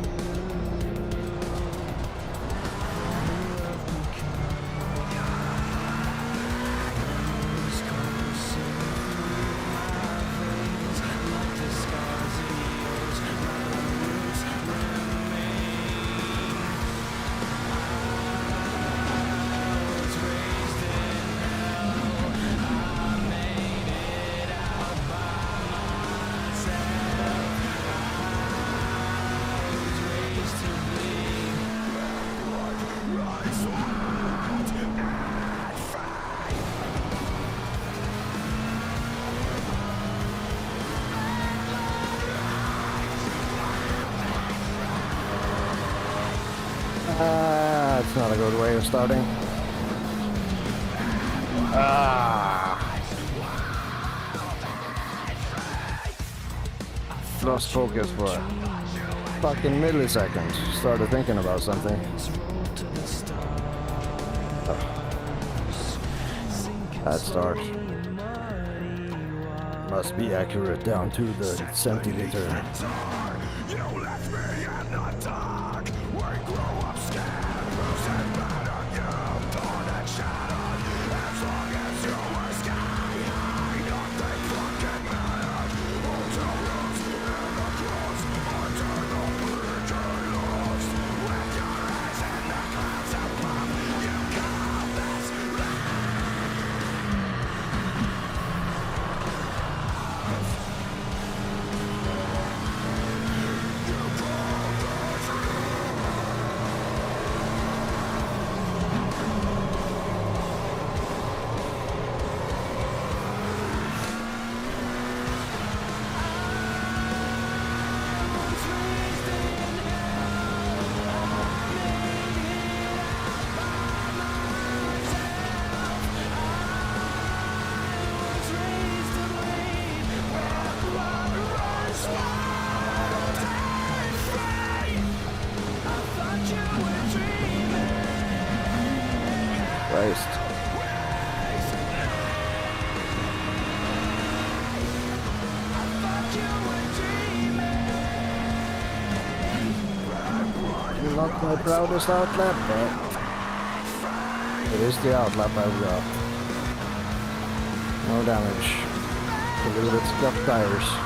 That's not a good way of starting. Lost focus for a fucking millisecond. Started thinking about something. Bad start. Must be accurate down to the centiliter. Christ. Not my proudest outlap, but it is the outlap I've got. No damage. Because it's got tires.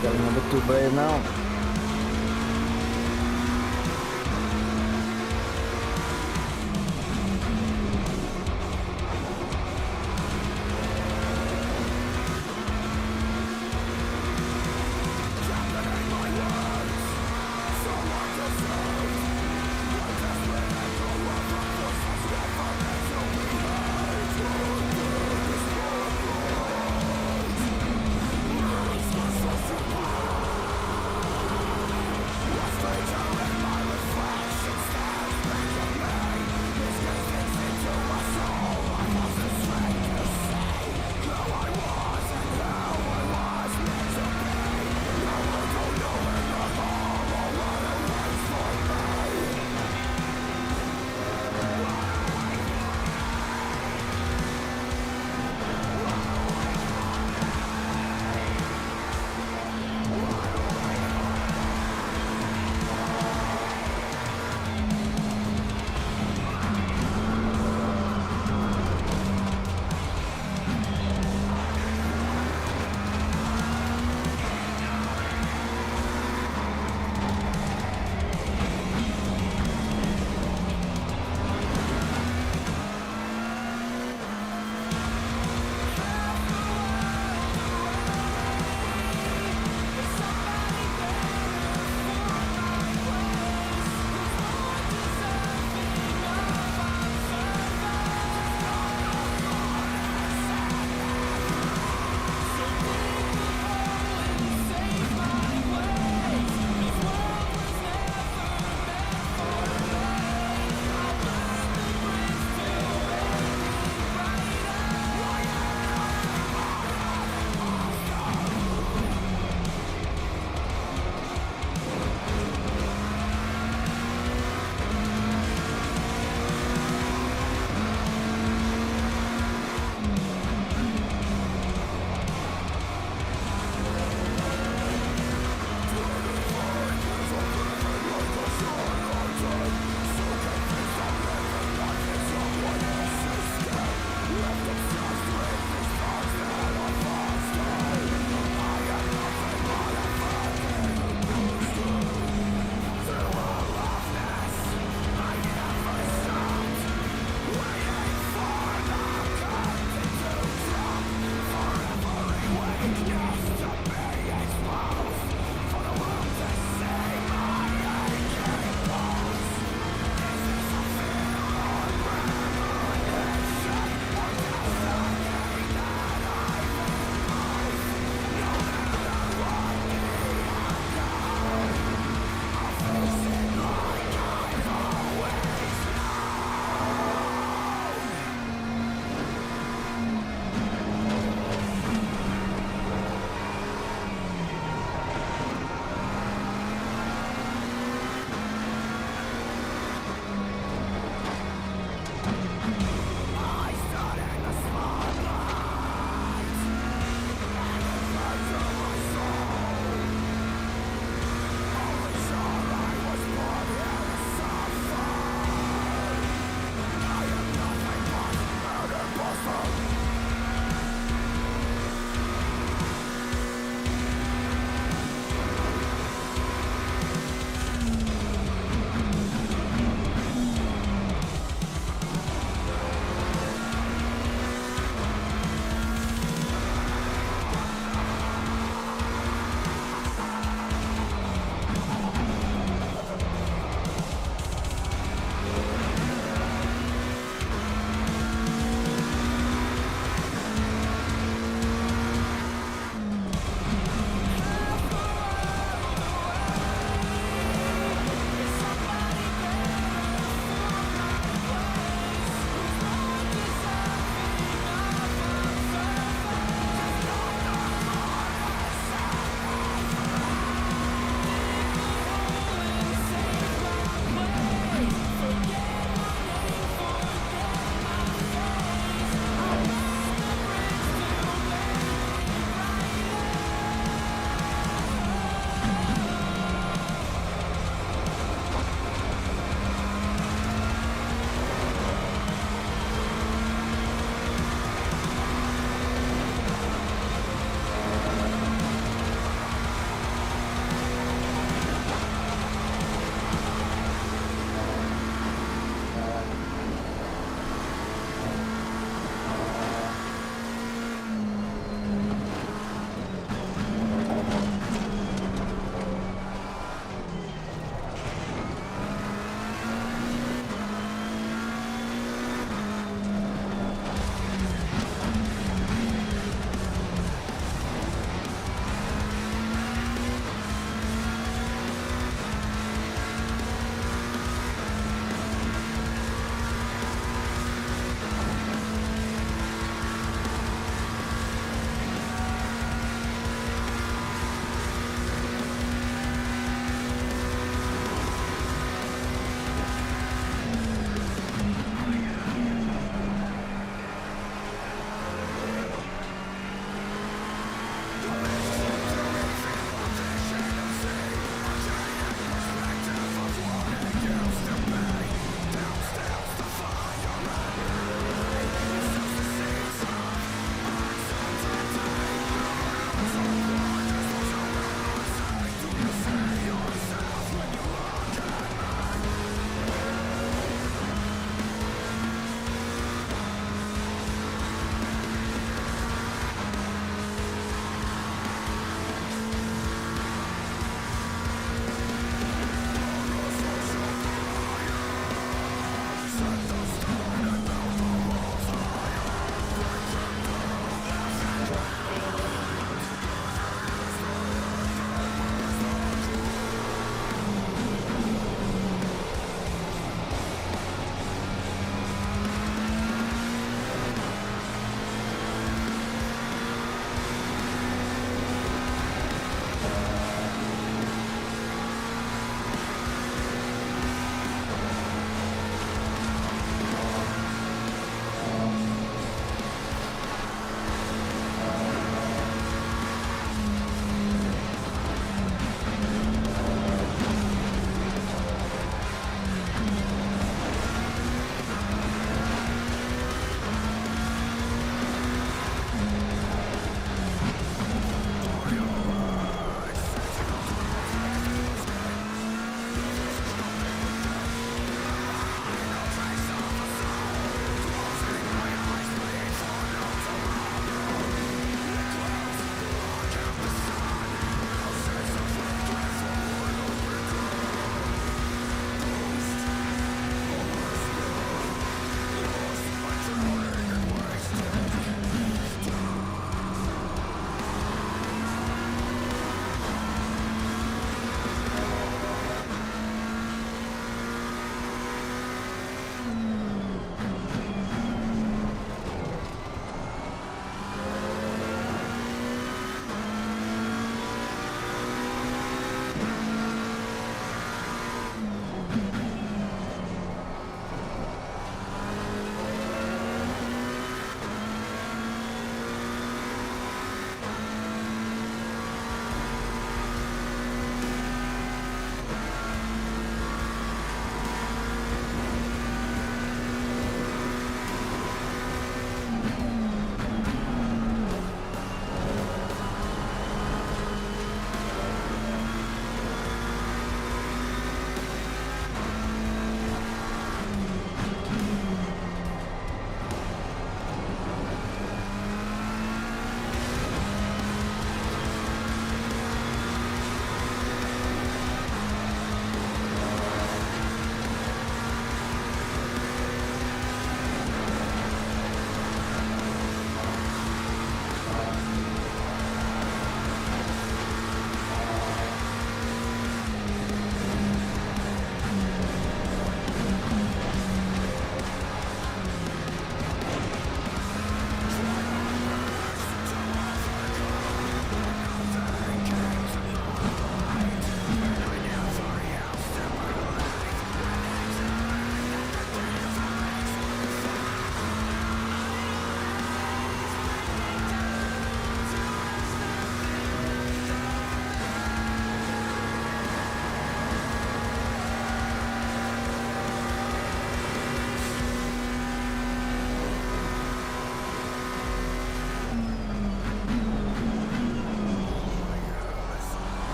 Getting a bit too brave now.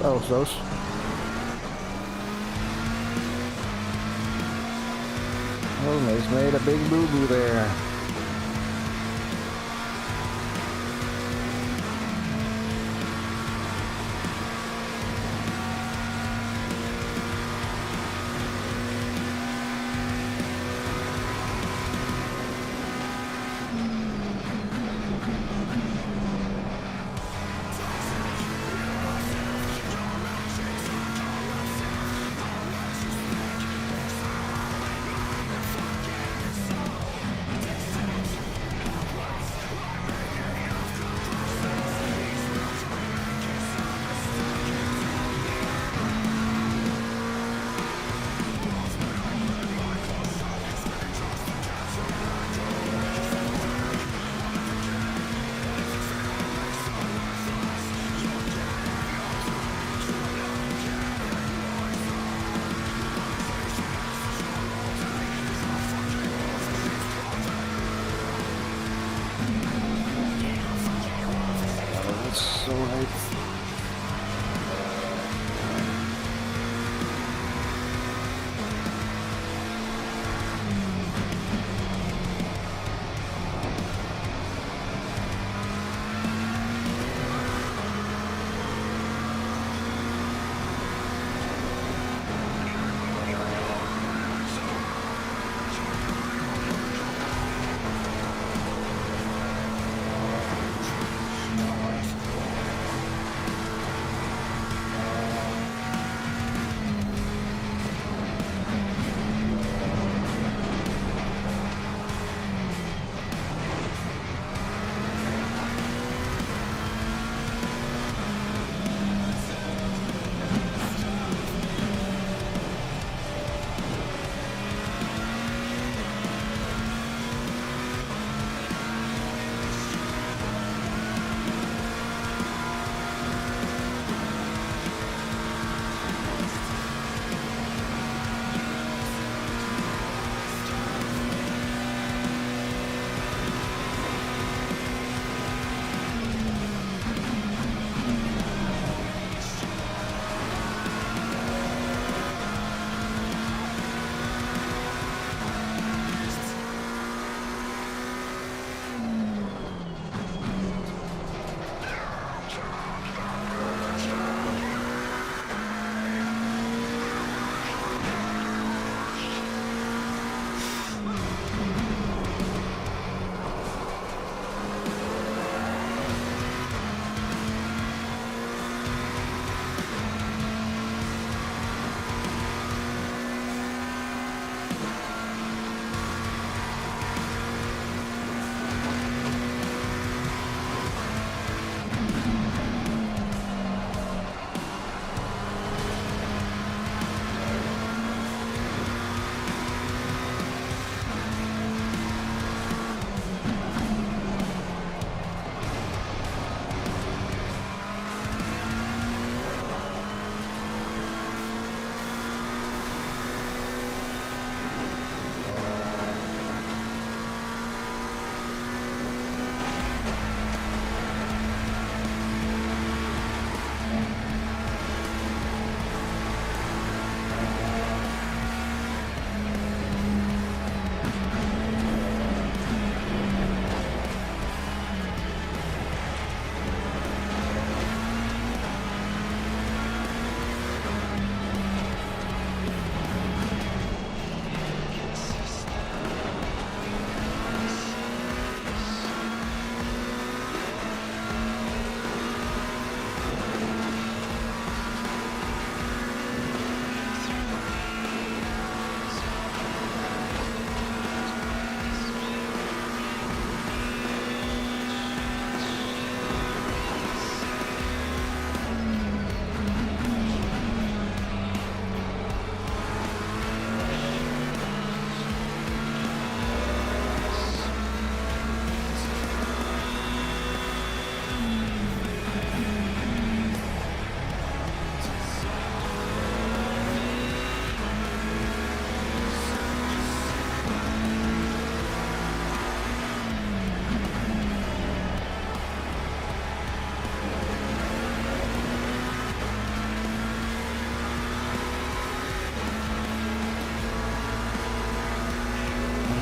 That was close. Almost made a big boo-boo there. So right.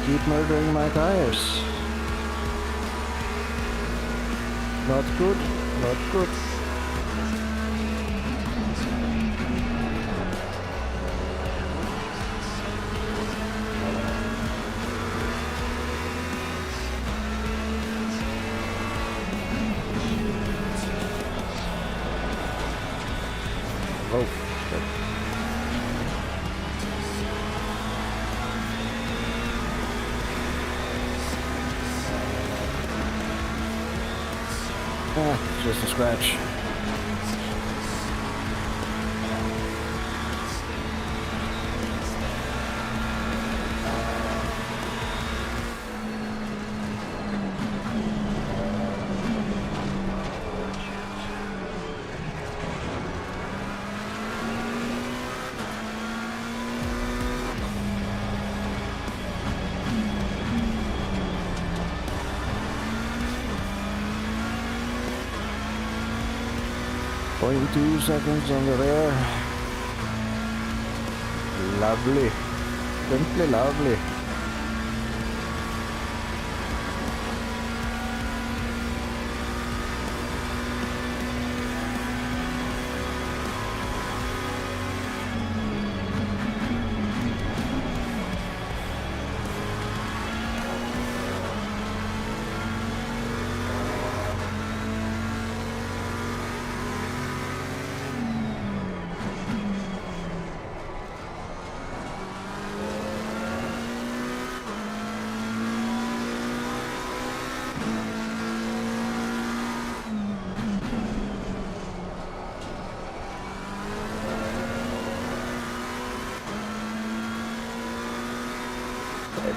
keep murdering my tires. Not good, not good. Oh, shit. Ah, just a scratch. Point 2 seconds on the rear. Lovely. Simply lovely.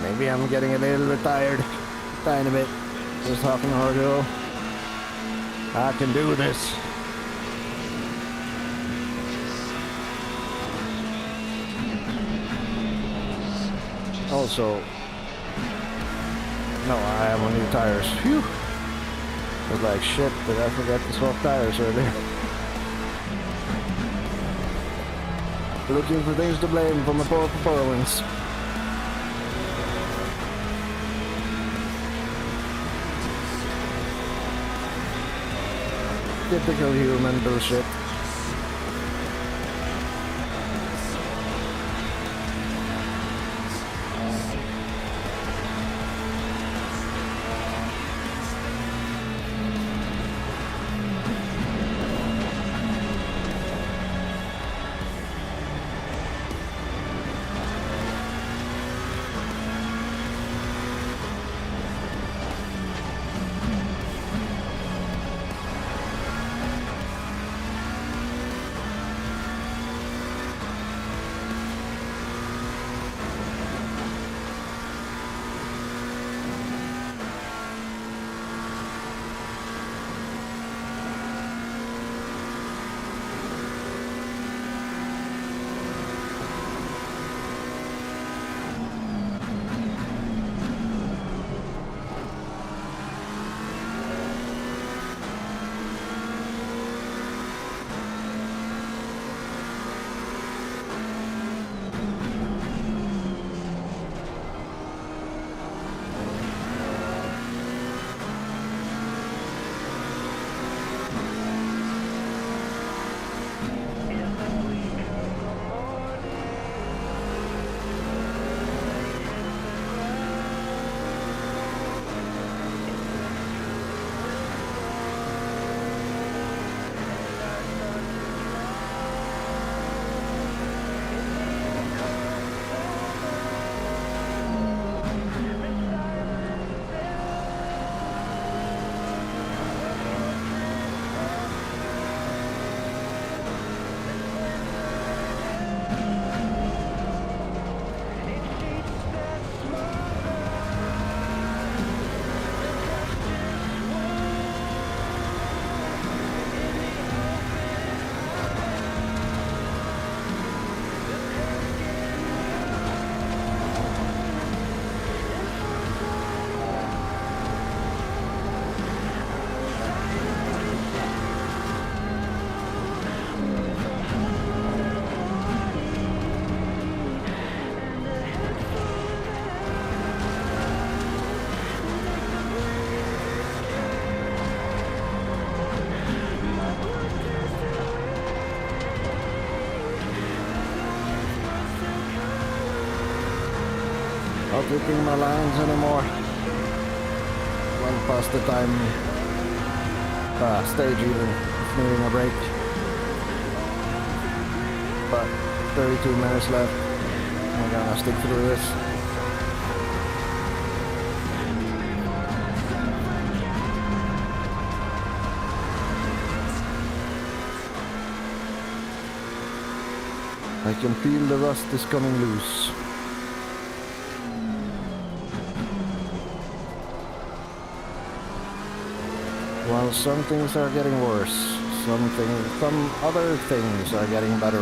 Maybe I'm getting a little bit tired. Tiny bit. Just half an hour ago. I can do this. Also, no, I have on new tires. Phew! I was like, shit, did I forget to swap tires earlier? Looking for things to blame for my poor performance. Typical human bullshit. hitting my lines anymore. Went past the time stage even, of needing a break. But 32 minutes left. I'm gonna stick through this. I can feel the rust is coming loose. While some things are getting worse, some other things are getting better.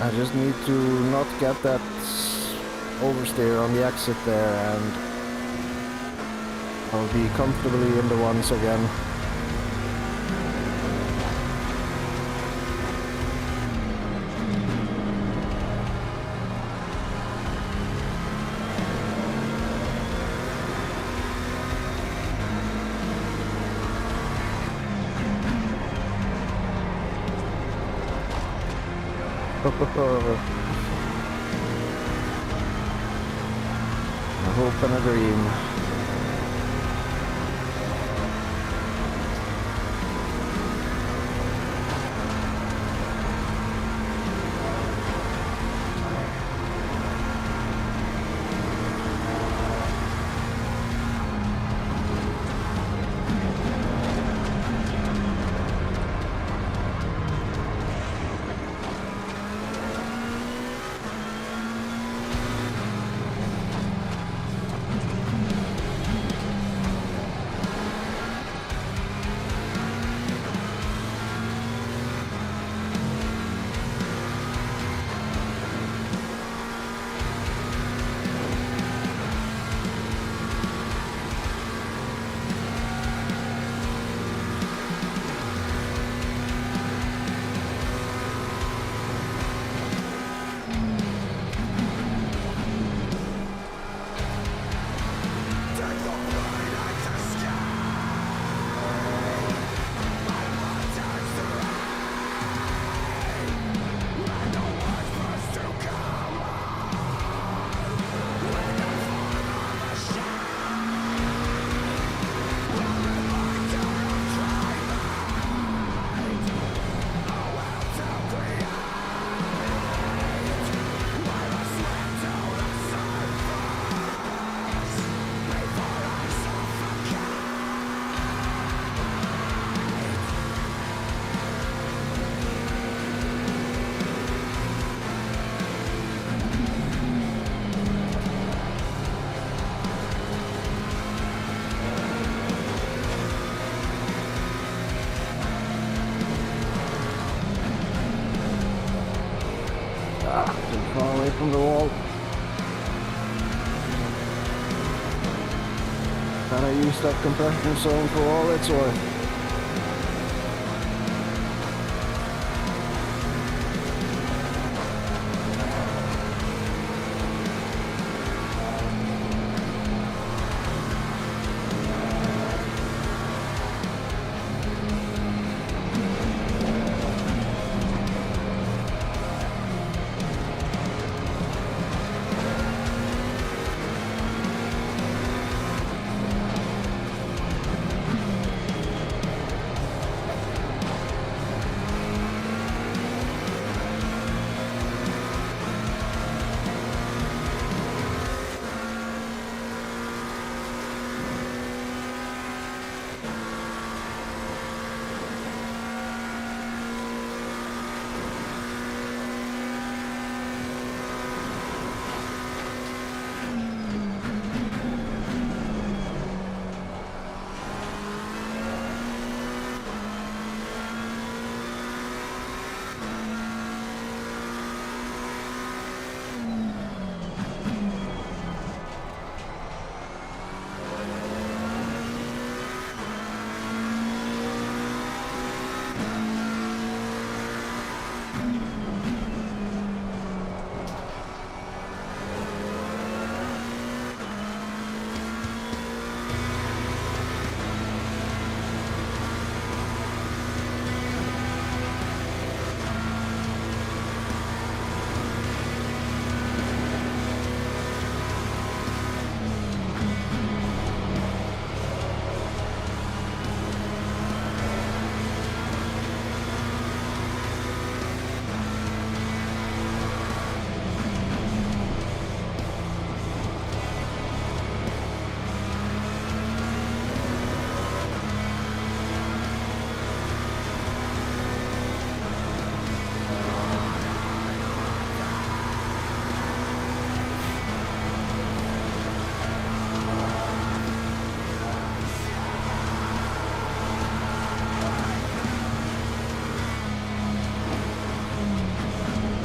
I just need to not get that oversteer on the exit there, and I'll be comfortably in the ones again. A hope and a dream. Too far away from the wall. Gotta use that compression zone for all it's worth.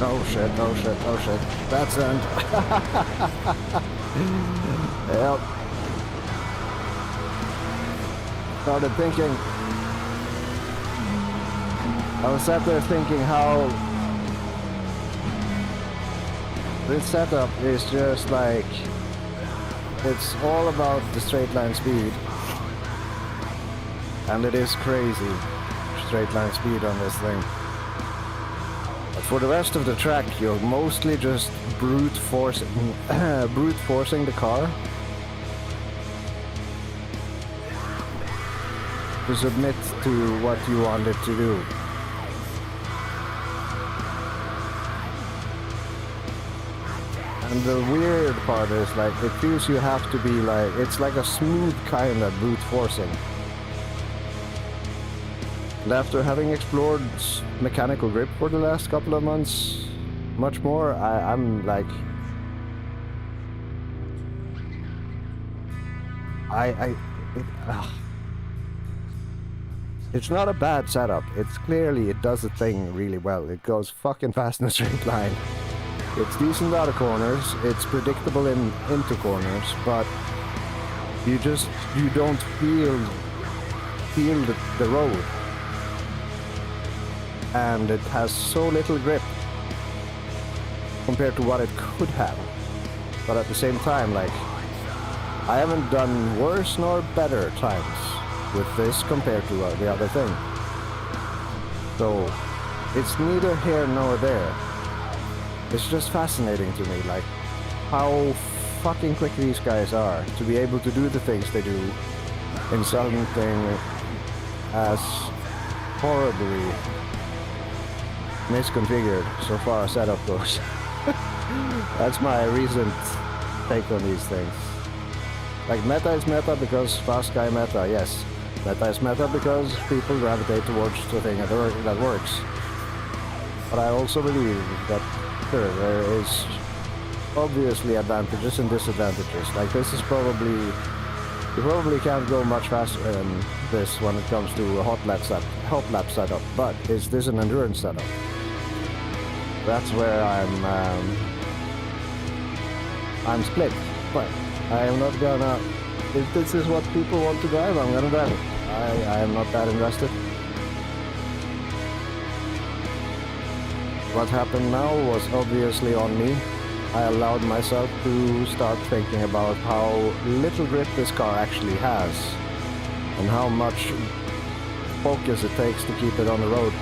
Oh shit, oh shit, oh shit. That's end. Yep. Started thinking. I was sat there thinking how this setup is just like, it's all about the straight line speed. And it is crazy straight line speed on this thing. But for the rest of the track, you're mostly just brute forcing the car to submit to what you want it to do. And the weird part is, like, it feels you have to be like, it's like a smooth kind of brute forcing. And after having explored mechanical grip for the last couple of months, much more, I'm like, it's not a bad setup. It's clearly, it does the thing really well. It goes fucking fast in a straight line. It's decent out of corners, it's predictable into corners, but you don't feel the road. And it has so little grip compared to what it could have. But at the same time, like, I haven't done worse nor better times with this compared to the other thing. So it's neither here nor there. It's just fascinating to me, like, how fucking quick these guys are to be able to do the things they do in something as horribly misconfigured so far as setup goes. That's my recent take on these things. Like, meta is meta because fast guy meta, yes. Meta is meta because people gravitate towards the thing that works. But I also believe that there is obviously advantages and disadvantages. Like, this is probably, you probably can't go much faster than this when it comes to a hot lap setup, but is this an endurance setup? That's where I'm split. But I am not gonna, if this is what people want to drive, I'm gonna drive it. I am not that invested. What happened now was obviously on me. I allowed myself to start thinking about how little grip this car actually has and how much focus it takes to keep it on the road.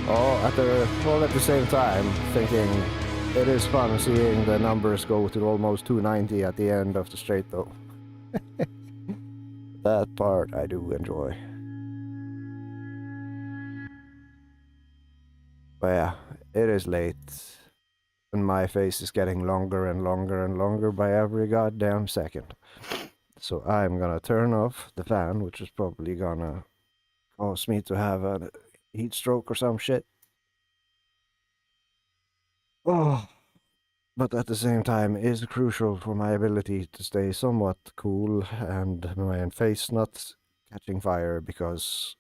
All at the same time thinking it is fun seeing the numbers go to almost 290 at the end of the straight though. That part I do enjoy. But yeah, it is late, and my face is getting longer and longer and longer by every goddamn second. So I'm gonna turn off the fan, which is probably gonna cause me to have a heat stroke or some shit. Oh, but at the same time is crucial for my ability to stay somewhat cool and my face not catching fire, because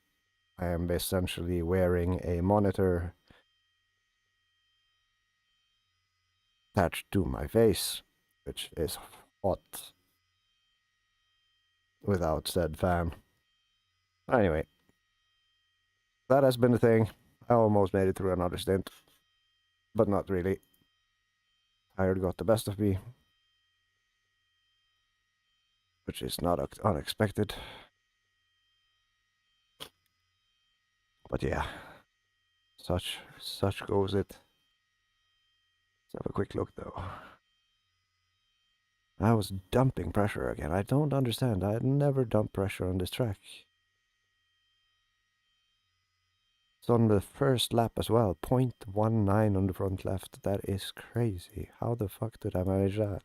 I am essentially wearing a monitor attached to my face, which is hot without said fan. Anyway, that has been the thing. I almost made it through another stint, but not really. Tired got the best of me, which is not unexpected. But yeah, such goes it. Let's have a quick look though. I was dumping pressure again. I don't understand. I never dump pressure on this track. It's on the first lap as well. 0.19 on the front left. That is crazy. How the fuck did I manage that?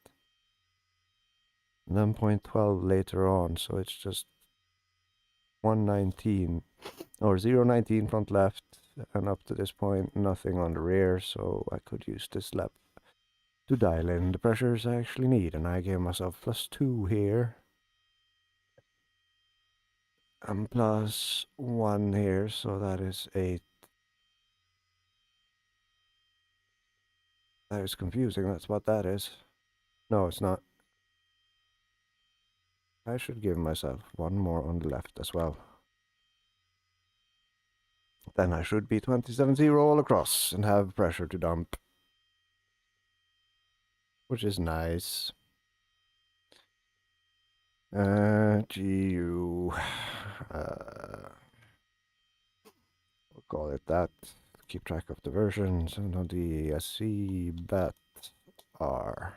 And then 0.12 later on. So it's just 119 or 0.19 front left. And up to this point, nothing on the rear. So I could use this lap to dial in the pressures I actually need. And I gave myself +2 here. And +1 here, so that is 8. That is confusing, that's what that is. No, it's not. I should give myself one more on the left as well. Then I should be 27-0 all across and have pressure to dump. Which is nice. GU. We'll call it that. Keep track of the versions. And on the SC bet are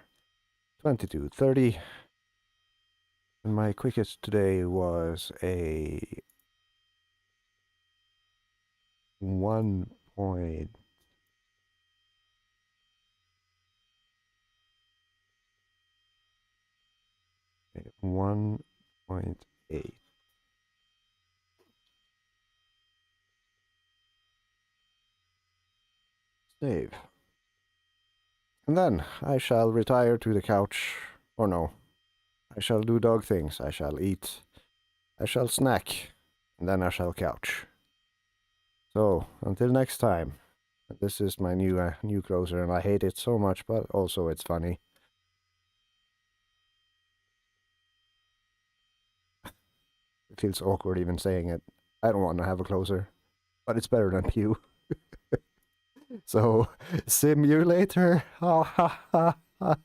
22:30. And my quickest today was a 1.8. Save. And then I shall retire to the couch. Or no. I shall do dog things. I shall eat. I shall snack. And then I shall couch. So, until next time. This is my new closer, and I hate it so much, but also it's funny. It feels awkward even saying it. I don't want to have a closer, but it's better than Pew. So, simulator. Ha ha ha ha.